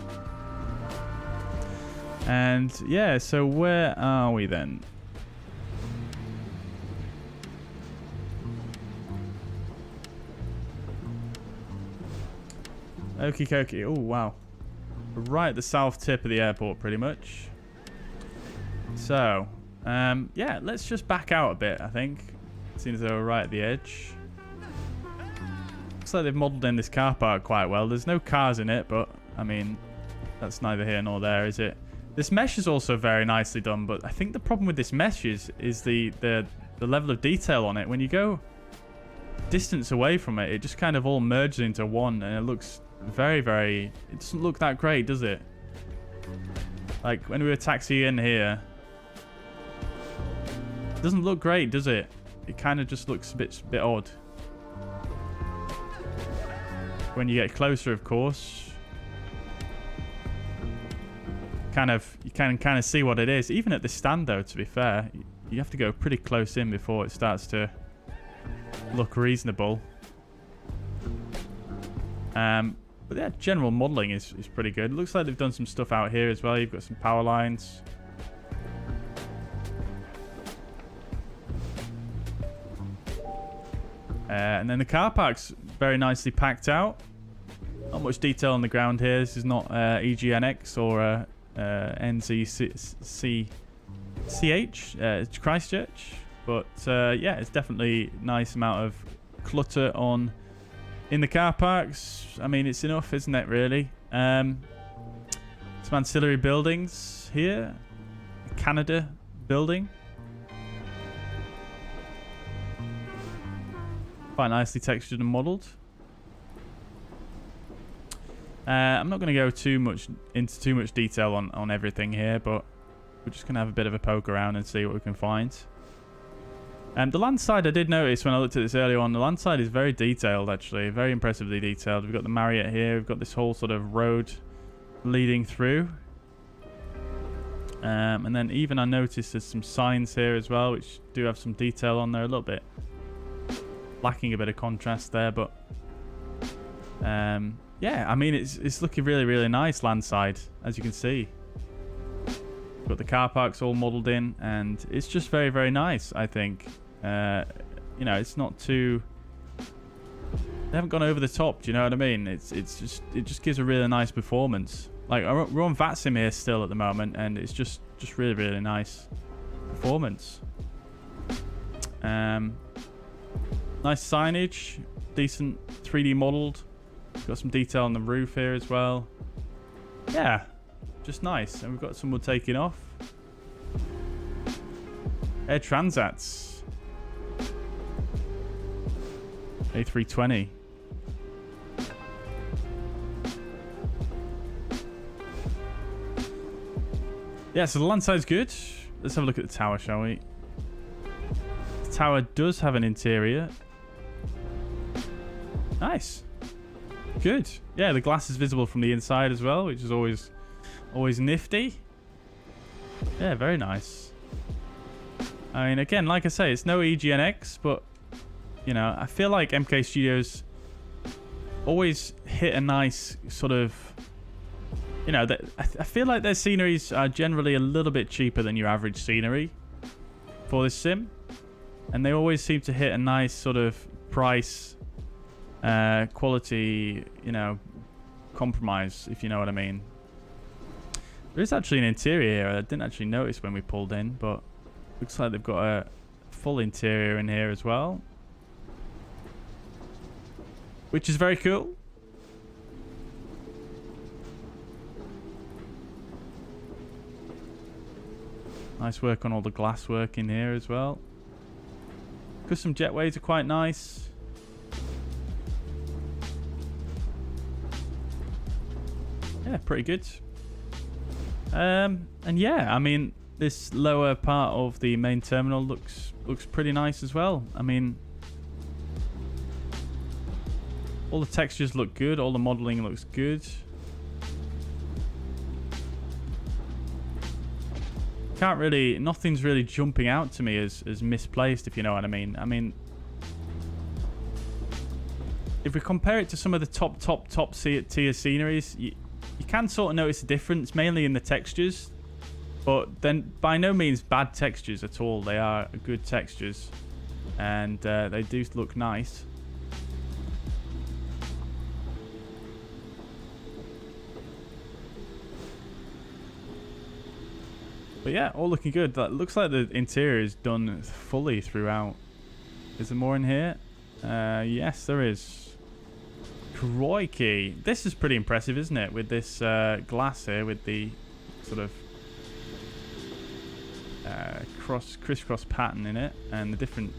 Speaker 1: And yeah, so where are we then? Okie dokie. Oh, wow. Right at the south tip of the airport, pretty much. So, yeah, let's just back out a bit, I think. Seems they were right at the edge. Looks like they've modelled in this car park quite well. There's no cars in it, but, I mean, that's neither here nor there, is it? This mesh is also very nicely done, but I think the problem with this mesh is the level of detail on it. When you go distance away from it, it just kind of all merges into one, and it looks very, it doesn't look that great, does it? Like when we were taxiing in here, it doesn't look great, does it? It kind of just looks a bit odd. When you get closer, of course, you can kind of see what it is. Even at this stand, though, to be fair, you have to go pretty close in before it starts to look reasonable. But yeah, general modelling is pretty good. It looks like they've done some stuff out here as well. You've got some power lines. And then the car park's very nicely packed out. Not much detail on the ground here. This is not EGNX or NZCH, Christchurch. But yeah, it's definitely a nice amount of clutter in the car parks. I mean, it's enough, isn't it, really? Some ancillary buildings here. Canada building. Quite nicely textured and modelled. I'm not going to go into too much detail on everything here, but we're just going to have a bit of a poke around and see what we can find. The land side, I did notice when I looked at this earlier on, the land side is very detailed, actually. Very impressively detailed. We've got the Marriott here. We've got this whole sort of road leading through. And then even I noticed there's some signs here as well, which do have some detail on there. A little bit lacking a bit of contrast there, but yeah, I mean, it's looking really nice land side, as you can see. We've got the car parks all modelled in, and it's just very nice, I think. You know, it's not too... They haven't gone over the top, do you know what I mean? It just gives a really nice performance. Like, we're on VATSIM here still at the moment, and it's just really nice performance. Nice signage, decent 3D modelled. Got some detail on the roof here as well. Yeah, just nice. And we've got someone taking off. Air Transats. A320. Yeah, so the land side's good. Let's have a look at the tower, shall we? The tower does have an interior. Nice. Good. Yeah, the glass is visible from the inside as well, which is always nifty. Yeah, very nice. I mean, again, like I say, it's no EGNX, but, you know, I feel like MK Studios always hit a nice sort of, you know, I feel like their sceneries are generally a little bit cheaper than your average scenery for this sim. And they always seem to hit a nice sort of price, quality, you know, compromise, if you know what I mean. There is actually an interior here. I didn't actually notice when we pulled in, but Looks like they've got a full interior in here as well, which is very cool. Nice work on all the glass work in here as well. Custom jetways are quite nice. Yeah, pretty good. And yeah, I mean, this lower part of the main terminal looks pretty nice as well. I mean, all the textures look good. All the modeling looks good. Can't really, nothing's really jumping out to me as misplaced, if you know what I mean. I mean, if we compare it to some of the top tier sceneries, you can sort of notice a difference, mainly in the textures. But then, by no means bad textures at all. They are good textures, and they do look nice. But yeah, all looking good. That looks like the interior is done fully throughout. Is there more in here? Yes, there is. Crikey. This is pretty impressive, isn't it? With this glass here, with the sort of crisscross pattern in it, and the different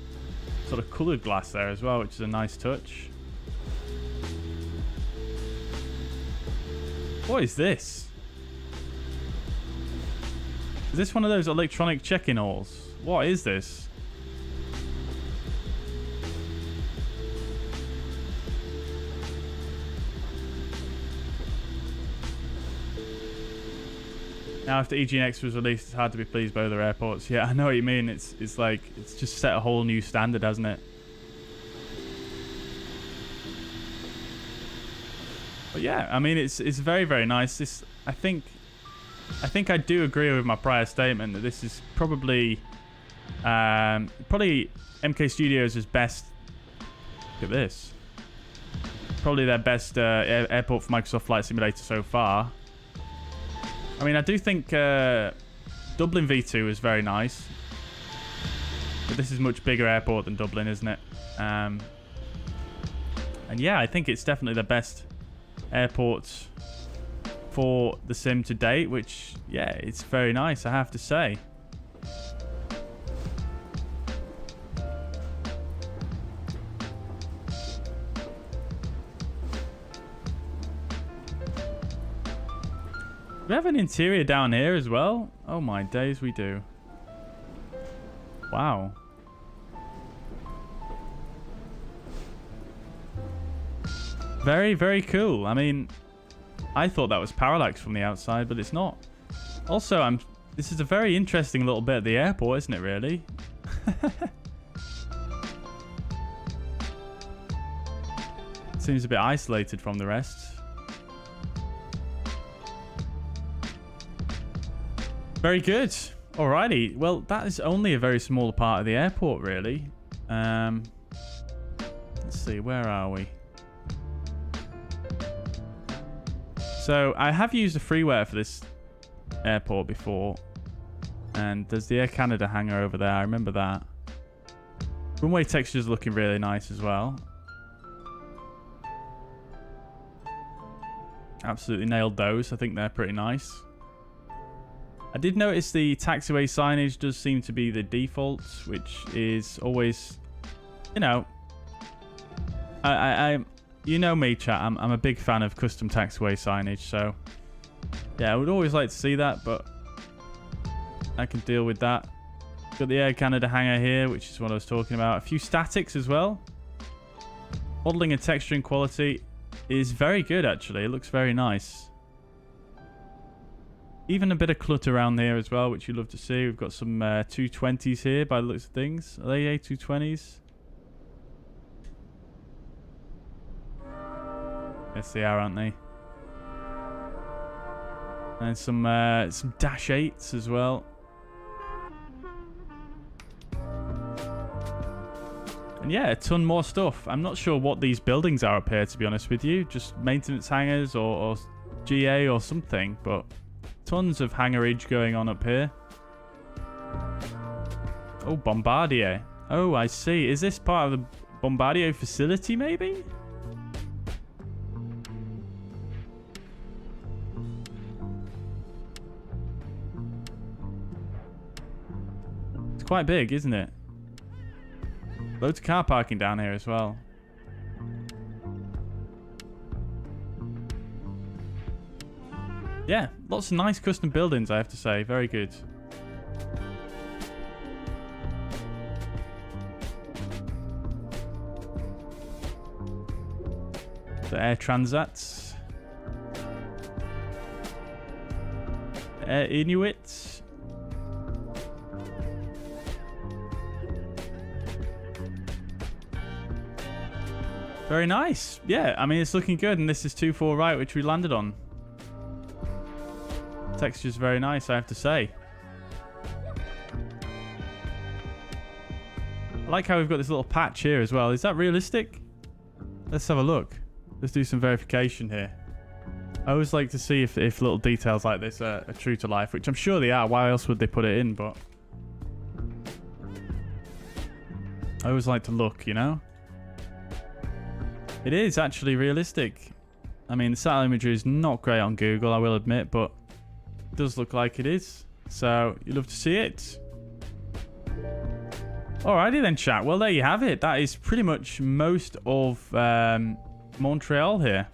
Speaker 1: sort of coloured glass there as well, which is a nice touch. What is this? Is this one of those electronic check-in halls? What is this? Now, after EGNX was released, it's hard to be pleased by other airports. Yeah, I know what you mean. It's like, it's just set a whole new standard, hasn't it? But yeah, I mean, it's very, very nice. This, I think I do agree with my prior statement that this is probably MK Studios' best. Look at this. Probably their best airport for Microsoft Flight Simulator so far. I mean, I do think Dublin V2 is very nice, but this is a much bigger airport than Dublin, isn't it? And yeah, I think it's definitely the best airport for the sim to date, which, yeah, it's very nice, I have to say. We have an interior down here as well. Oh my days, we do. Wow. Very, very cool. I mean, I thought that was parallax from the outside, but it's not. Also, this is a very interesting little bit of the airport, isn't it, really? Seems a bit isolated from the rest. Very good. Alrighty. Well, that is only a very small part of the airport, really. Let's see, where are we? So, I have used a freeware for this airport before. And there's the Air Canada hangar over there. I remember that. Runway textures looking really nice as well. Absolutely nailed those. I think they're pretty nice. I did notice the taxiway signage does seem to be the default, which is always, you know, you know me, chat. I'm a big fan of custom taxiway signage, so yeah, I would always like to see that, but I can deal with that. Got the Air Canada hangar here, which is what I was talking about. A few statics as well. Modeling and texturing quality is very good, actually. It looks very nice. Even a bit of clutter around there as well, which you love to see. We've got some 220s here by the looks of things. Are they A220s? Yes, they are, aren't they? And some Dash 8s as well. And yeah, a ton more stuff. I'm not sure what these buildings are up here, to be honest with you. Just maintenance hangars or GA or something, but tons of hangarage going on up here. Oh, Bombardier. Oh, I see. Is this part of the Bombardier facility, maybe? It's quite big, isn't it? Loads of car parking down here as well. Yeah, lots of nice custom buildings, I have to say. Very good. The Air Transats. Air Inuit. Very nice. Yeah, I mean, it's looking good. And this is 2-4 right, which we landed on. Texture's very nice, I have to say. I like how we've got this little patch here as well. Is that realistic? Let's have a look. Let's do some verification here. I always like to see if little details like this are true to life, which I'm sure they are. Why else would they put it in? But I always like to look, you know? It is actually realistic. I mean, the satellite imagery is not great on Google, I will admit, but it does look like it is. So, you love to see it. Alrighty then, chat. Well, there you have it. That is pretty much most of Montreal here.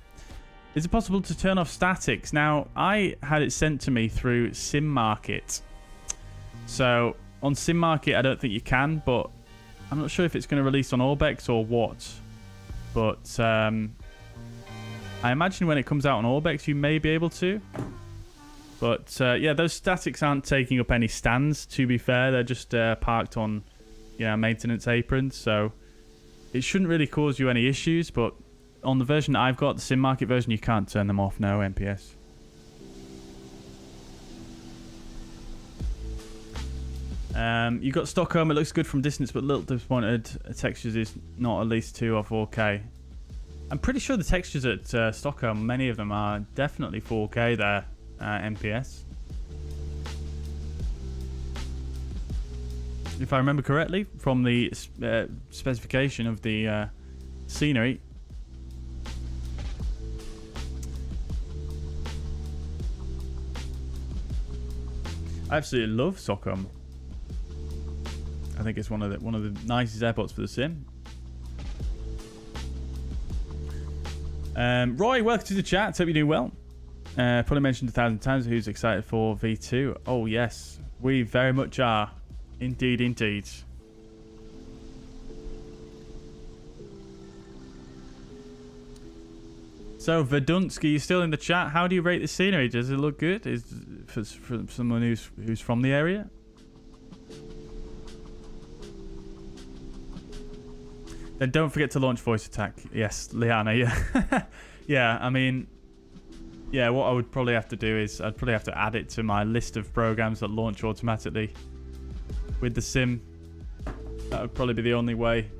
Speaker 1: Is it possible to turn off statics? Now, I had it sent to me through SimMarket. So, on SimMarket, I don't think you can, but I'm not sure if it's going to release on Orbex or what. But I imagine when it comes out on Orbex, you may be able to. But yeah, those statics aren't taking up any stands, to be fair. They're just parked on, you know, maintenance aprons. So it shouldn't really cause you any issues. But on the version that I've got, the SimMarket version, you can't turn them off. No, MPS. You got Stockholm. It looks good from distance, but a little disappointed. Textures is not at least 2 or 4K. I'm pretty sure the textures at Stockholm, many of them are definitely 4K there, MPS. If I remember correctly from the specification of the scenery. I absolutely love Stockholm. I think it's one of the nicest airports for the sim. Roy, welcome to the chat. Hope you're doing well. Probably mentioned 1,000 times who's excited for V2. Oh yes, we very much are. Indeed, indeed. So Verdunski, you still in the chat? How do you rate the scenery? Does it look good? Is for someone who's from the area? Then don't forget to launch voice attack. Yes, Liana, yeah. Yeah, I mean, yeah, what I would probably have to do is I'd probably have to add it to my list of programs that launch automatically with the sim. That would probably be the only way.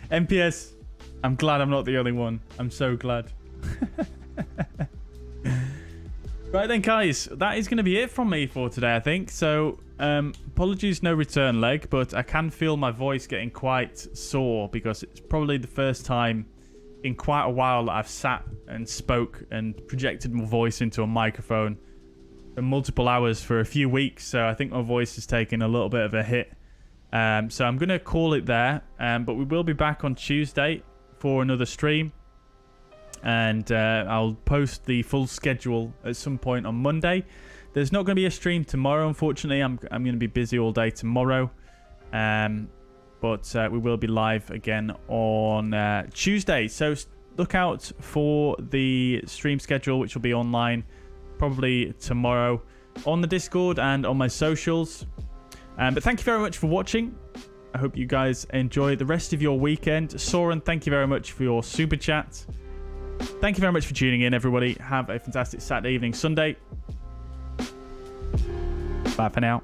Speaker 1: MPS, I'm glad I'm not the only one. I'm so glad. Right then, guys, that is going to be it from me for today, I think. So, apologies, no return leg, but I can feel my voice getting quite sore because it's probably the first time in quite a while that I've sat and spoke and projected my voice into a microphone for multiple hours for a few weeks. So I think my voice has taken a little bit of a hit. So I'm going to call it there, but we will be back on Tuesday for another stream. And I'll post the full schedule at some point on Monday. There's not going to be a stream tomorrow, unfortunately. I'm going to be busy all day tomorrow. But we will be live again on Tuesday. So look out for the stream schedule, which will be online probably tomorrow on the Discord and on my socials. But thank you very much for watching. I hope you guys enjoy the rest of your weekend. Soren, thank you very much for your super chat. Thank you very much for tuning in, everybody. Have a fantastic Saturday evening, Sunday. Bye for now.